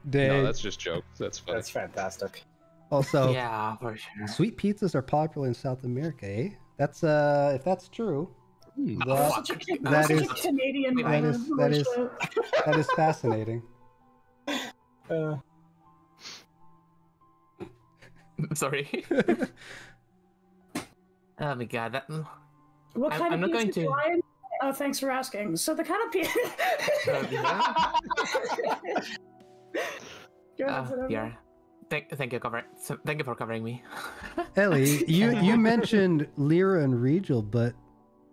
Dang. that's just jokes. That's funny. That's fantastic. Also, Yeah, for sure. sweet pizzas are popular in South America, eh? That's if that's true, that, Such a, that such is a Canadian that man. is that is that is fascinating. Sorry. Oh my god, that. What kind I'm of not pizza going do to- I enjoy? Oh, thanks for asking. So the kind of pizza. Yeah. Thank you thank you for covering me. Ellie, you mentioned Lyra and Regal, but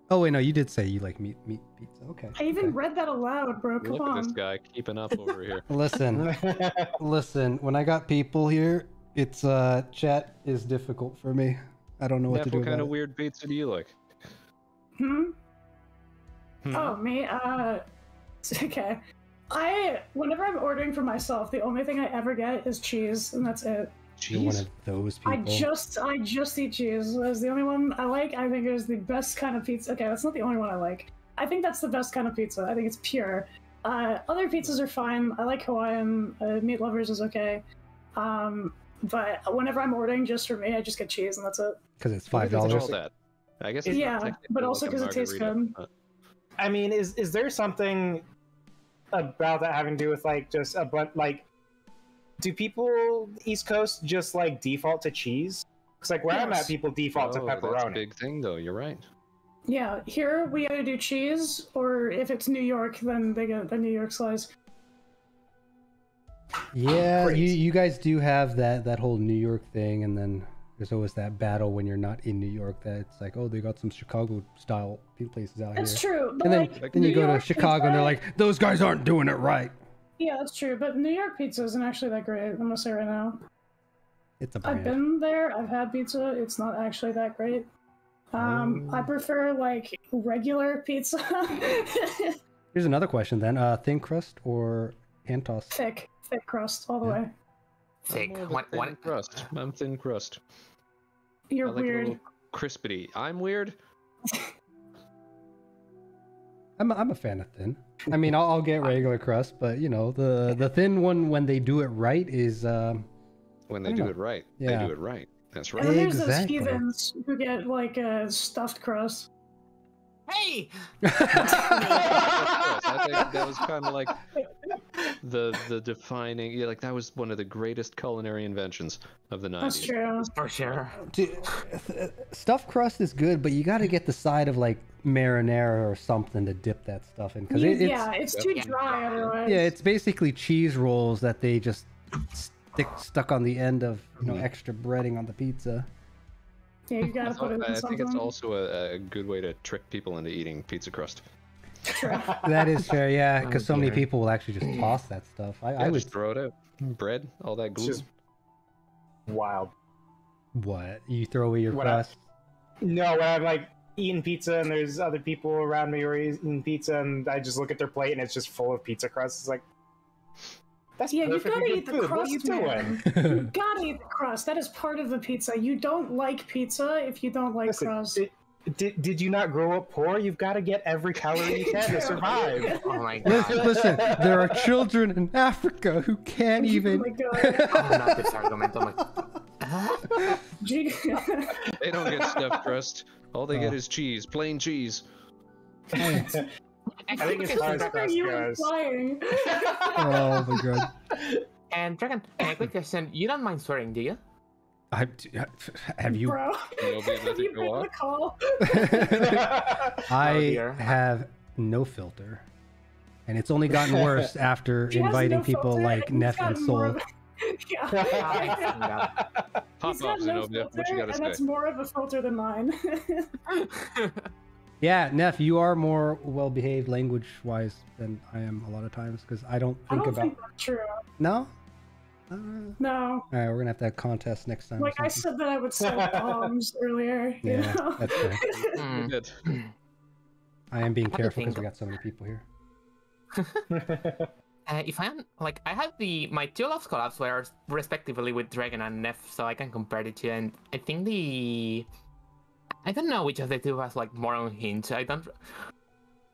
oh wait, no, you did say you like meat pizza. Okay. I even okay. read that aloud, bro. Come Look at this on. guy keeping up over here. Listen. When I got people here, it's chat is difficult for me. I don't know what Neff, to do what kind about of it. weird pizza do you like? Oh, me? Okay. Whenever I'm ordering for myself, the only thing I ever get is cheese, and that's it. You're one of those people. I just eat cheese. That's the only one I like. I think it is the best kind of pizza. Okay, that's not the only one I like. I think that's the best kind of pizza. I think it's pure. Other pizzas are fine. I like Hawaiian. Meat lovers is okay. But whenever I'm ordering just for me, I just get cheese, and that's it. Because it's What do you $5. call that? I guess it's Yeah, technically but also like a 'cause it tastes margarita, good. but- I mean, is there something about that having to do with like just a bunch like? Do people East Coast just like default to cheese? Because like where I'm Yes. at, people default to Oh, that's a pepperoni. big thing, though. You're right. Yeah, here we either do cheese, or if it's New York, then they get the New York slice. Yeah, Crazy. you guys do have that whole New York thing, and then there's always that battle when you're not in New York that it's like, oh, they got some Chicago style places out That's here. true. But And then, like, then you New go to York Chicago and they're pizza- like, those guys aren't doing it right. yeah, that's true. But New York pizza isn't actually that great. I'm gonna say right now. It's a I've brand. been there. I've had pizza. It's not actually that great. I prefer like regular pizza. Here's another question then. Thin crust or hand toss? thick crust all the Yeah. way. Thick. I'm more of a thin crust. I'm thin crust. You're I like weird. a little crispity. I'm weird. I'm a fan of thin. I mean, I'll get regular crust, but you know, the thin one when they do it right is When I they don't do know. it right, Yeah. they do it right. That's And right. then there's those Exactly. heathens who get like a stuffed crust. Hey! I think that was kind of like the defining. Yeah, like that was one of the greatest culinary inventions of the 90s. That's true. For sure. stuffed crust is good, but you got to get the side of like marinara or something to dip that stuff in because Yeah, it's too Yeah. dry otherwise. yeah, it's basically cheese rolls that they just stuck on the end of extra breading on the pizza. Yeah, you gotta put it in I think something. it's also a good way to trick people into eating pizza crust. True. That is fair, yeah, because Oh, so many dear. people will actually just toss that stuff. I Yeah, would. just throw it out. Bread, all that glue. just wild. What? You throw away your What I- crust? No, when I'm like eating pizza and there's other people around me who are eating pizza and I just look at their plate and it's just full of pizza crust. It's like, That's Yeah, you've perfectly got to good eat the food. What are crust, you man. doing? You gotta eat the crust. That is part of the pizza. You don't like pizza if you don't like Listen, crust. did you not grow up poor? You've got to get every calorie you can to survive. Oh my god. Listen, there are children in Africa who can't Oh even. my god. Oh, not this argument. Oh my. Gee. They don't get stuffed crust. All they get is cheese, plain cheese. I think as far as What are crust you goes, implying? Oh my god. And Dragon, a quick question. You don't mind swearing, do you? Have you? Bro, Nobody have let you it go picked off. the call? I dear. have no filter, and it's only gotten worse after She has inviting no people filter, like and Neff he's and got more Soul. of Yeah. Pop He's got off, no Xenovia. What you filter, gotta and say? that's more of a filter than mine. Yeah, Neff, you are more well-behaved language-wise than I am a lot of times because I don't I think don't about. think that's true. No. No. All right, we're gonna have to have a contest next time. or Like I something. said that I would sell bombs earlier. You Yeah, know? that's fair. Mm. Good. I am being Have to careful because think. we got so many people here. If I am like, I have my two last collabs were respectively with Dragon and Neff, so I can compare the two. And I think I don't know which of the two has like more unhinged. I don't.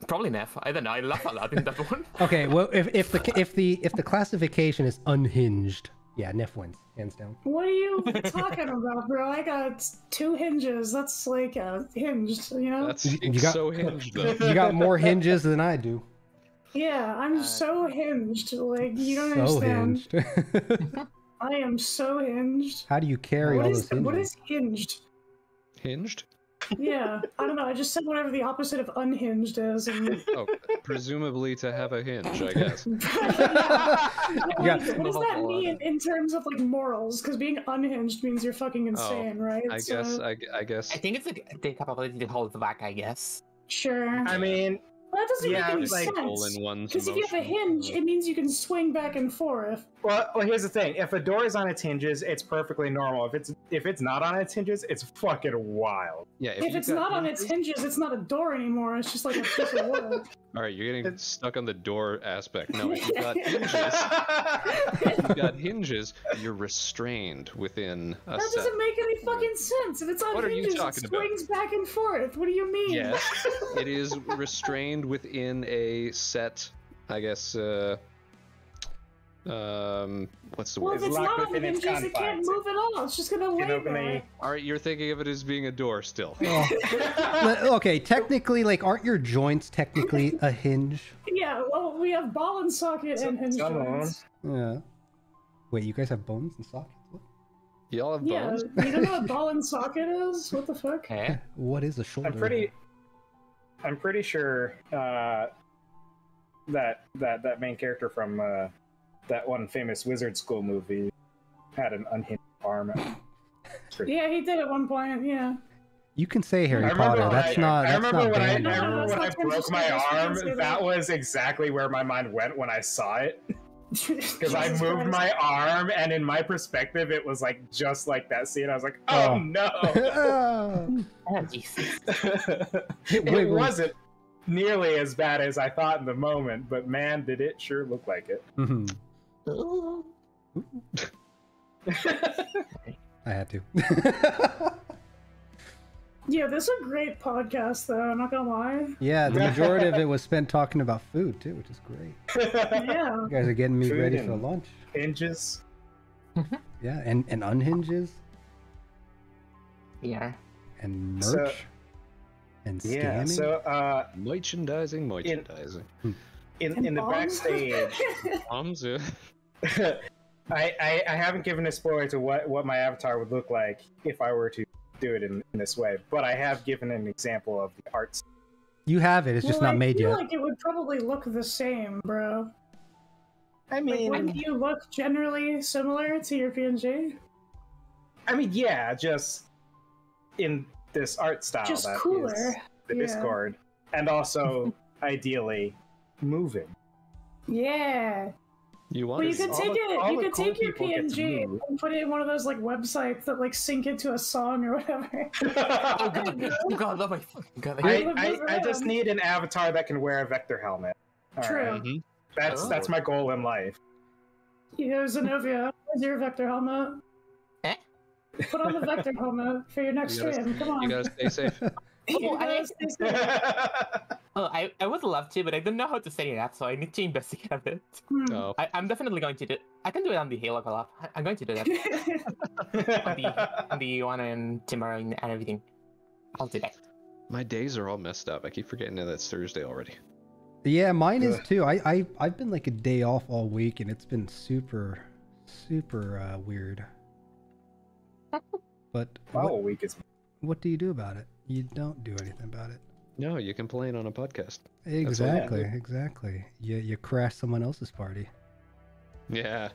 Probably Neff. I don't know. I laugh a lot in that one. Okay, well, if the classification is unhinged, yeah, Neff wins hands down. What are you talking about, bro? I got 2 hinges. That's like hinged, you know? That's You got- so hinged, though. You got more hinges than I do. Yeah, I'm so hinged. Like, you don't So understand. hinged. I am so hinged. How do you carry all those hinges? What is hinged? Hinged? Yeah, I don't know. I just said whatever the opposite of unhinged is. And... Oh, presumably to have a hinge, I guess. Yeah. What does that mean in terms of like morals? Because being unhinged means you're fucking insane, right? I So, guess. I guess. I think it's the capability to hold back. I guess. Sure. I mean, That doesn't yeah, make any like, sense. All-in-one's Because if you have a emotion. hinge, it means you can swing back and forth. well, here's the thing: if a door is on its hinges, it's perfectly normal. If it's not on its hinges, it's fucking wild. Yeah. If you've it's got not on its hinges, it's not a door anymore. It's just like a piece of wood. All right, you're getting stuck on the door aspect. No, if you've got hinges, you're restrained within a That set. doesn't make any fucking sense. If it's on What are you hinges, it talking about? swings back and forth. What do you mean? Yes, it is restrained within a set. I guess. What's the Well, word? if it's locked not on the within its hinges, it can't confines. move at all. It's just gonna lay open there. All right, you're thinking of it as being a door still. Okay, technically, like, aren't your joints technically a hinge? Yeah, well, we have ball and socket and hinge Some of 'em. joints. Yeah. Wait, you guys have bones and sockets? What? Y'all have Yeah, bones. you don't know what ball and socket is? What the fuck? Okay. What is a shoulder? I'm pretty sure that main character from that one famous Wizard School movie had an unhinged arm. Yeah, he did at one point, yeah. You can say Harry I remember Potter. when That's not. I That's remember not when I, banned. I No, remember that's when I not broke my consistent. arm. That's not That was exactly where my mind went when I saw it. Because I Jesus moved Christ. my arm, and in my perspective, it was like just like that scene. I was like, "Oh Oh. no!" Oh, Jesus. It wasn't nearly as bad as I thought in the moment, but man, did it sure look like it. Mhm. Ooh. I had to. Yeah, this is a great podcast, though. I'm not gonna lie. Yeah, the majority of it was spent talking about food too, which is great. Yeah. You guys are getting me Food ready for and- lunch. Hinges. Yeah, and unhinges Yeah. and merch So- and scamming. Yeah. So, Merchandising. in the bombs? backstage, Bombs, yeah. I haven't given a spoiler to what my avatar would look like if I were to do it in this way, but I have given an example of the art. You have it. It's just not made I feel yet. like it would probably look the same, bro. I Like, mean, wouldn't you look generally similar to your PNG? yeah, just in this art style Just that cooler. is the Yeah. Discord, and also ideally moving. Yeah. You want Well, you to could all take the- it. all You the could cool take your people get to PNG move. and put it in one of those like websites that like sync it to a song or whatever. Oh god. Oh god. Oh my fucking god. I just need an avatar that can wear a vector helmet. All True. right? Mhm. That's my goal in life. Xenovia, where's your vector helmet? Eh? Put on the vector helmet for your next stream. Come on. You gotta stay safe. I would love to, but I don't know how to set it up, so I need to investigate a bit. Oh. I'm definitely going to do. I can do it on the Halo collab. I'm going to do that on the one and tomorrow and everything. I'll do that. My days are all messed up. I keep forgetting that it's Thursday already. Yeah, mine is too. I've been like a day off all week, and it's been super weird. But All week is. what do you do about it? You don't do anything about it. No, you complain on a podcast. Exactly, exactly. You crash someone else's party. Yeah.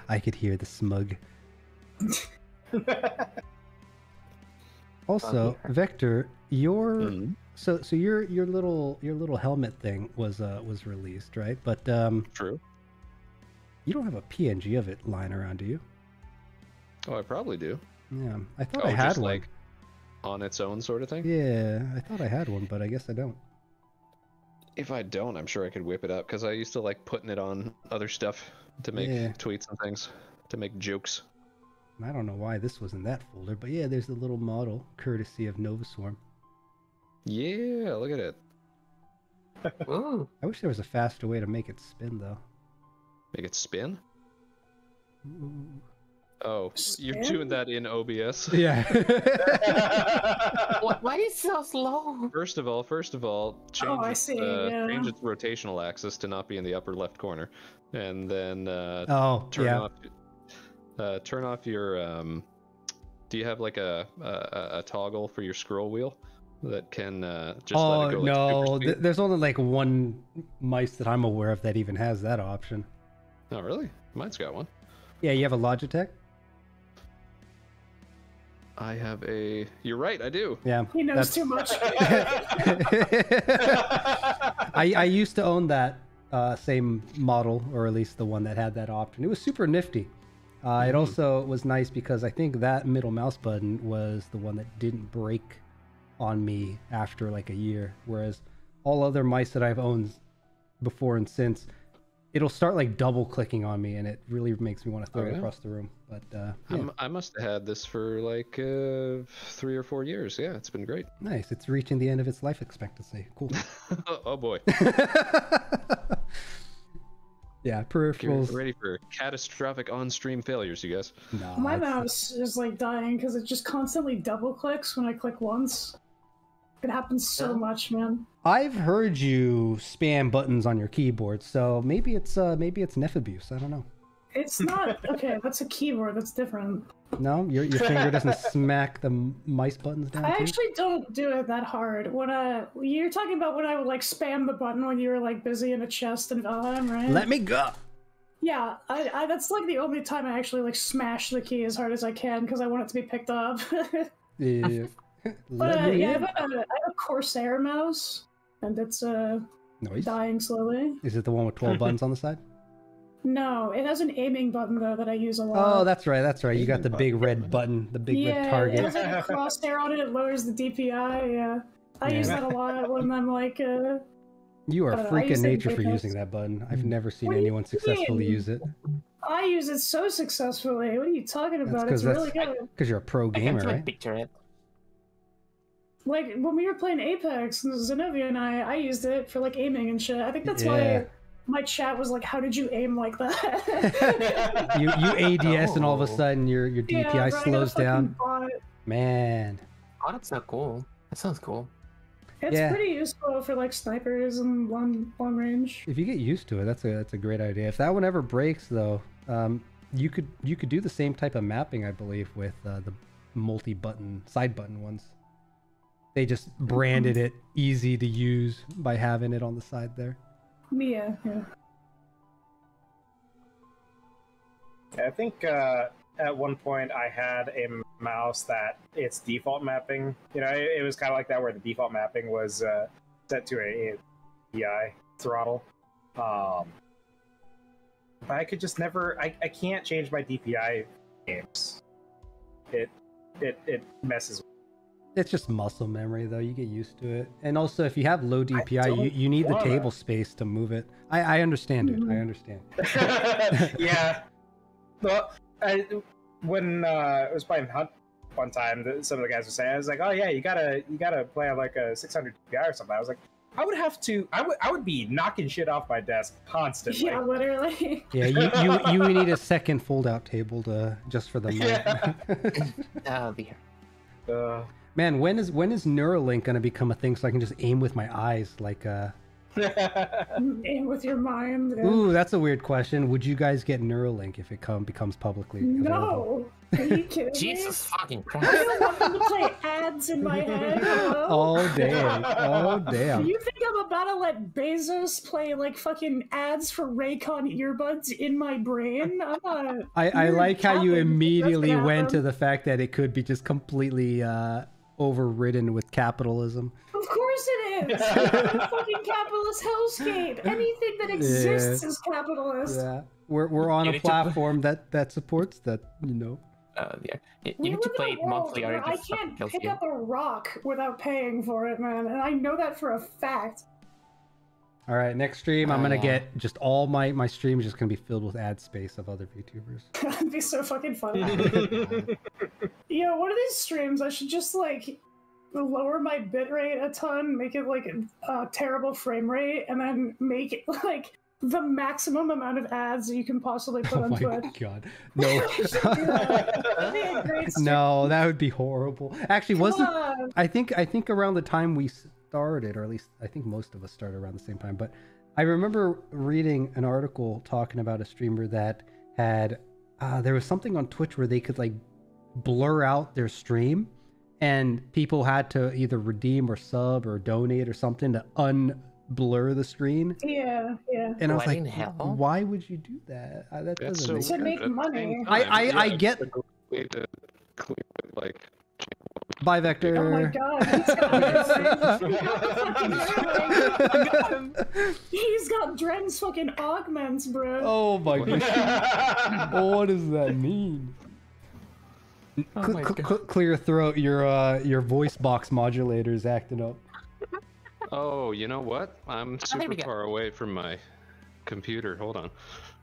I could hear the smug. Also, Vector, your so your little helmet thing was released, right? But True. you don't have a PNG of it lying around, do you? Oh, I probably do. Yeah, I thought I had just one. like on its own sort of thing. Yeah, I thought I had one, but I guess I don't. If I don't, I'm sure I could whip it up because I used to like putting it on other stuff to make tweets and things, to make jokes. I don't know why this was in that folder, but yeah, there's a little model courtesy of Novaswarm. Yeah, look at it. Ooh. I wish there was a faster way to make it spin, though. Make it spin? Ooh. Oh, you're doing that in OBS. Yeah. Why is it so slow? First of all, change, I see, change its rotational axis to not be in the upper left corner, and then turn off your. Do you have like a toggle for your scroll wheel that can just let it go? No, like there's only like one mice that I'm aware of that even has that option. Oh really? Mine's got one. Yeah, you have a Logitech? I have a. You're right, I do. Yeah. He knows too much. I used to own that same model, or at least the one that had that option. It was super nifty. It also was nice because I think that middle mouse button was the one that didn't break on me after like a year, whereas all other mice that I've owned before and since, it'll start like double clicking on me, and it really makes me want to throw it across the room. But yeah. I must have had this for like 3 or 4 years. Yeah, it's been great. Nice. It's reaching the end of its life expectancy. Cool. Oh boy. Yeah, peripherals. Get ready for catastrophic on-stream failures, you guys. No, My mouse is like dying because it just constantly double clicks when I click once. It happens so much, man. I've heard you spam buttons on your keyboard, so maybe it's Neff abuse. I don't know. It's not okay. That's a keyboard. That's different. No, your finger doesn't smack the mice buttons down. I too? actually don't do it that hard. When you're talking about when I would like spam the button when you were like busy in a chest in Valheim, right? Let me go. Yeah, I that's like the only time I actually like smash the key as hard as I can because I want it to be picked up. Yeah. But yeah, I have a Corsair mouse, and it's Noise. dying slowly. Is it the one with 12 buttons on the side? No, it has an aiming button though that I use a lot. Oh, that's right. That's right. You got the big red button, the big red target. It has like a crosshair on it. It lowers the DPI. Yeah, I use that a lot when I'm like. You are a freak of nature for using that button. I've never seen anyone successfully use it. I use it so successfully. What are you talking about? It's really good. Because you're a pro gamer, I can right? picture it. Like when we were playing Apex, Xenovia and I used it for like aiming and shit. I think that's why my chat was like, "How did you aim like that?" you ADS and all of a sudden your DPI slows down. Man. Oh, that's so cool. That sounds cool. It's pretty useful for like snipers and long range. If you get used to it, that's a great idea. If that one ever breaks, though, you could do the same type of mapping, I believe, with the multi-button side button ones. They just branded it easy to use by having it on the side there. Yeah. I think at one point I had a mouse that its default mapping, it was kind of like that where the default mapping was set to a DPI throttle. But I could just never, I can't change my DPI games. It messes with It's just muscle memory, though. You get used to it. And also, if you have low DPI, you need the table space to move it. I understand it. I understand. Yeah. Well, when I was playing Hunt one time, some of the guys were saying, I was like, "Oh yeah, you gotta play on like a 600 DPI or something." I was like, I would be knocking shit off my desk constantly. Yeah, literally. Yeah, you need a second fold-out table just for the mic. Oh dear. Man, when is Neuralink gonna become a thing so I can just aim with my eyes like Aim with your mind. Yeah. Ooh, that's a weird question. Would you guys get Neuralink if it becomes publicly available? No. Are you kidding Jesus me? fucking Christ. I don't want them to play ads in my head. Hello? Oh damn. Oh damn. You think I'm about to let Bezos play like fucking ads for Raycon earbuds in my brain? I'm not. I like how you immediately That's went to happen. the fact that it could be just completely overridden with capitalism. Of course it is. Fucking capitalist hellscape. Anything that exists is capitalist. Yeah. We're on You a need to- platform that supports that, Yeah. You We need to live play in it a world monthly or where it I just fucking can't kills pick you. up a rock without paying for it, man, and I know that for a fact. All right, next stream I'm gonna yeah. get just all my stream is just gonna be filled with ad space of other VTubers. That'd be so fucking funny. Yo, one of these streams, I should just like lower my bitrate a ton, make it like a terrible frame rate, and then make it like the maximum amount of ads that you can possibly put Oh on my Twitch. god. No. That'd be a great stream. No, that would be horrible. Actually, wasn't Come on. I think around the time we started, or at least I think most of us started around the same time, but I remember reading an article talking about a streamer that had there was something on Twitch where they could like blur out their stream, and people had to either redeem or sub or donate or something to unblur the screen. Yeah. And I was What like, in hell? why would you do that? That That's doesn't so make To sense. make money. I get it's a good way to clear, like, Bye, Vector. Oh my god, he's got Dren's fucking augments, bro. Oh my god. What does that mean? Oh my God. Clear throat. Your voice box modulator is acting up. oh, you know what? I'm there super we go. far away from my computer. Hold on.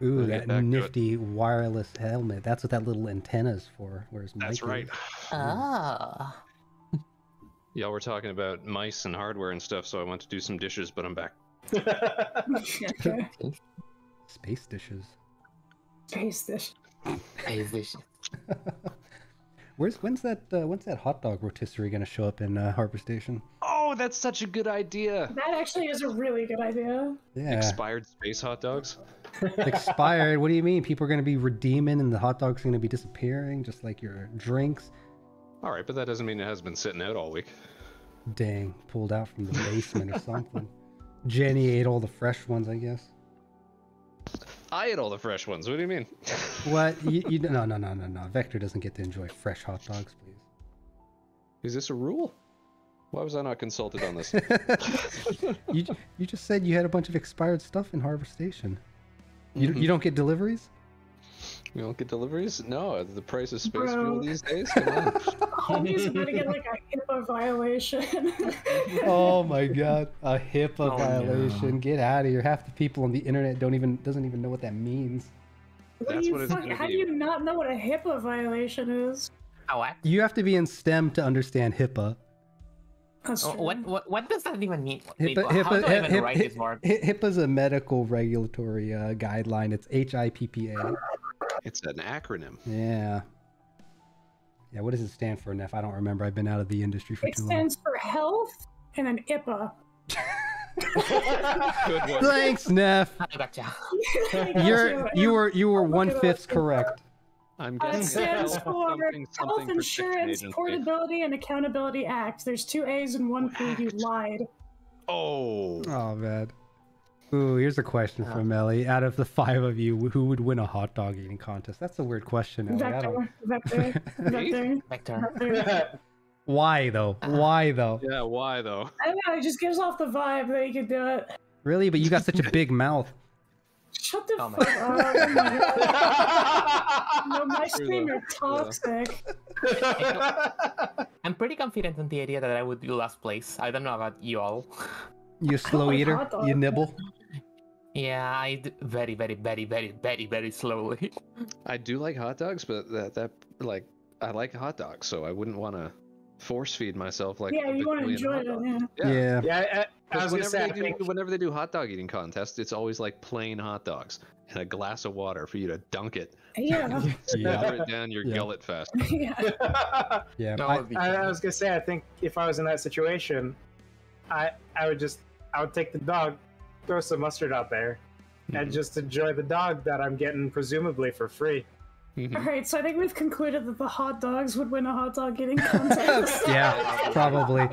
Ooh, I'll get that back to it. nifty wireless helmet. That's what that little antenna's for. Where's That's Mikey? right. Ah. Y'all were talking about mice and hardware and stuff, so I went to do some dishes, but I'm back. Okay. Space dishes. Face this. When's that hot dog rotisserie gonna show up in Harbor Station? Oh, that's such a good idea. That actually is a really good idea. Yeah, Expired space hot dogs. expired. What do you mean? People are gonna be redeeming, and the hot dogs are gonna be disappearing, just like your drinks. All right, but that doesn't mean it has been sitting out all week. Dang, pulled out from the basement or something. Jenny ate all the fresh ones, I guess. I ate all the fresh ones. What do you mean? What? No. Vector doesn't get to enjoy fresh hot dogs, please. Is this a rule? Why was I not consulted on this? You just said you had a bunch of expired stuff in Harbor Station. You don't get deliveries? We don't get deliveries? No, the price of space Bro. fuel these days? Come on. Homie's gonna get like a HIPAA violation. Oh my god, a HIPAA Oh, violation. no. Get out of here. Half the people on the internet doesn't even know what that means. That's what it's gonna How do be. you not know what a HIPAA violation is? Oh, what? You have to be in STEM to understand HIPAA. That's Oh, true. what does that even mean? HIPAA, How do I even write this word? HIPAA's a medical regulatory guideline. It's HIPPA. It's an acronym. Yeah. Yeah, what does it stand for, Neff? I don't remember. I've been out of the industry for It too long. stands for health and an IPA. Good one. Thanks, Neff. I gotcha. You were I'll look it up. 1/5 correct. I'm It guessing stands health for something Health protection Insurance agency. Portability and Accountability Act. There's 2 A's and 1 P. You lied. Oh, Oh man. Ooh, here's a question from Ellie. Out of the 5 of you, who would win a hot dog eating contest? That's a weird question, Ellie. I don't... Vector. Vector. Vector. Why though? Why though? yeah. Why though? I don't know, it just gives off the vibe that you could do it. Really? But you got such a big mouth. Shut the Oh my fuck up. Oh my God. No, my stream are toxic. I'm pretty confident in the idea that I would do last place. I don't know about you all. You slow like eater? hot dogs. You nibble? Yeah, I do very, very, very, very, very, very slowly. I do like hot dogs, but that like I like hot dogs, so I wouldn't want to force feed myself like. Yeah, a you want to bajillion enjoy hot it, dogs. yeah. Yeah, I was gonna Whenever say, I they do, think whenever they do hot dog eating contests, it's always like plain hot dogs and a glass of water for you to dunk it, Yeah. smother it down your gullet fast. Yeah. Yeah. No, I was gonna say, I think if I was in that situation, I would take the dog, throw some mustard out there, and just enjoy the dog that I'm getting presumably for free. Alright, so I think we've concluded that the hot dogs would win a hot dog eating contest. Yeah, probably.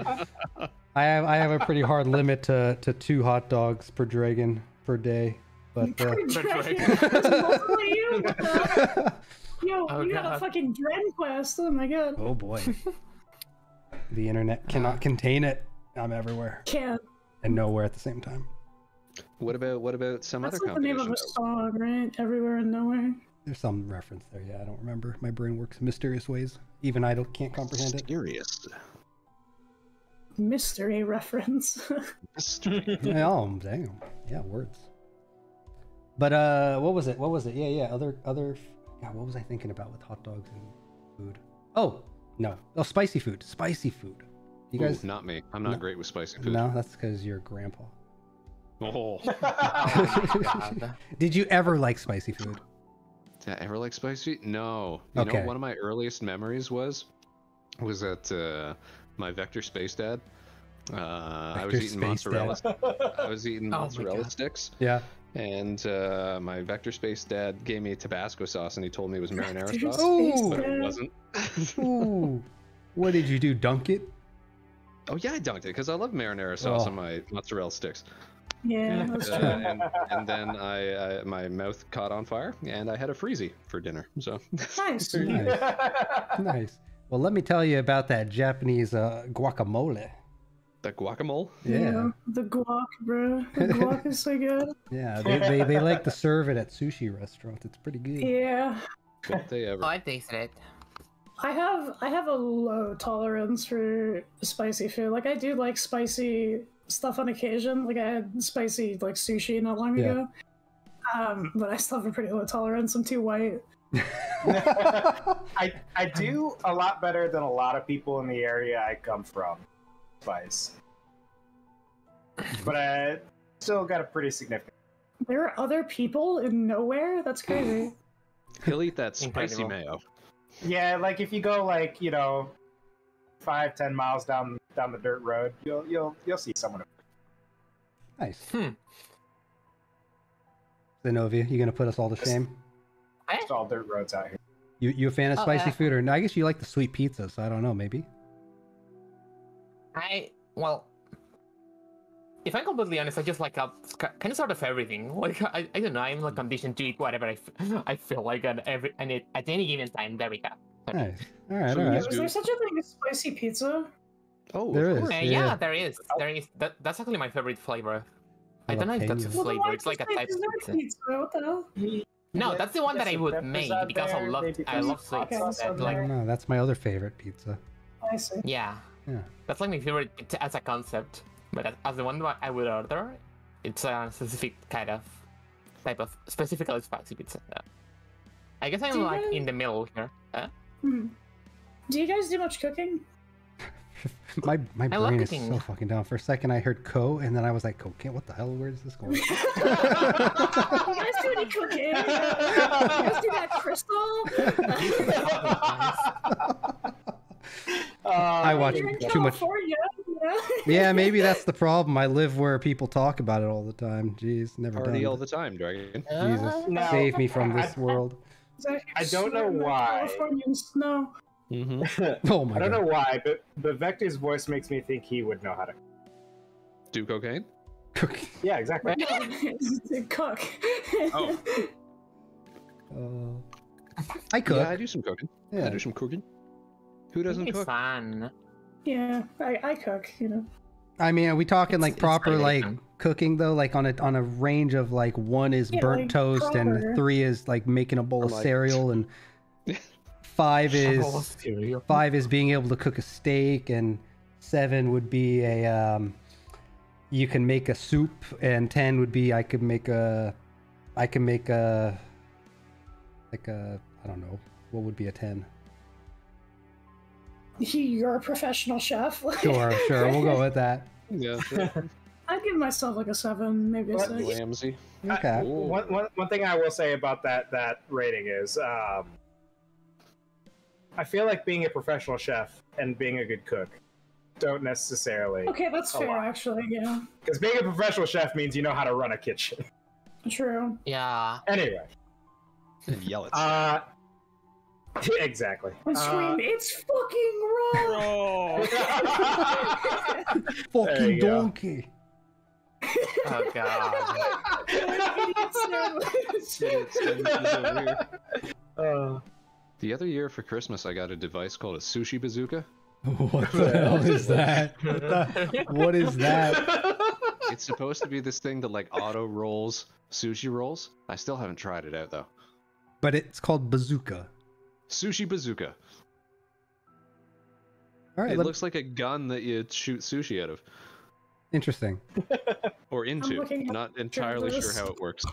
I have a pretty hard limit to 2 hot dogs per dragon per day. But That's mostly you. What the- Yo, Oh, you got a God. fucking Dren quest. Oh my god. oh boy. The internet cannot contain it. I'm everywhere Can't. and nowhere at the same time. What about some That's other like the name of competition? a song, right? Everywhere and nowhere. There's some reference there. Yeah, I don't remember. My brain works in mysterious ways. Even I can't comprehend it. Mysterious. Mystery reference. Oh, damn. Yeah, words. But what was it? Yeah. Other. God, what was I thinking about with hot dogs and food? Oh no. Oh, spicy food. Spicy food. You guys? Ooh, not me. I'm not No. great with spicy food. No, that's because you're grandpa. Oh. God. Did you ever like spicy food? Did I ever like spicy? No. You Okay. know, one of my earliest memories was at my Vector Space Dad. I was Vector eating Space mozzarella. I was eating Oh my mozzarella God. sticks, Yeah. and my Vector Space Dad gave me Tabasco sauce, and he told me it was marinara Vector sauce, Space Ooh. but it Dad. wasn't. Ooh. What did you do? Dunk it? Oh yeah, I dunked it because I love marinara sauce Oh. on my mozzarella sticks. Yeah, that's true. And then my mouth caught on fire, and I had a freezy for dinner. So Nice. Nice. Nice. Well, let me tell you about that Japanese guacamole. the guacamole. Yeah. The guac, bro. The guac is so good. Yeah. They like to serve it at sushi restaurants. It's pretty good. Yeah. Don't they ever? Oh, I tasted it. I have a low tolerance for spicy food. Like I do like spicy stuff on occasion. Like I had spicy like sushi not long Yeah. ago. But I still have a pretty low tolerance. I'm too white. I do a lot better than a lot of people in the area I come from. Spice. But I still got a pretty significant. There are other people in nowhere? That's crazy. He'll eat that spicy Incredible. mayo. Yeah, like if you go 5-10 miles down the dirt road, you'll see someone. Nice. Hmm. Xenovia, you gonna put us all to shame? It's all dirt roads out here. You a fan of Oh, spicy food, or no? I guess you like the sweet pizza, so I don't know. Maybe. Well, if I'm completely honest, I just like kind of sort of everything. Like I don't know, I'm like conditioned to eat whatever I feel like at any given time. There we go. Nice. All right. So All right. yes, Is there such a thing as spicy pizza? Oh, There of is. course. Yeah, Yeah. there is. That's actually my favorite flavor. I don't know if that's a Jalapeno. Well, then flavor. why It's like a just say type of dessert pizza. pizza? What the hell? No, Yeah, that's the one that I some would peppers make out because there, maybe I love some sweets. hot sauce That, on like, there. No, that's my other favorite pizza. I see. yeah, Yeah. that's like my favorite pizza as a concept. But as the one that I would order, it's a specific kind of type of specifically spicy pizza. I guess Do I'm you like guys- in the middle here. Hmm. Do you guys do much cooking? My I love brain is cooking. so fucking down. For a second, I heard co, and then I was like, cocaine. What the hell? Where is this going? You guys do any cooking? You guys do that crystal? I watch You're in too much. California, yeah. Yeah, maybe that's the problem. I live where people talk about it all the time. Jeez, never Party done. all the time, Dragon. Jesus, No. save me from this world. I don't know Sweating like why. Californian snow. Mm-hmm. Oh my I don't god. know why, but Vector's voice makes me think he would know how to. Do cocaine? Yeah, exactly. Cook. Oh. I cook. Yeah, I do some cooking. Yeah. I do some cooking. Who doesn't It's cook? fun. Yeah, I cook, you know. I mean, are we talking like It's proper very like fun. cooking though? Like on a range of like 1 is Yeah, burnt like toast proper. and 3 is like making a bowl of Like- cereal and 5 is Cereal. 5 is being able to cook a steak and 7 would be a you can make a soup and 10 would be I can make a like a I don't know, what would be a 10? You're a professional chef. Sure, we'll go with that. Yeah, sure. I'd give myself like a 7, maybe a What? 6. Ramsey. Okay. One thing I will say about that rating is, I feel like being a professional chef and being a good cook don't necessarily. Okay, that's fair, lot. actually. Yeah, Because being a professional chef means you know how to run a kitchen. true. Yeah. Anyway, And yell at exactly. And scream, "It's fucking wrong!" Fucking There you go. donkey. Oh god. The other year for Christmas, I got a device called a Sushi Bazooka. What the hell is that? What is that? It's supposed to be this thing that like auto rolls sushi rolls. I still haven't tried it out though. But it's called Bazooka. Sushi Bazooka. All right, It looks like a gun that you shoot sushi out of. interesting. Or into. looking at Not entirely sure this. how it works.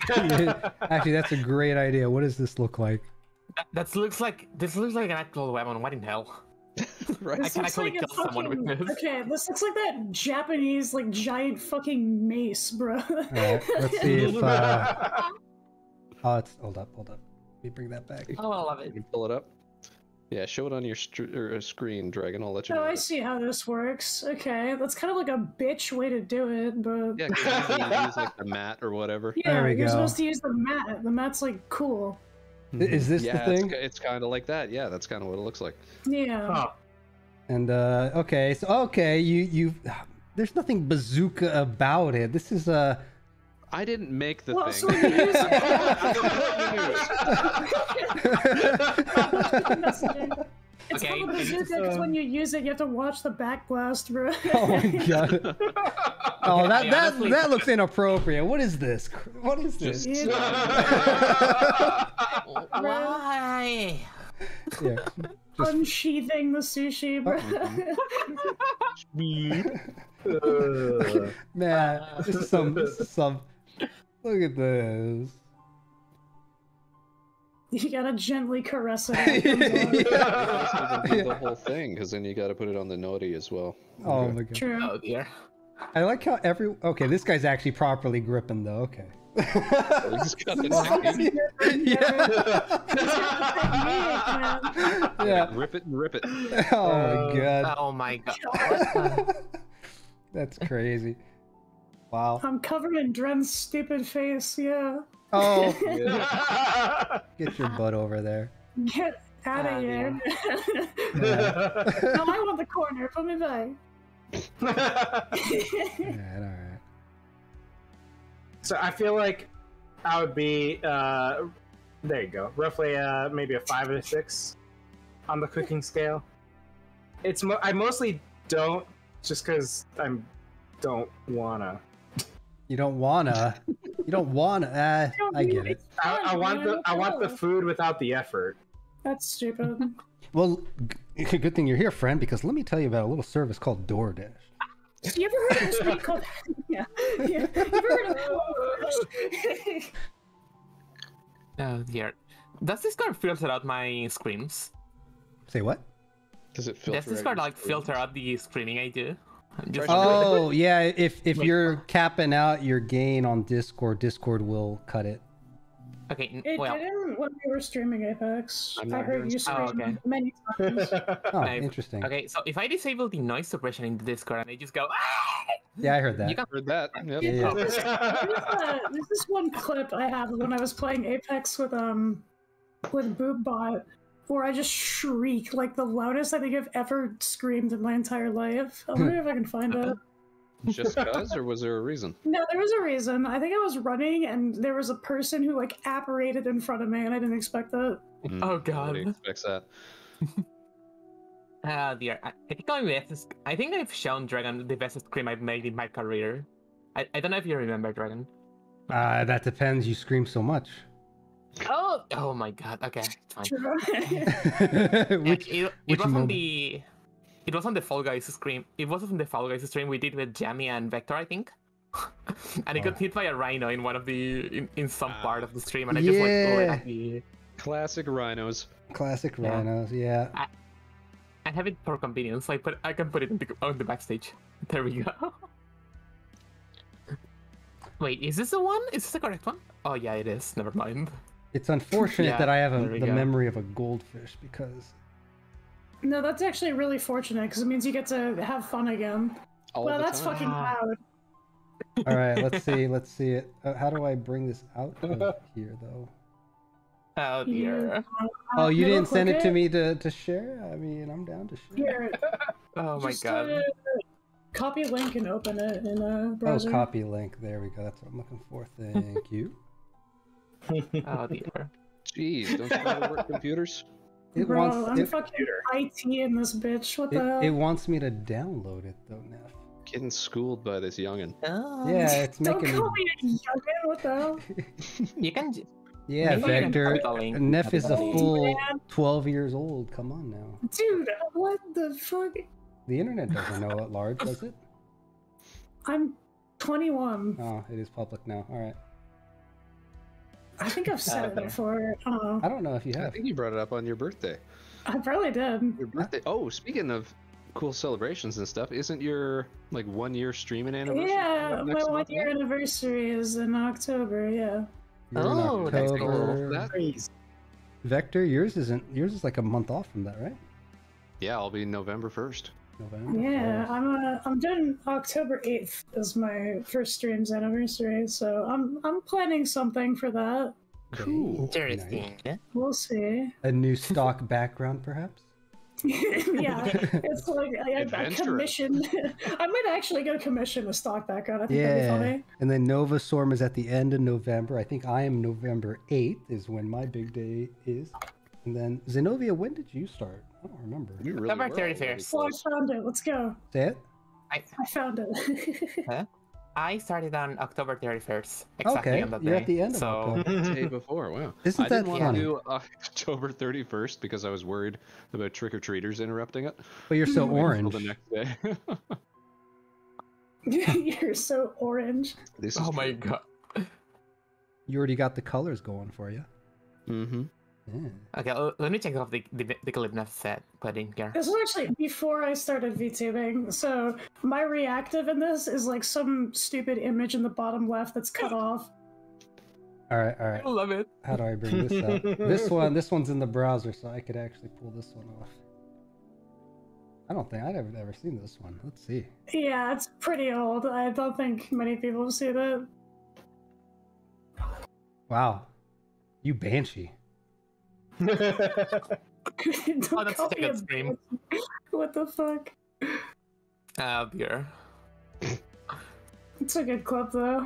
Actually, that's a great idea. What does this look like? This looks like an actual weapon. What in hell? Right? I This can looks actually like a kill someone with fucking- this. Okay, this looks like that Japanese, like, giant fucking mace, bro. All right, let's see if. Oh, it's hold up. Let me bring that back. Oh, I love it. You can pull it up. Yeah, show it on your screen, Dragon. I'll let you know. Oh, I see how this works. Okay, that's kind of like a bitch way to do it, but Yeah, 'cause usually you use like the mat or whatever. yeah, There we you're go. supposed to use the mat. The mat's like cool. Is this Yeah, the thing? it's kind of like that. Yeah, that's kind of what it looks like. Yeah. Huh. And okay, so okay, you there's nothing bazooka about it. This is I didn't make the Well, thing. so you use Messaging. It's Okay, called a I need to- bazooka because when you use it, you have to watch the back blast, bro. oh my god. Oh, Okay, honestly- that looks inappropriate. What is this? What is this? Just, Why? Yeah. Unsheathing the sushi, bro. Man, this is some look at this. You gotta gently caress it. the whole thing, because then you got to put it on the noti as well. Oh my god. True. Oh dear. I like how okay, this guy's actually properly gripping though. Okay. He's got the Yeah. Yeah. Rip it and rip it. Oh my god. Oh my god. That's crazy. Wow. I'm covered in Dren's stupid face, yeah. Oh, Yeah. get your butt over there. Get out of Ah, here. Yeah. No, I want the corner. Put me back. Alright, alright. So I feel like I would be there you go, roughly maybe a 5 or a 6 on the cooking scale. It's I mostly don't, just because don't wanna. You don't wanna. I get it. I want the food without the effort. That's stupid. Well, good thing you're here, friend, because let me tell you about a little service called DoorDash. You ever heard of this thing called? Yeah. You ever heard of Oh dear. Does this card filter out my screams? Say what? Does it filter? Does this out card your like screen? filter out the screaming I do? Just Oh, yeah. If Wait. you're capping out your gain on Discord will cut it. okay. It Well, didn't when we were streaming Apex. I'm I not heard you Oh, scream okay. many times. Oh, I've- interesting. okay. So if I disable the noise suppression in the Discord and I just go, ah! Yeah, I heard that. You can Heard that? Yep. Yeah, yeah. There's this one clip I have when I was playing Apex with Boobbot, where I just shriek like the loudest I think I've ever screamed in my entire life. I wonder if I can find it. Just cause, or was there a reason? No, there was a reason. I think I was running and there was a person who like apparated in front of me and I didn't expect that. Oh, God. Nobody expects that. Dear. I think I've shown Dragon the best scream I've made in my career. I don't know if you remember Dragon. That depends. You scream so much. Oh my god. Okay, fine. which It was on the. It was on the Fall Guys stream. It was on the Fall Guys stream we did with Jamie and Vector, I think. And he got hit by a rhino in one of the in some part of the stream, and I just like let at the classic rhinos. Classic rhinos, yeah. I have it for convenience. I can put it on the backstage. There we go. Wait, is this the one? Is this the correct one? Oh yeah, it is. Never mind. It's unfortunate that I have the go. memory of a goldfish because. No, that's actually really fortunate because it means you get to have fun again. Well, that's fucking loud. All right, let's see it. How do I bring this out of here, though? Oh dear. Oh, you didn't send it to me to share? I mean, I'm down to share. Here, Oh my just, god. Copy link and open it in a browser. Oh, copy link. There we go. That's what I'm looking for. Thank you. Oh dear. Jeez, don't you know how to work computers? It Bro, wants I'm fucking IT in this bitch. What the hell? it wants me to download it though, Neff. Getting schooled by this youngin. Yeah, it's Don't making call me a youngin. What the hell? You can. Yeah, Maybe you can Vector. copy the link. Neff is a Oh, full man. 12 years old. Come on now. Dude, what the fuck? The internet doesn't know at large, does it? I'm 21. Oh, it is public now. All right. I think I've said it before. I don't know. I don't know if you I have. think you brought it up on your birthday. I probably did. Your birthday. Oh, speaking of cool celebrations and stuff, isn't your like 1 year streaming anniversary? Yeah, my next 1 month? year anniversary is in October. Yeah. You're in Oh, that's October. cool. That- Vector, yours is like a month off from that, right? Yeah, I'll be November 1st. November. Yeah, first. I'm doing October 8th as my first stream's anniversary, so I'm planning something for that. Cool. Interesting. Nice. We'll see. A new stock background, perhaps. Yeah, it's like I Adventure. commission. I might actually go commission a stock background. I think that'd be Yeah. funny. And then Nova Storm is at the end of November. I think I am November 8th is when my big day is. And then Xenovia, when did you start? I don't remember. We really October were all 31st. really So I close. found it. Let's go. Say it? I found it. I started on October 31st. Exactly Okay, on that you're day. at the end of so, October. The day before, wow. Isn't I that didn't want funny? to do October 31st because I was worried about trick-or-treaters interrupting it. But you're so Until orange. the next day. You're so orange. This is oh my god. You already got the colors going for you. Mm-hmm. Yeah. Okay, let me check off the clip Neff said put in here. This was actually before I started VTubing, so my reactive in this is like some stupid image in the bottom left that's cut off. All right, all right. I love it. How do I bring this up? This one's in the browser, so I could actually pull this one off. I don't think I've ever seen this one. Let's see. Yeah, it's pretty old. I don't think many people have seen it. Wow, you Banshee. Don't Oh, that's call such a me good stream. bitch. What the fuck? Dear. It's a good clip though.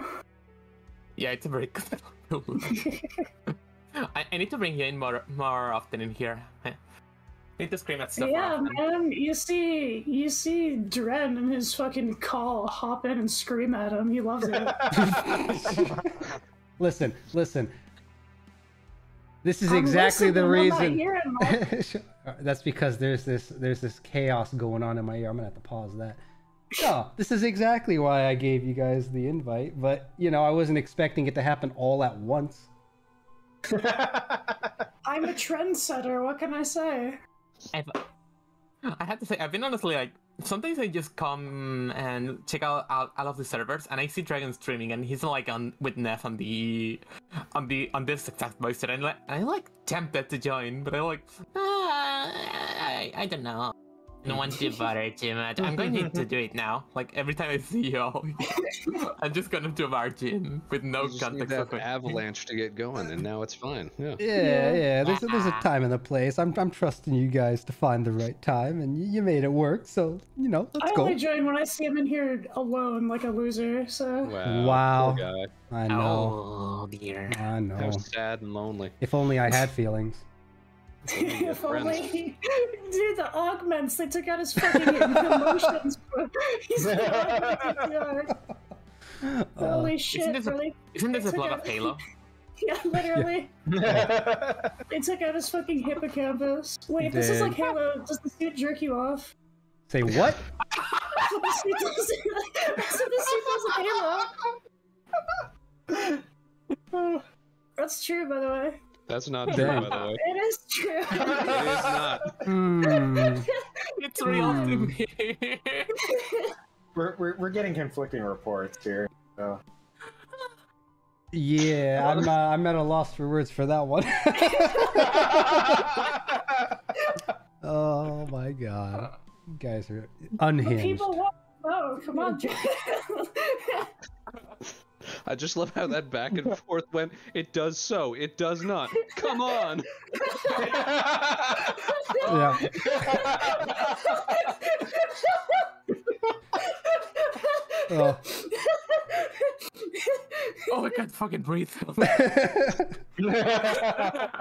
Yeah, it's a very good. I need to bring you in more often in here. I need to scream at stuff. more Yeah, often. man. You see Dren and his fucking call hop in and scream at him. He loves it. Listen. This is I'm exactly the listening, I'm not reason. hearing much. That's because there's this chaos going on in my ear. I'm gonna have to pause that. No, this is exactly why I gave you guys the invite, but you know I wasn't expecting it to happen all at once. I'm a trendsetter. What can I say? I have to say, I've been honestly like, sometimes I just come and check out all of the servers, and I see Dragon streaming, and he's like on with Neff on this exact voice, and I'm like tempted to join, but I'm like, I don't know. I don't want to bother too much. I'm going to do it now. Like every time I see y'all, I'm just gonna do margin with no You just need context. that of it. avalanche to get going, and now it's fine. Yeah. Yeah. There's a time and a place. I'm trusting you guys to find the right time, and you made it work. So you know, let's I go. only join when I see him in here alone, like a loser. So Wow. Poor guy. I know. Oh dear. I How know. sad and lonely. If only I had feelings. if only, dude, the augments, they took out his fucking emotions. He's Holy shit! Isn't this a plot of Halo? Yeah, literally. Yeah. They took out his fucking hippocampus. Wait, if this is like Halo, does the suit jerk you off? Say what? That's what the suit does in Halo. That's true, by the way. That's not true, by the way. It is true. It is not. It's real to me. We're getting conflicting reports here. So. Yeah, I'm at a loss for words for that one. Oh my god, you guys are unhinged. People want oh, come on, I just love how that back and forth went. It does so. It does not. Come on. Yeah. Oh. Oh, I can't fucking breathe.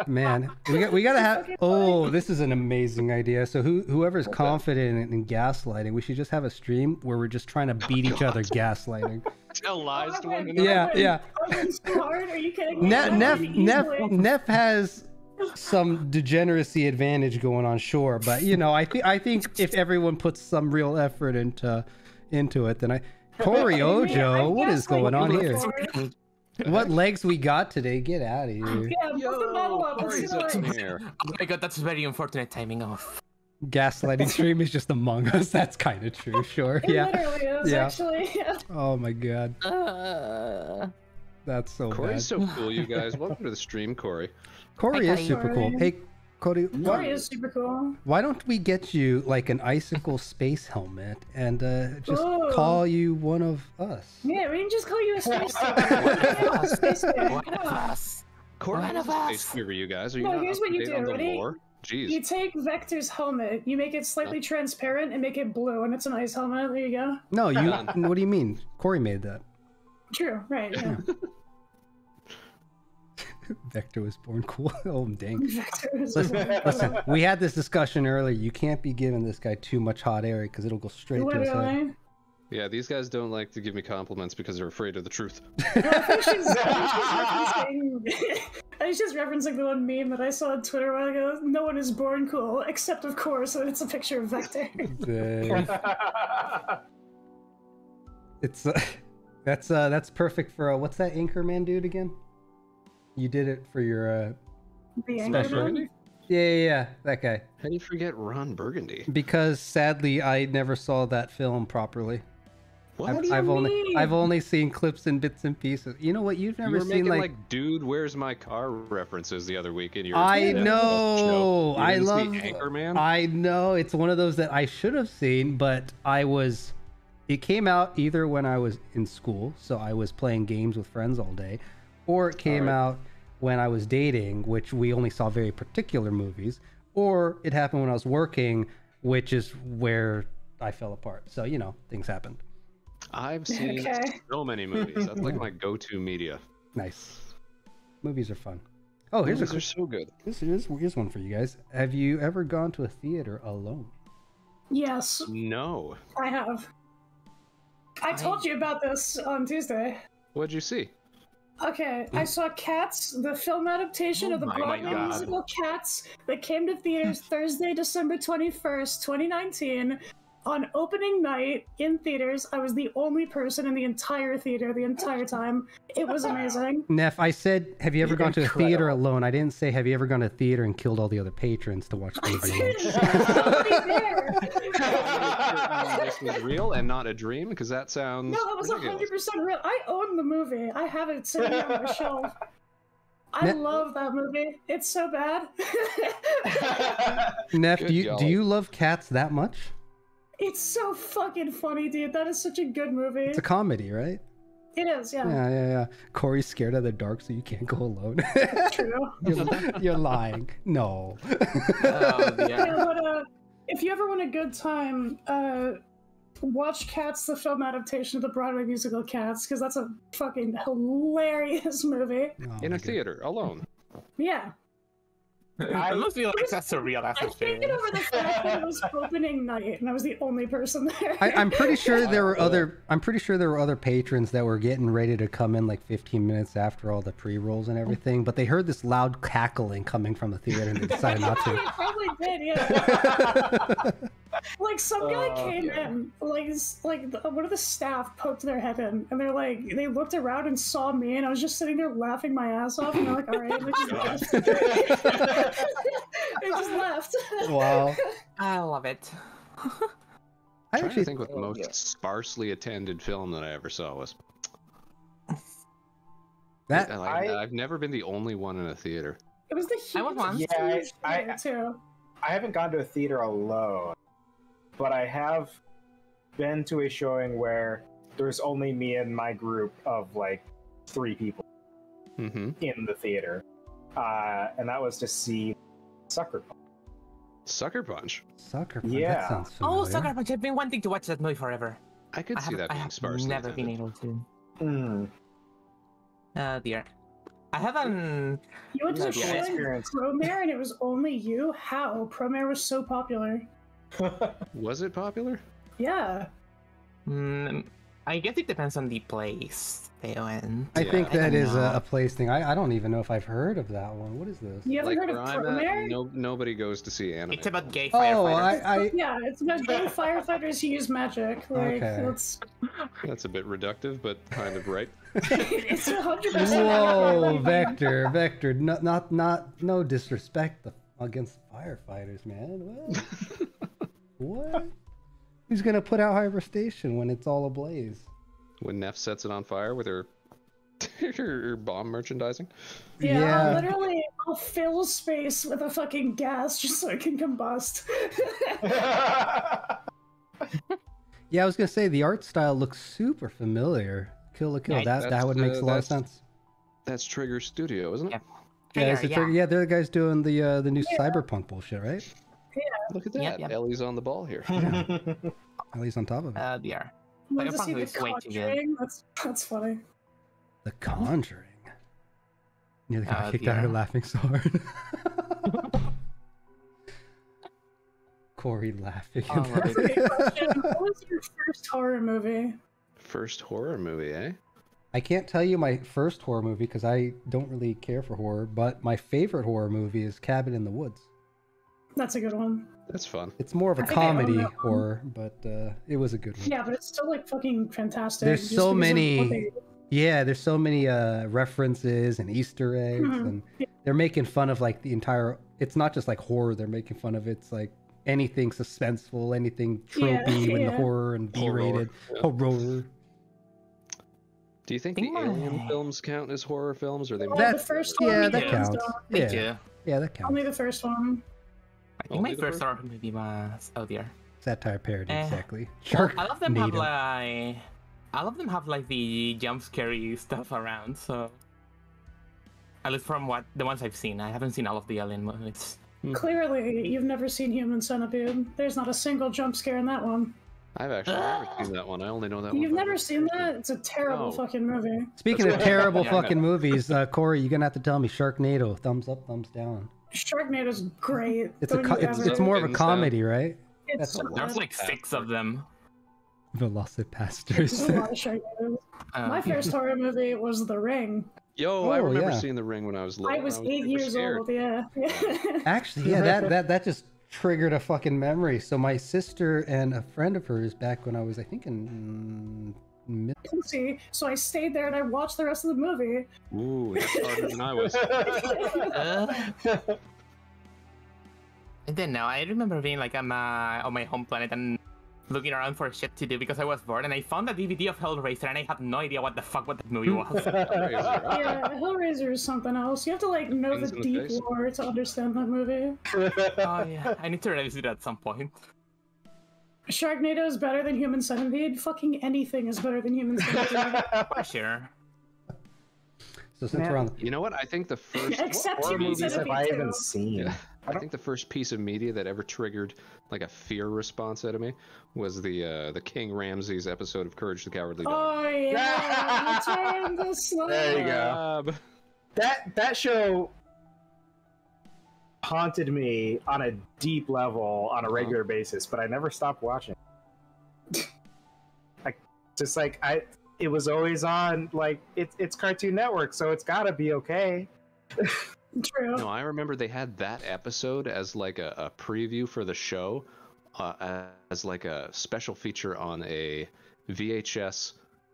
Man, we gotta have. Oh, this is an amazing idea. So whoever's confident in gaslighting, we should just have a stream where we're just trying to beat each other gaslighting. Tell lies to one another. Yeah. Are you kidding me? Neff has some degeneracy advantage going on, sure, but you know, I think if everyone puts some real effort into it, then Corey Ojo, what is going on here? What legs we got today? Get out of here. Yeah, put the bottle up. Corey's up here. Oh my god, that's very unfortunate timing off. Gaslighting stream is just Among Us. That's kind of true, sure. It literally is, Yeah. actually. Yeah. Oh my god. That's so Corey's bad. so cool, you guys. Welcome to the stream, Corey. Corey is super cool. Hey, Cody, Corey is super cool. why don't we get you like an icicle space helmet and just Ooh. call you one of us? Yeah, we can just call you a space Corey One has of a us. space fever, you guys. Are you No, not here's up what to you date do, on the ready? lore? Jeez. You take Vector's helmet, you make it slightly transparent and make it blue, and it's an ice helmet. There you go. No, you. What do you mean? Corey made that. True, right, yeah. Vector was born cool. Oh dang. Vector is Listen, we had this discussion earlier. You can't be giving this guy too much hot air because it'll go straight to his head. literally. Yeah, these guys don't like to give me compliments because they're afraid of the truth. I was just referencing the one meme that I saw on Twitter a while ago. No one is born cool, except of course it's a picture of Vector. Dang. It's that's perfect for what's that Anchorman dude again? You did it for your The special. Anchorman? Yeah, that guy. How do you forget Ron Burgundy? Because sadly, I never saw that film properly. What? I've mean? only seen clips and bits and pieces. You know what? You've You never were seen making like "Dude, where's my car" references the other week in your. I show. know. You I didn't see love Anchorman. I know it's one of those that I should have seen, but it came out either when I was in school, so I was playing games with friends all day, or it came out when I was dating, which we only saw very particular movies, or it happened when I was working, which is where I fell apart. So, you know, things happened. I've seen so many movies. That's like my go-to media. Nice. Movies are fun. Oh, here's Movies are so good. here's one for you guys. Have you ever gone to a theater alone? Yes, No. I have. I told you about this on Tuesday. What'd you see? Okay, I saw Cats, the film adaptation of the Broadway God. musical Cats that came to theaters Thursday, December 21st, 2019. On opening night in theaters, I was the only person in the entire theater the entire time. It was amazing. Neff, I said, have you ever gone to a incredible. theater alone? I didn't say, have you ever gone to a theater and killed all the other patrons to watch the movie alone? This was real and not a dream, because that sounds. No, that was ridiculous. 100% real. I own the movie. I have it sitting on my shelf. I love that movie. It's so bad. Neff, Good do golly. you love Cats that much? It's so fucking funny, dude. That is such a good movie. It's a comedy, right? It is, yeah. Yeah. Corey's scared of the dark, so you can't go alone. True. You're lying. No. Oh, yeah. Yeah, but if you ever want a good time, watch Cats, the film adaptation of the Broadway musical Cats, because that's a fucking hilarious movie. Oh, In my a God. theater alone. Yeah. It must be like a surreal ass I think experience. over the fact that it was opening night and I was the only person there. I'm pretty sure there were other patrons that were getting ready to come in like 15 minutes after all the pre-rolls and everything, but they heard this loud cackling coming from the theater and they decided not They to. probably did, yeah. Like some guy came in, like one of the staff poked their head in, and they looked around and saw me, and I was just sitting there laughing my ass off, and they're like, "All right," and they just left. They just left. Wow. I love it. I trying actually to think what the most sparsely attended film that I ever saw was. that I've never been the only one in a theater. It was the I was once. huge theater, too. I haven't gone to a theater alone, but I have been to a showing where there's only me and my group of like 3 people in the theater, and that was to see Sucker Punch. Sucker Punch? Sucker Punch. Yeah. That sounds familiar. Oh, Sucker Punch! I've been wanting to watch that movie forever. I could see that I being have sparsely never attended. been able to. Mm. Dear. I haven't. You went to Yeah, a show in experience. Promare, and it was only you? How? Promare was so popular. Was it popular? Yeah. I guess it depends on the place they went. I think that don't is know. a place thing. I don't even know if I've heard of that one. What is this? You haven't Like heard where of I'm Promare? at, nobody goes to see anime. It's about gay Oh, firefighters. Yeah, it's about gay firefighters who use magic. Like, Okay. That's a bit reductive, but kind of right. it's 100%. Whoa, Vector, no disrespect against firefighters, man. What? What? Who's gonna put out Harbor Station when it's all ablaze? When Neff sets it on fire with her, her bomb merchandising. Yeah, literally, I'll fill space with a fucking gas just so it can combust. Yeah, I was gonna say the art style looks super familiar. Kill la Kill. Yeah, that would make a lot of sense. That's Trigger Studio, isn't it? Yep. Yeah, Trigger, yeah, they're the guys doing the new cyberpunk bullshit, right? Look at that. Yep. Ellie's on the ball here. At least on top of it. Dear. You want to Cyberpunk see the is way too good. Conjuring? That's funny. The Conjuring. Nearly got kicked out yeah. of laughing so hard. Corey laughing. Oh, love it. Okay, question. What was your first horror movie? First horror movie, eh? I can't tell you my first horror movie because I don't really care for horror, but my favorite horror movie is Cabin in the Woods. That's a good one. That's fun. It's more of a I think I own comedy that one. horror, but it was a good one. Yeah, but it's still like fucking fantastic. There's just so because of many- what they- Yeah, there's so many references and Easter eggs, Mhm. and they're making fun of like the entire. It's not just like horror; they're making fun of it's like anything suspenseful, anything tropey in the yeah. horror and B-rated horror. Do you think Think the my- Alien films count as horror films, or they? Well, more the That- first yeah, one, that yeah, counts. so- Me Yeah, too. yeah, that counts. Only the first one. I think Only my the first first- horror movie was Dear. Satire parody, Eh. exactly. Well, Shark. all of them have like. All of them have like the jump scary stuff around, so. At least from what the ones I've seen, I haven't seen all of the Alien movies. Clearly, you've never seen Human Centipede. There's not a single jump scare in that one. I've actually never seen that one. I only know that one. You've by never the seen description. that? It's a terrible No. fucking movie. Speaking That's of what- terrible Yeah, I know. fucking movies, Corey, you're gonna have to tell me Sharknado. Thumbs up, thumbs down. Sharknado's great. It's Don't you it's ever- more of a Thumbs down. comedy, right? It's so There's good. like 6 of them. Velocipastors. There's a lot of Sharknadoes. My Uh, first horror movie was The Ring. Yo, I Oh, remember yeah. seeing The Ring when I was little. I was 8 super years scared. old, yeah. Actually, yeah, that just triggered a fucking memory. So my sister and a friend of hers back when I was, I think, in Pussy. So I stayed there and I watched the rest of the movie. Ooh, that's harder than I was. I don't know. I remember being like on my home planet and looking around for shit to do because I was bored, and I found a DVD of Hellraiser, and I had no idea what the fuck that movie was. Yeah, Hellraiser is something else. You have to like know Things the in the deep face. lore to understand that movie. Oh yeah, I need to revisit it at some point. Sharknado is better than Human Centipede. Fucking anything is better than Human Centipede. For sure. So since we're on, You know what? I think the first Except Horror Human movies have I Centipede even too. seen? Yeah. I think the first piece of media that ever triggered like a fear response out of me was the King Ramses episode of Courage the Cowardly Dog. Oh yeah, Return the Slab. There you go. That show. haunted me on a deep level on a regular basis, but I never stopped watching. It was always on. Like it's Cartoon Network, so it's got to be okay. True. No, I remember they had that episode as like a preview for the show, as like a special feature on a VHS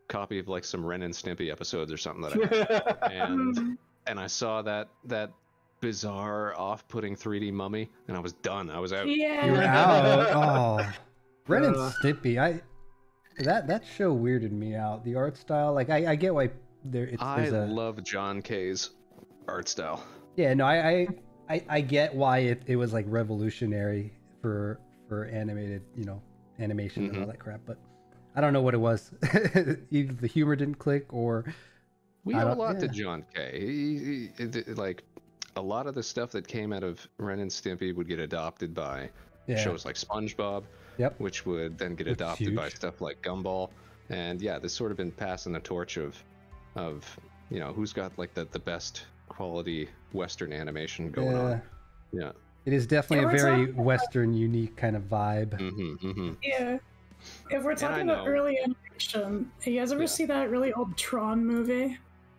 copy of like some Ren and Stimpy episodes or something that I had. and I saw that bizarre off-putting 3D mummy, and I was done. I was out. Yeah. You were out. Oh, Ren and Stimpy. That show weirded me out. The art style, like I get why I love John K's art style. Yeah, no, I get why it was like revolutionary for animated, animation and all that crap, but I don't know what it was. Either the humor didn't click or we owe a lot to John K. Like a lot of the stuff that came out of Ren and Stimpy would get adopted by shows like SpongeBob, which would then get adopted by stuff like Gumball, and this sort of been passing the torch of who's got like the best quality Western animation going on. Yeah, it is definitely a very Western unique kind of vibe. Yeah. If we're talking about early animation, you guys ever see that really old Tron movie?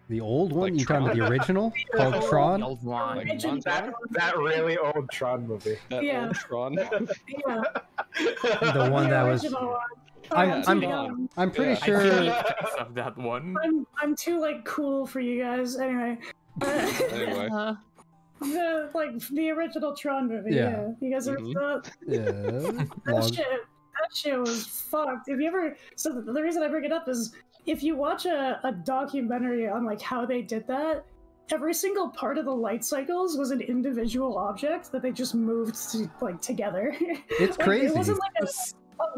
The old one? Like You talking about the original called Tron? The old one. That really old Tron movie. Old Tron. Yeah. The one that was. I'm pretty sure. Of that one. I'm too like cool for you guys. Anyway. Anyway. The original Tron movie. Yeah. You guys ever saw that? Yeah. That shit was fucked. If you ever, so the reason I bring it up is if you watch a documentary on like how they did that, every single part of the light cycles was an individual object that they just moved together. It's crazy. It wasn't like a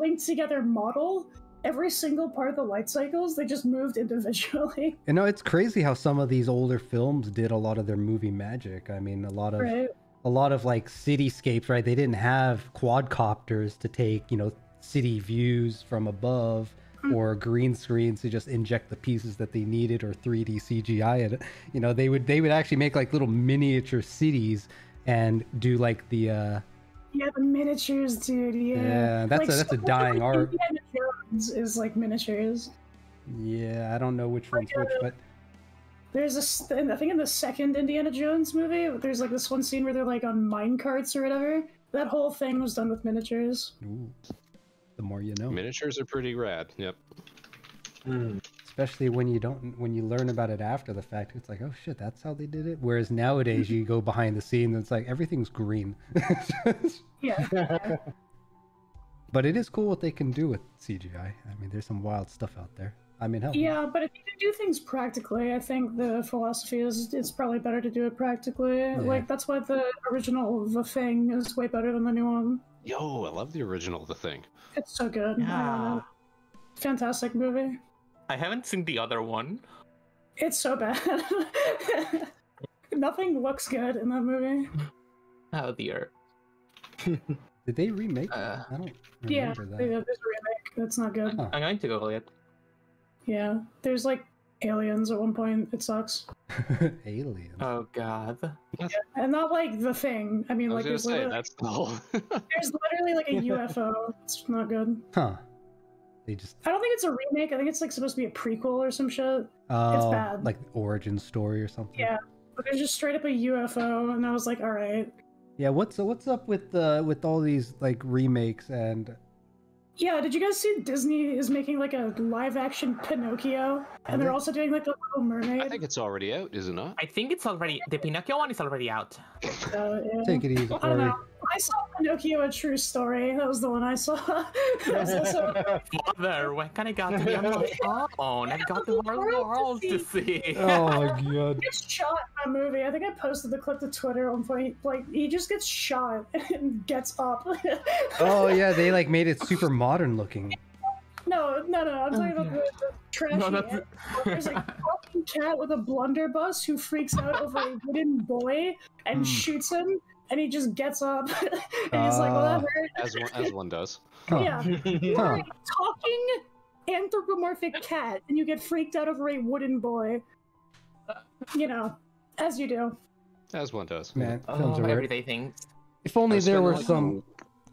linked together model. Every single part of the light cycles, they just moved individually. It's crazy how some of these older films did a lot of their movie magic. I mean, a lot of like cityscapes, right? They didn't have quadcopters to take, city views from above or green screens to just inject the pieces that they needed or 3D CGI and they would actually make like little miniature cities and do like the miniatures, dude. Yeah, that's a dying art. Indiana Jones is like miniatures. Yeah, I don't know which one's which, but there's I think in the second Indiana Jones movie, there's like this one scene where they're like on mine carts or whatever. That whole thing was done with miniatures. Ooh. The more you know. Miniatures are pretty rad. Yep. Especially when you learn about it after the fact, it's like, oh shit, that's how they did it. Whereas nowadays you go behind the scenes and it's like everything's green. Yeah. But it is cool what they can do with CGI. I mean, there's some wild stuff out there. I mean, hell. Yeah, but if you can do things practically, I think the philosophy is it's probably better to do it practically. Yeah. Like that's why the original The Thing is way better than the new one. Yo, I love the original The Thing. It's so good. Yeah. Fantastic movie. I haven't seen the other one. It's so bad. Nothing looks good in that movie. Oh dear. Did they remake it? I don't remember that. Yeah, there's a remake. That's not good. I'm going to Google it. Yeah, there's like aliens at one point. It sucks. Aliens. Oh god. Yeah, and not like The Thing. I mean, like there's literally, that's the whole. There's literally like a UFO. It's not good. Huh. I don't think it's a remake. I think it's like supposed to be a prequel or some shit. Oh, it's bad. Like origin story or something. Yeah, but there's just straight up a UFO, and I was like, all right. Yeah, what's up with all these like remakes and? Yeah, did you guys see Disney is making like a live action Pinocchio, and they're also doing like the Little Mermaid? I think it's already out, is it not? I think it's already the Pinocchio one is already out. Yeah. Take it easy. I don't know. I saw Pinocchio: A True Story. That was the one I saw. Mother, when can I get to be on my phone? I've got the whole world to see. Oh my god. He gets shot in that movie. I think I posted the clip to Twitter at one point. Like, he just gets shot and gets up. Oh yeah, they like made it super modern looking. No. I'm talking about the trashy. There's a fucking cat with a blunderbuss who freaks out over a wooden boy and shoots him. And he just gets up, and he's like, well, that hurt. As one does. Yeah. You're a talking anthropomorphic cat, and you get freaked out over a wooden boy. As you do. As one does. Man, films are everyday things. If only there were like some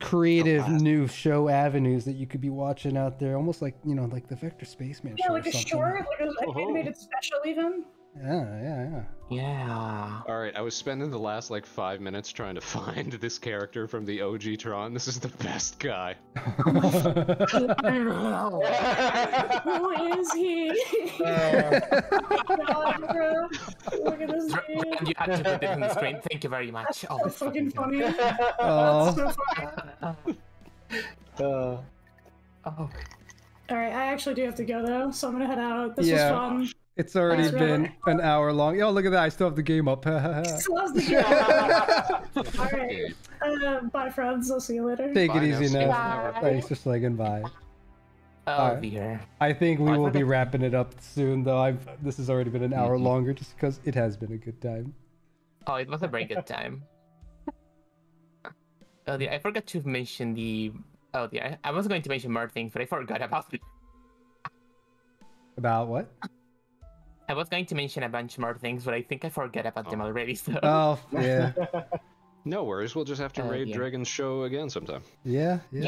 creative new show avenues that you could be watching out there, almost like, you know, like the Vector Spaceman show. Yeah, like or a something. short, like an animated special even. Yeah. All right, I was spending the last like 5 minutes trying to find this character from the OG Tron. This is the best guy. Who is he? God, bro. Look at this dude. You had to put it on the screen. Thank you very much. Oh, That's fucking funny. Oh. That's so funny. Oh. Alright, I actually do have to go though, so I'm gonna head out. This Yeah. was fun. It's already Thanks, been Robert. an hour long. Oh, look at that. I still have the game up. So loves the game. Alright. Bye, friends. I'll see you later. Take Bye it now, easy Steve. now. Bye. Thanks for slinging by. Oh Alright. dear. I think we I will be forgot- wrapping it up soon, though. This has already been an hour longer just because it has been a good time. Oh, it was a very good time. Oh dear, I forgot to mention the. Oh dear, I was going to mention more things, but I forgot about it. About what? I was going to mention a bunch more things, but I think I forgot about them already. So. Oh, yeah. No worries, we'll just have to raid yeah. Dragon's show again sometime. Yeah. We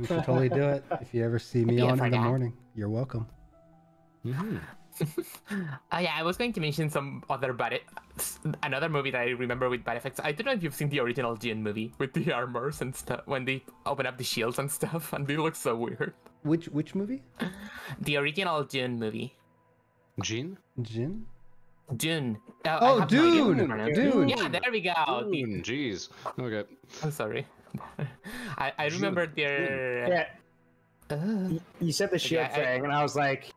should totally do it. If you ever see me Yeah, on in the forgot. morning, you're welcome. Mm-hmm. Yeah, I was going to mention some other another movie that I remember with bad effects. I don't know if you've seen the original Dune movie with the armors and stuff when they open up the shields and stuff, and they look so weird. Which movie? The original Dune movie. Gene? Jin? Dune. Oh, I have no idea Dune! how to pronounce it. Dune. Yeah, there we go. Dune, jeez. Okay. I'm sorry. I remember their. Yeah, you said the ship I- thing, and I was like,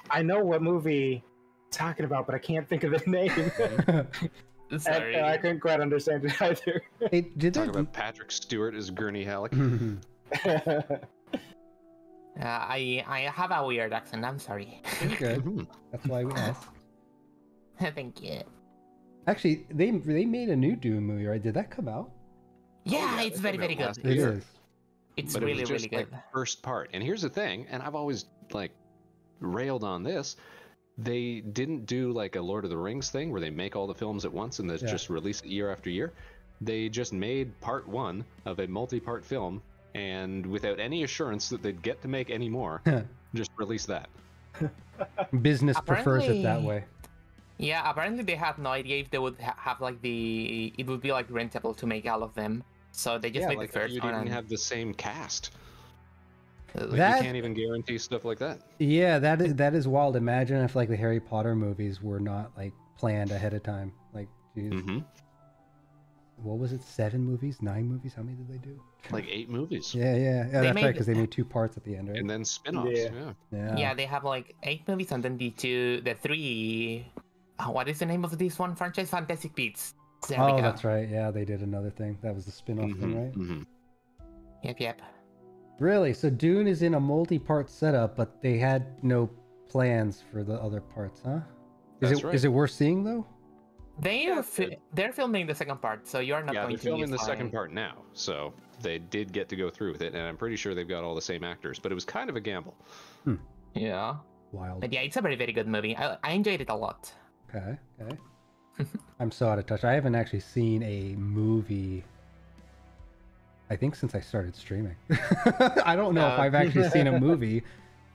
I know what movie you're talking about, but I can't think of the name. Sorry. And I couldn't quite understand it either. Hey, did Talk that... about Patrick Stewart as Gurney Halleck. I have a weird accent. I'm sorry. Good. That's why we asked. Thank you. Actually, they made a new Dune movie, right? Did that come out? Yeah, yeah, it's they very, came very out good. last It year. is. It's But really, it was just really good. like first part. And here's the thing, and I've always like railed on this. They didn't do like a Lord of the Rings thing where they make all the films at once and they just release it year after year. They just made part one of a multi-part film, and without any assurance that they'd get to make any more, just release that. Business prefers it that Apparently- way. Yeah, apparently they had no idea if they would have like it would be like rentable to make all of them. So they just Yeah, made like the first you'd one. even And, have the same cast. Like, That- you can't even guarantee stuff like that. Yeah, that is wild. Imagine if like the Harry Potter movies were not like planned ahead of time. Like, geez, Mm-hmm. what was it? 7 movies? 9 movies? How many did they do? Like 8 movies. Yeah, that's right, made- because they made 2 parts at the end, right? And then spin-offs. Yeah. Yeah. yeah, they have like 8 movies and then the 3. What is the name of this one franchise? Fantastic Beasts. There we Oh, go. that's right. Yeah, they did another thing. That was the spin-off thing, right? Mm-hmm. Yep. Really? So Dune is in a multi-part setup, but they had no plans for the other parts, huh? That's right. Is it worth seeing though? They're filming the second part, so you're not Yeah, going they're to filming miss the second like- part now, so they did get to go through with it, and I'm pretty sure they've got all the same actors, but it was kind of a gamble. Yeah. Wild. But yeah, it's a very, very good movie. I enjoyed it a lot. Okay. I'm so out of touch. I haven't actually seen a movie, I think, since I started streaming. I don't know if I've actually seen a movie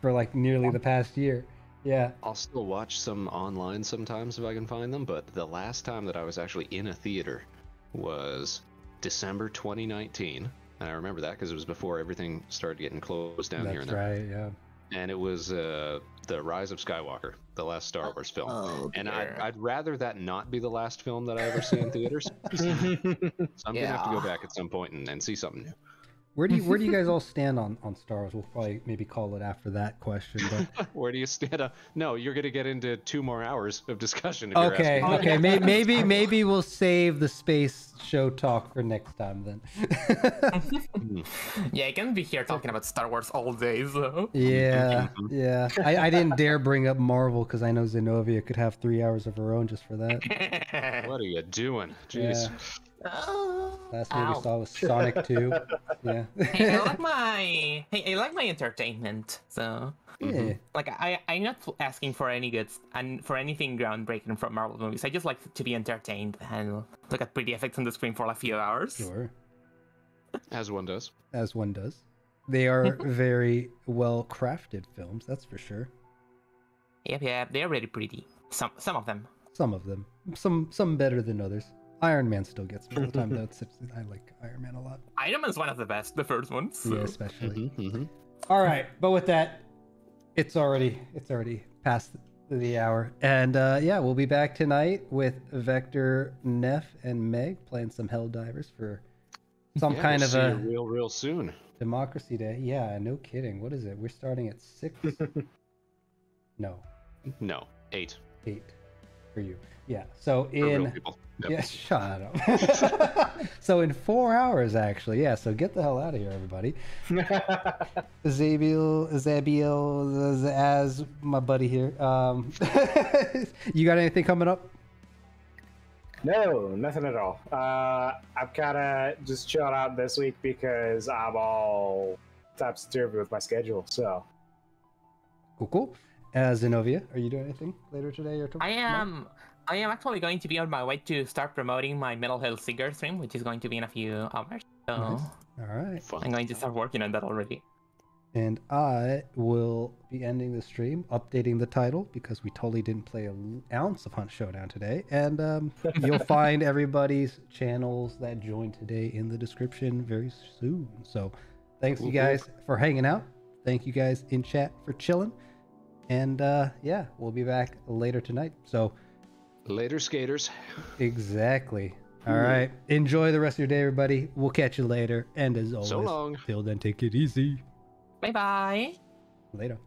for like nearly the past year. Yeah. I'll still watch some online sometimes if I can find them, but the last time that I was actually in a theater was December 2019, and I remember that because it was before everything started getting closed down here That's and there. right. Yeah. And it was The Rise of Skywalker, the last Star Wars film. Oh, And dear. I'd rather that not be the last film that I ever see in theaters. So I'm gonna have to go Yeah. back at some point and see something new. Where do you guys all stand on Star Wars? We'll probably maybe call it after that question. But Where do you stand? No, you're gonna get into 2 more hours of discussion. If you're okay, asking me. okay. Maybe we'll save the space show talk for next time then. Yeah, I can be here talking about Star Wars all day, so. Yeah. I didn't dare bring up Marvel because I know Xenovia could have 3 hours of her own just for that. What are you doing? Jeez. Last movie we saw was Sonic 2. Yeah. Hey, I like my entertainment. So Yeah. like I'm not asking for any goods and for anything groundbreaking from Marvel movies. I just like to be entertained and look at pretty effects on the screen for a few hours. Sure. As one does. As one does. They are very well crafted films, that's for sure. Yeah, they're really pretty. Some of them. Some of them. Some better than others. Iron Man still gets me all the time though. I like Iron Man a lot. Iron Man's one of the best, the first ones. So. Yeah, especially. All right, but with that, it's already past the hour, and yeah, we'll be back tonight with Vector, Neff, and Meg playing some Helldivers for some kind of a real soon. Democracy Day. Yeah, no kidding. What is it? We're starting at 6. No, 8 for you. Yeah. So for real in people. Yep. yeah, shut up. So in 4 hours, actually. Yeah. So get the hell out of here, everybody. Zabiel, as my buddy here. You got anything coming up? No, nothing at all. I've kind of just chilled out this week because I'm all topsy-turvy with my schedule. So Cool. Xenovia, are you doing anything later today or tomorrow? I am actually going to be on my way to start promoting my Metal Hellsinger stream, which is going to be in a few hours. So Nice. All right. Fun. I'm going to start working on that already. And I will be ending the stream, updating the title because we totally didn't play an ounce of Hunt Showdown today. And you'll find everybody's channels that joined today in the description very soon. So thanks you guys for hanging out. Thank you guys in chat for chilling. And yeah, we'll be back later tonight. So Later, skaters. exactly. All right. Enjoy the rest of your day, everybody. We'll catch you later. And as always, So long. till then, take it easy. Bye bye. Later.